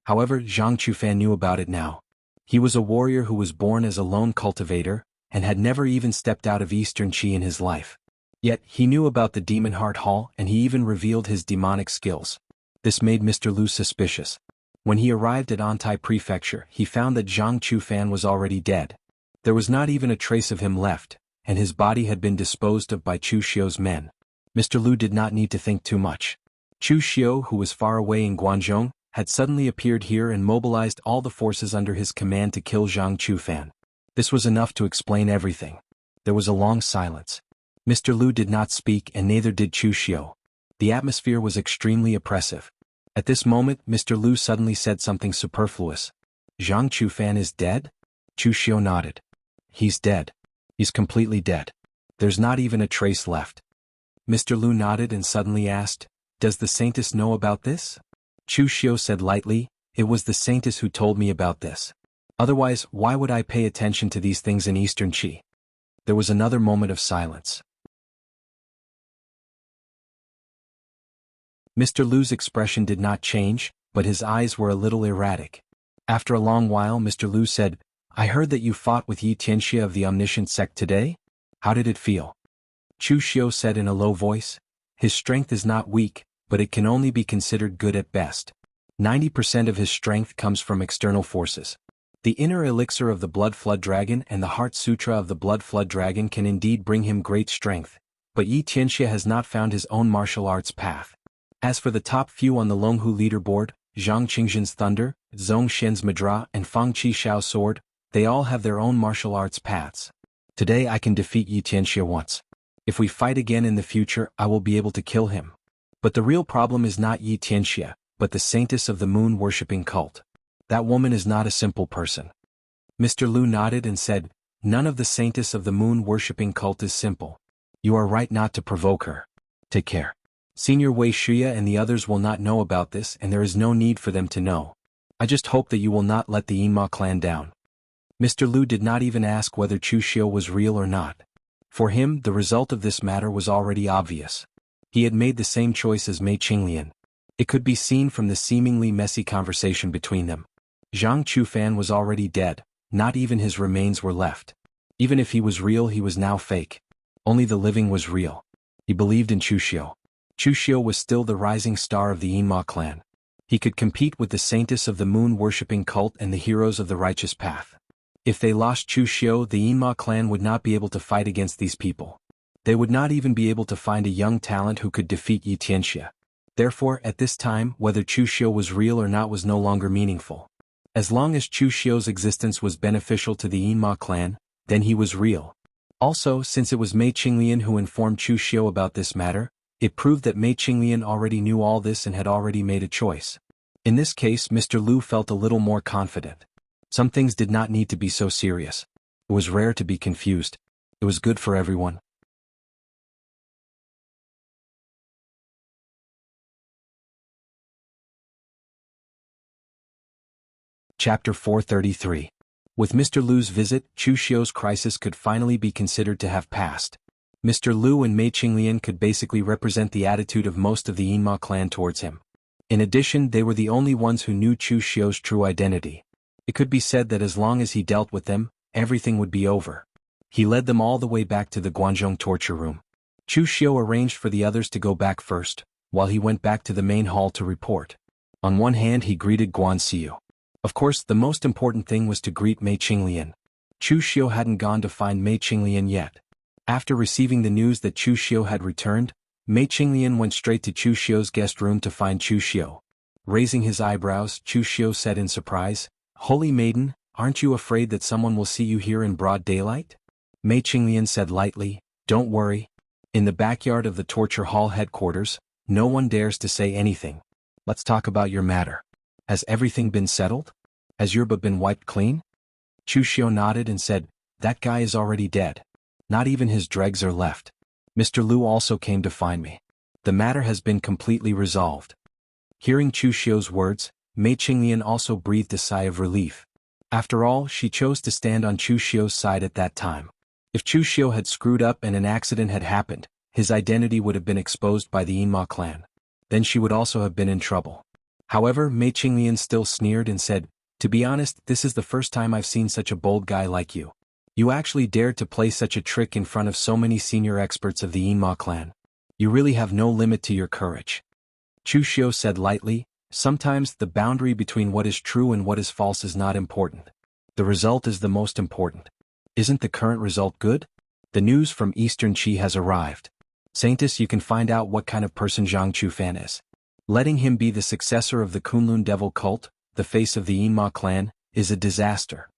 However, Zhang Chufan knew about it now. He was a warrior who was born as a lone cultivator, and had never even stepped out of Eastern Qi in his life. Yet, he knew about the Demon Heart Hall and he even revealed his demonic skills. This made Mr. Lu suspicious. When he arrived at Antai Prefecture, he found that Zhang Chufan was already dead. There was not even a trace of him left, and his body had been disposed of by Chu Xiu's men. Mr. Lu did not need to think too much. Chu Xiu, who was far away in Guangzhou, had suddenly appeared here and mobilized all the forces under his command to kill Zhang Chufan. This was enough to explain everything. There was a long silence. Mr. Lu did not speak and neither did Chu Xiu. The atmosphere was extremely oppressive. At this moment, Mr. Lu suddenly said something superfluous. Zhang Chufan is dead? Chu Xiu nodded. He's dead. He's completely dead. There's not even a trace left. Mr. Lu nodded and suddenly asked, does the Saintess know about this? Chu Xiu said lightly, it was the Saintess who told me about this. Otherwise, why would I pay attention to these things in Eastern Qi? There was another moment of silence. Mr. Lu's expression did not change, but his eyes were a little erratic. After a long while Mr. Lu said, I heard that you fought with Yi Tianxia of the Omniscient Sect today? How did it feel? Chu Xiu said in a low voice, his strength is not weak, but it can only be considered good at best. 90% of his strength comes from external forces. The inner elixir of the Blood Flood Dragon and the Heart Sutra of the Blood Flood Dragon can indeed bring him great strength, but Yi Tianxia has not found his own martial arts path. As for the top few on the Longhu leaderboard, Zhang Qingzhen's Thunder, Zhong Shen's Madra and Fang Qi Shao's Sword, they all have their own martial arts paths. Today I can defeat Yi Tianxia once. If we fight again in the future, I will be able to kill him. But the real problem is not Yi Tianxia, but the Saintess of the Moon-worshipping cult. That woman is not a simple person. Mr. Lu nodded and said, none of the Saintess of the Moon-worshipping cult is simple. You are right not to provoke her. Take care. Senior Wei Shuya and the others will not know about this and there is no need for them to know. I just hope that you will not let the Yinma clan down. Mr. Lu did not even ask whether Chu Xiu was real or not. For him, the result of this matter was already obvious. He had made the same choice as Mei Qinglian. It could be seen from the seemingly messy conversation between them. Zhang Chufan was already dead, not even his remains were left. Even if he was real, he was now fake. Only the living was real. He believed in Chu Xiu. Chu Xiu was still the rising star of the Yinma clan. He could compete with the Saintess of the Moon-worshipping cult and the heroes of the righteous path. If they lost Chu Xiu, the Yinma clan would not be able to fight against these people. They would not even be able to find a young talent who could defeat Yi Tianxia. Therefore, at this time, whether Chu Xiu was real or not was no longer meaningful. As long as Chu Xiu's existence was beneficial to the Yinma clan, then he was real. Also, since it was Mei Qinglian who informed Chu Xiu about this matter, it proved that Mei Qinglian already knew all this and had already made a choice. In this case, Mr. Lu felt a little more confident. Some things did not need to be so serious. It was rare to be confused. It was good for everyone. Chapter 433. With Mr. Lu's visit, Chu Xiu's crisis could finally be considered to have passed. Mr. Lu and Mei Qinglian could basically represent the attitude of most of the Yinma clan towards him. In addition, they were the only ones who knew Chu Xiu's true identity. It could be said that as long as he dealt with them, everything would be over. He led them all the way back to the Guangzhou torture room. Chu Xiu arranged for the others to go back first, while he went back to the main hall to report. On one hand he greeted Guan Xiu. Of course, the most important thing was to greet Mei Qinglian. Chu Xiu hadn't gone to find Mei Qinglian yet. After receiving the news that Chu Xiu had returned, Mei Qinglian went straight to Chu Xiu's guest room to find Chu Xiu. Raising his eyebrows, Chu Xiu said in surprise, "Holy maiden, aren't you afraid that someone will see you here in broad daylight?" Mei Qinglian said lightly, "Don't worry. In the backyard of the torture hall headquarters, no one dares to say anything. Let's talk about your matter. Has everything been settled? Has your butt been wiped clean?" Chu Xiu nodded and said, "That guy is already dead. Not even his dregs are left. Mr. Lu also came to find me. The matter has been completely resolved." Hearing Chu Xiu's words, Mei Qinglian also breathed a sigh of relief. After all, she chose to stand on Chu Xiu's side at that time. If Chu Xiu had screwed up and an accident had happened, his identity would have been exposed by the Yinma clan. Then she would also have been in trouble. However, Mei Qinglian still sneered and said, To be honest, this is the first time I've seen such a bold guy like you. You actually dared to play such a trick in front of so many senior experts of the Yinma clan. You really have no limit to your courage. Chu Xiu said lightly, sometimes the boundary between what is true and what is false is not important. The result is the most important. Isn't the current result good? The news from Eastern Qi has arrived. Saintus, you can find out what kind of person Zhang Chufan is. Letting him be the successor of the Kunlun devil cult, the face of the Yinma clan, is a disaster.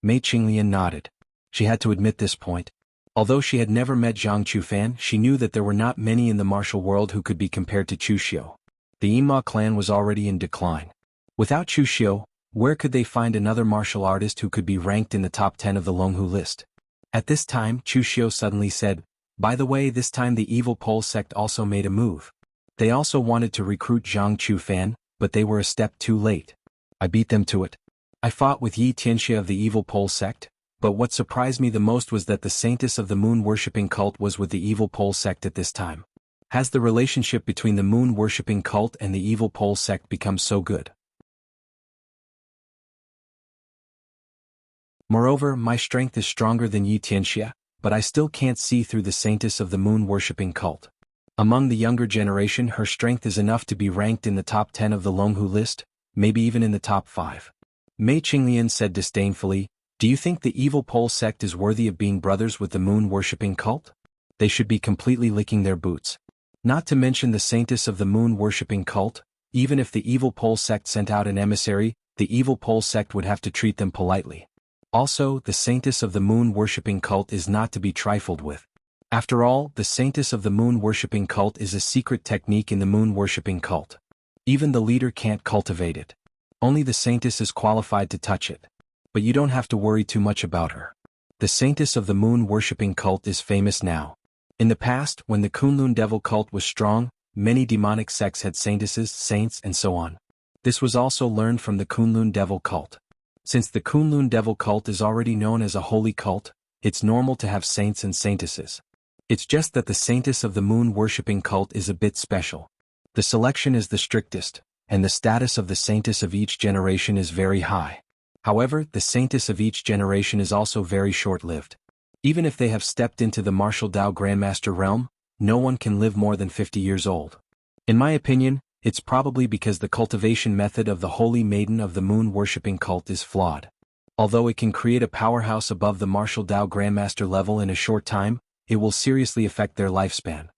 Mei Qinglian nodded. She had to admit this point. Although she had never met Zhang Chufan, she knew that there were not many in the martial world who could be compared to Chu Xiu. The Yinma clan was already in decline. Without Chu Xiu, where could they find another martial artist who could be ranked in the top 10 of the Longhu list? At this time, Chu Xiu suddenly said, by the way, this time the evil Pole sect also made a move. They also wanted to recruit Zhang Chufan, but they were a step too late. I beat them to it. I fought with Yi Tianxia of the evil Pole sect, but what surprised me the most was that the saintess of the moon-worshipping cult was with the evil Pole sect at this time. Has the relationship between the moon-worshipping cult and the evil Pole sect become so good? Moreover, my strength is stronger than Yi Tianxia, but I still can't see through the saintess of the moon-worshipping cult. Among the younger generation, her strength is enough to be ranked in the top 10 of the Longhu list, maybe even in the top 5. Mei Qinglian said disdainfully, do you think the evil Pole sect is worthy of being brothers with the moon-worshipping cult? They should be completely licking their boots. Not to mention the saintess of the moon-worshipping cult, even if the evil Pole sect sent out an emissary, the evil Pole sect would have to treat them politely. Also, the saintess of the moon-worshipping cult is not to be trifled with. After all, the saintess of the moon-worshipping cult is a secret technique in the moon-worshipping cult. Even the leader can't cultivate it. Only the saintess is qualified to touch it. But you don't have to worry too much about her. The saintess of the moon-worshipping cult is famous now. In the past, when the Kunlun devil cult was strong, many demonic sects had saintesses, saints, and so on. This was also learned from the Kunlun devil cult. Since the Kunlun devil cult is already known as a holy cult, it's normal to have saints and saintesses. It's just that the saintess of the moon-worshipping cult is a bit special. The selection is the strictest, and the status of the saintess of each generation is very high. However, the saintess of each generation is also very short-lived. Even if they have stepped into the martial Dao Grandmaster realm, no one can live more than 50 years old. In my opinion, it's probably because the cultivation method of the Holy Maiden of the moon-worshipping cult is flawed. Although it can create a powerhouse above the martial Dao Grandmaster level in a short time, it will seriously affect their lifespan.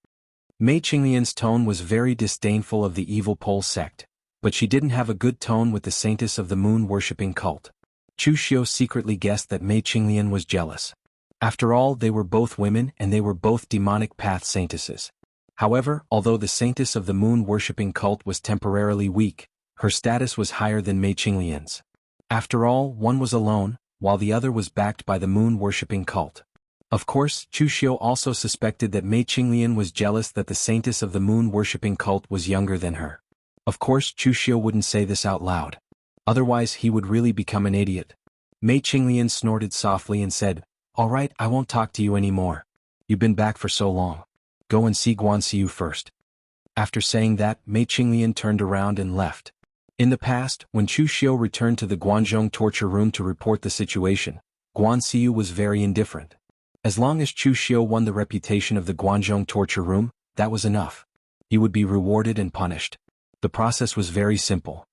Mei Qinglian's tone was very disdainful of the evil Pole sect, but she didn't have a good tone with the saintess of the moon-worshipping cult. Chu Xiu secretly guessed that Mei Qinglian was jealous. After all, they were both women and they were both demonic path saintesses. However, although the saintess of the moon-worshipping cult was temporarily weak, her status was higher than Mei Qinglian's. After all, one was alone, while the other was backed by the moon-worshipping cult. Of course, Chu Xiu also suspected that Mei Qinglian was jealous that the saintess of the moon-worshipping cult was younger than her. Of course, Chu Xiu wouldn't say this out loud. Otherwise he would really become an idiot. Mei Qinglian snorted softly and said, all right, I won't talk to you anymore. You've been back for so long. Go and see Guanxiu first. After saying that, Mei Qinglian turned around and left. In the past, when Chu Xiu returned to the Guanzhong torture room to report the situation, Guanxiu was very indifferent. As long as Chu Xiu won the reputation of the Guanzhong torture room, that was enough. He would be rewarded and punished. The process was very simple.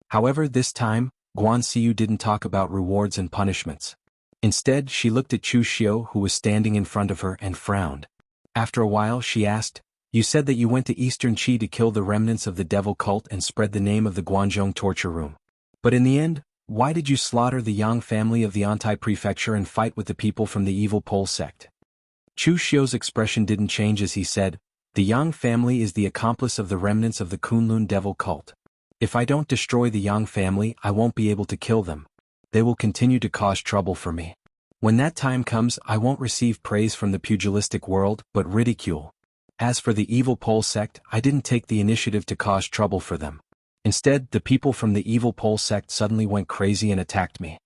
However, this time, Guanxiu didn't talk about rewards and punishments. Instead, she looked at Chu Xiu, who was standing in front of her, and frowned. After a while, she asked, you said that you went to Eastern Qi to kill the remnants of the devil cult and spread the name of the Guanzhong torture room. But in the end, why did you slaughter the Yang family of the Antai prefecture and fight with the people from the evil Pole sect? Chu Xiu's expression didn't change as he said, the Yang family is the accomplice of the remnants of the Kunlun devil cult. If I don't destroy the Yang family, I won't be able to kill them. They will continue to cause trouble for me. When that time comes, I won't receive praise from the pugilistic world, but ridicule. As for the evil Pole sect, I didn't take the initiative to cause trouble for them. Instead, the people from the evil Pole sect suddenly went crazy and attacked me.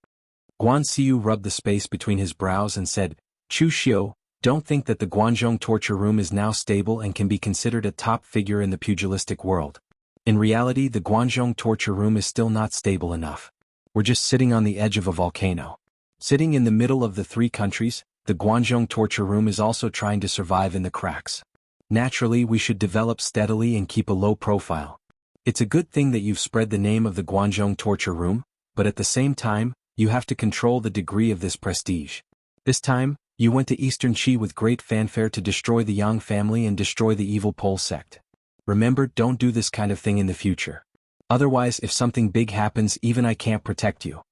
Guanxiu rubbed the space between his brows and said, Chu Xiu, don't think that the Guanzhong torture room is now stable and can be considered a top figure in the pugilistic world. In reality, the Guanzhong torture room is still not stable enough. We're just sitting on the edge of a volcano. Sitting in the middle of the three countries, the Guanzhong torture room is also trying to survive in the cracks. Naturally, we should develop steadily and keep a low profile. It's a good thing that you've spread the name of the Guanzhong torture room, but at the same time, you have to control the degree of this prestige. This time, you went to Eastern Qi with great fanfare to destroy the Yang family and destroy the evil Pole sect. Remember, don't do this kind of thing in the future. Otherwise, if something big happens, even I can't protect you.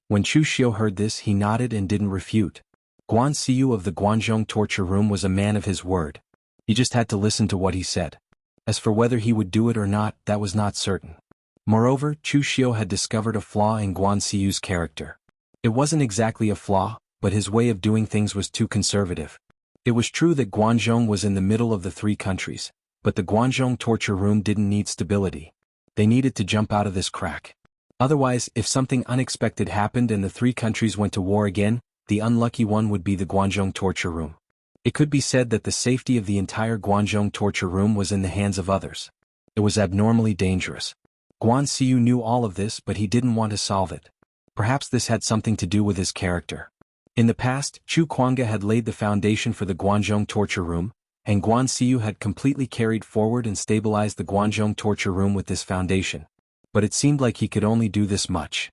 When Chu Xiu heard this, he nodded and didn't refute. Guan Siyu of the Guanzhong torture room was a man of his word. He just had to listen to what he said. As for whether he would do it or not, that was not certain. Moreover, Chu Xiu had discovered a flaw in Guan Siyu's character. It wasn't exactly a flaw, but his way of doing things was too conservative. It was true that Guanzhong was in the middle of the three countries, but the Guanzhong torture room didn't need stability. They needed to jump out of this crack. Otherwise, if something unexpected happened and the three countries went to war again, the unlucky one would be the Guanzhong torture room. It could be said that the safety of the entire Guanzhong torture room was in the hands of others. It was abnormally dangerous. Guan Siyu knew all of this, but he didn't want to solve it. Perhaps this had something to do with his character. In the past, Chu Kuanga had laid the foundation for the Guanzhong torture room, and Guan Siyu had completely carried forward and stabilized the Guanzhong torture room with this foundation. But it seemed like he could only do this much.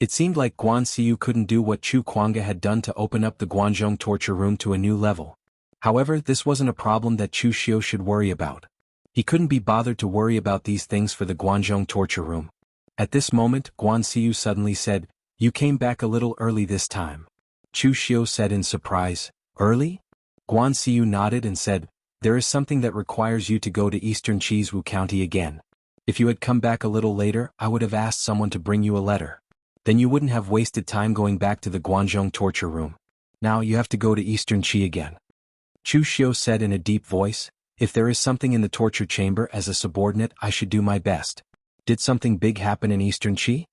It seemed like Guan Siyu couldn't do what Chu Kuanga had done to open up the Guanzhong torture room to a new level. However, this wasn't a problem that Chu Xiu should worry about. He couldn't be bothered to worry about these things for the Guanzhong torture room. At this moment, Guan Siyu suddenly said, "You came back a little early this time." Chu Xiu said in surprise, "Early?" Guan Siyu nodded and said, "There is something that requires you to go to Eastern Wu County again. If you had come back a little later, I would have asked someone to bring you a letter. Then you wouldn't have wasted time going back to the Guanzhong torture room. Now you have to go to Eastern Qi again." Chu Xiu said in a deep voice, "If there is something in the torture chamber as a subordinate, I should do my best. Did something big happen in Eastern Qi?"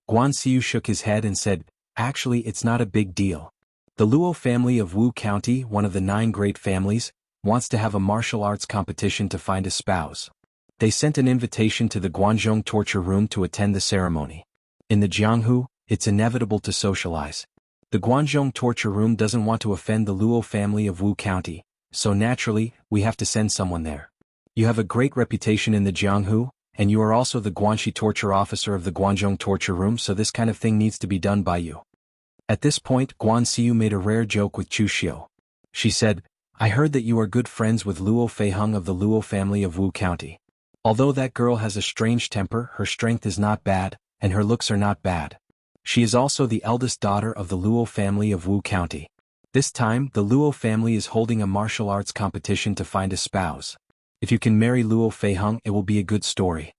Guan Siyu shook his head and said, "Actually, it's not a big deal. The Luo family of Wu County, one of the 9 great families, wants to have a martial arts competition to find a spouse. They sent an invitation to the Guanzhong torture room to attend the ceremony. In the Jianghu, it's inevitable to socialize. The Guanzhong torture room doesn't want to offend the Luo family of Wu County, so naturally, we have to send someone there. You have a great reputation in the Jianghu, and you are also the Guanxi torture officer of the Guanzhong torture room, so this kind of thing needs to be done by you." At this point, Guan Siyu made a rare joke with Chu Xiu. She said, "I heard that you are good friends with Luo Feiheng of the Luo family of Wu County. Although that girl has a strange temper, her strength is not bad, and her looks are not bad. She is also the eldest daughter of the Luo family of Wu County. This time, the Luo family is holding a martial arts competition to find a spouse. If you can marry Luo Feiheng, it will be a good story."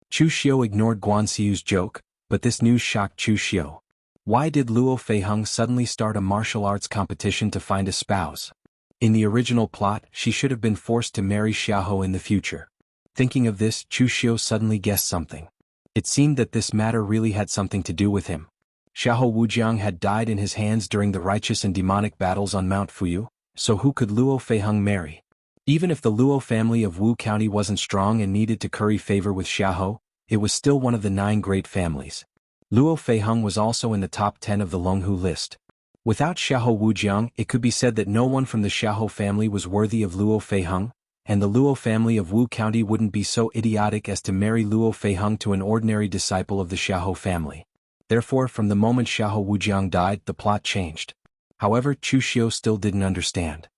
Chu Xiu ignored Guan Siyu's joke, but this news shocked Chu Xiu. Why did Luo Feiheng suddenly start a martial arts competition to find a spouse? In the original plot, she should have been forced to marry Xiahou in the future. Thinking of this, Chu Xiu suddenly guessed something. It seemed that this matter really had something to do with him. Xiahou Wujiang had died in his hands during the righteous and demonic battles on Mount Fuyu, so who could Luo Feiheng marry? Even if the Luo family of Wu County wasn't strong and needed to curry favor with Xiahou, it was still one of the 9 great families. Luo Feiheng was also in the top 10 of the Longhu list. Without Xiahou Wujiang, it could be said that no one from the Xiahou family was worthy of Luo Feiheng, and the Luo family of Wu County wouldn't be so idiotic as to marry Luo Feiheng to an ordinary disciple of the Xiahou family. Therefore, from the moment Xiahou Wujiang died, the plot changed. However, Chu Xiu still didn't understand.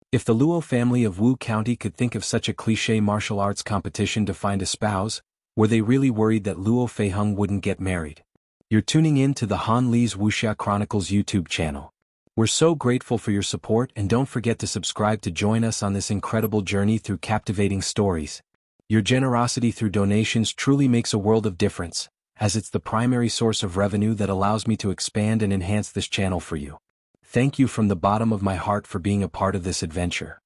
If the Luo family of Wu County could think of such a cliché martial arts competition to find a spouse, were they really worried that Luo Feiheng wouldn't get married? You're tuning in to the Han Li's Wuxia Chronicles YouTube channel. We're so grateful for your support, and don't forget to subscribe to join us on this incredible journey through captivating stories. Your generosity through donations truly makes a world of difference, as it's the primary source of revenue that allows me to expand and enhance this channel for you. Thank you from the bottom of my heart for being a part of this adventure.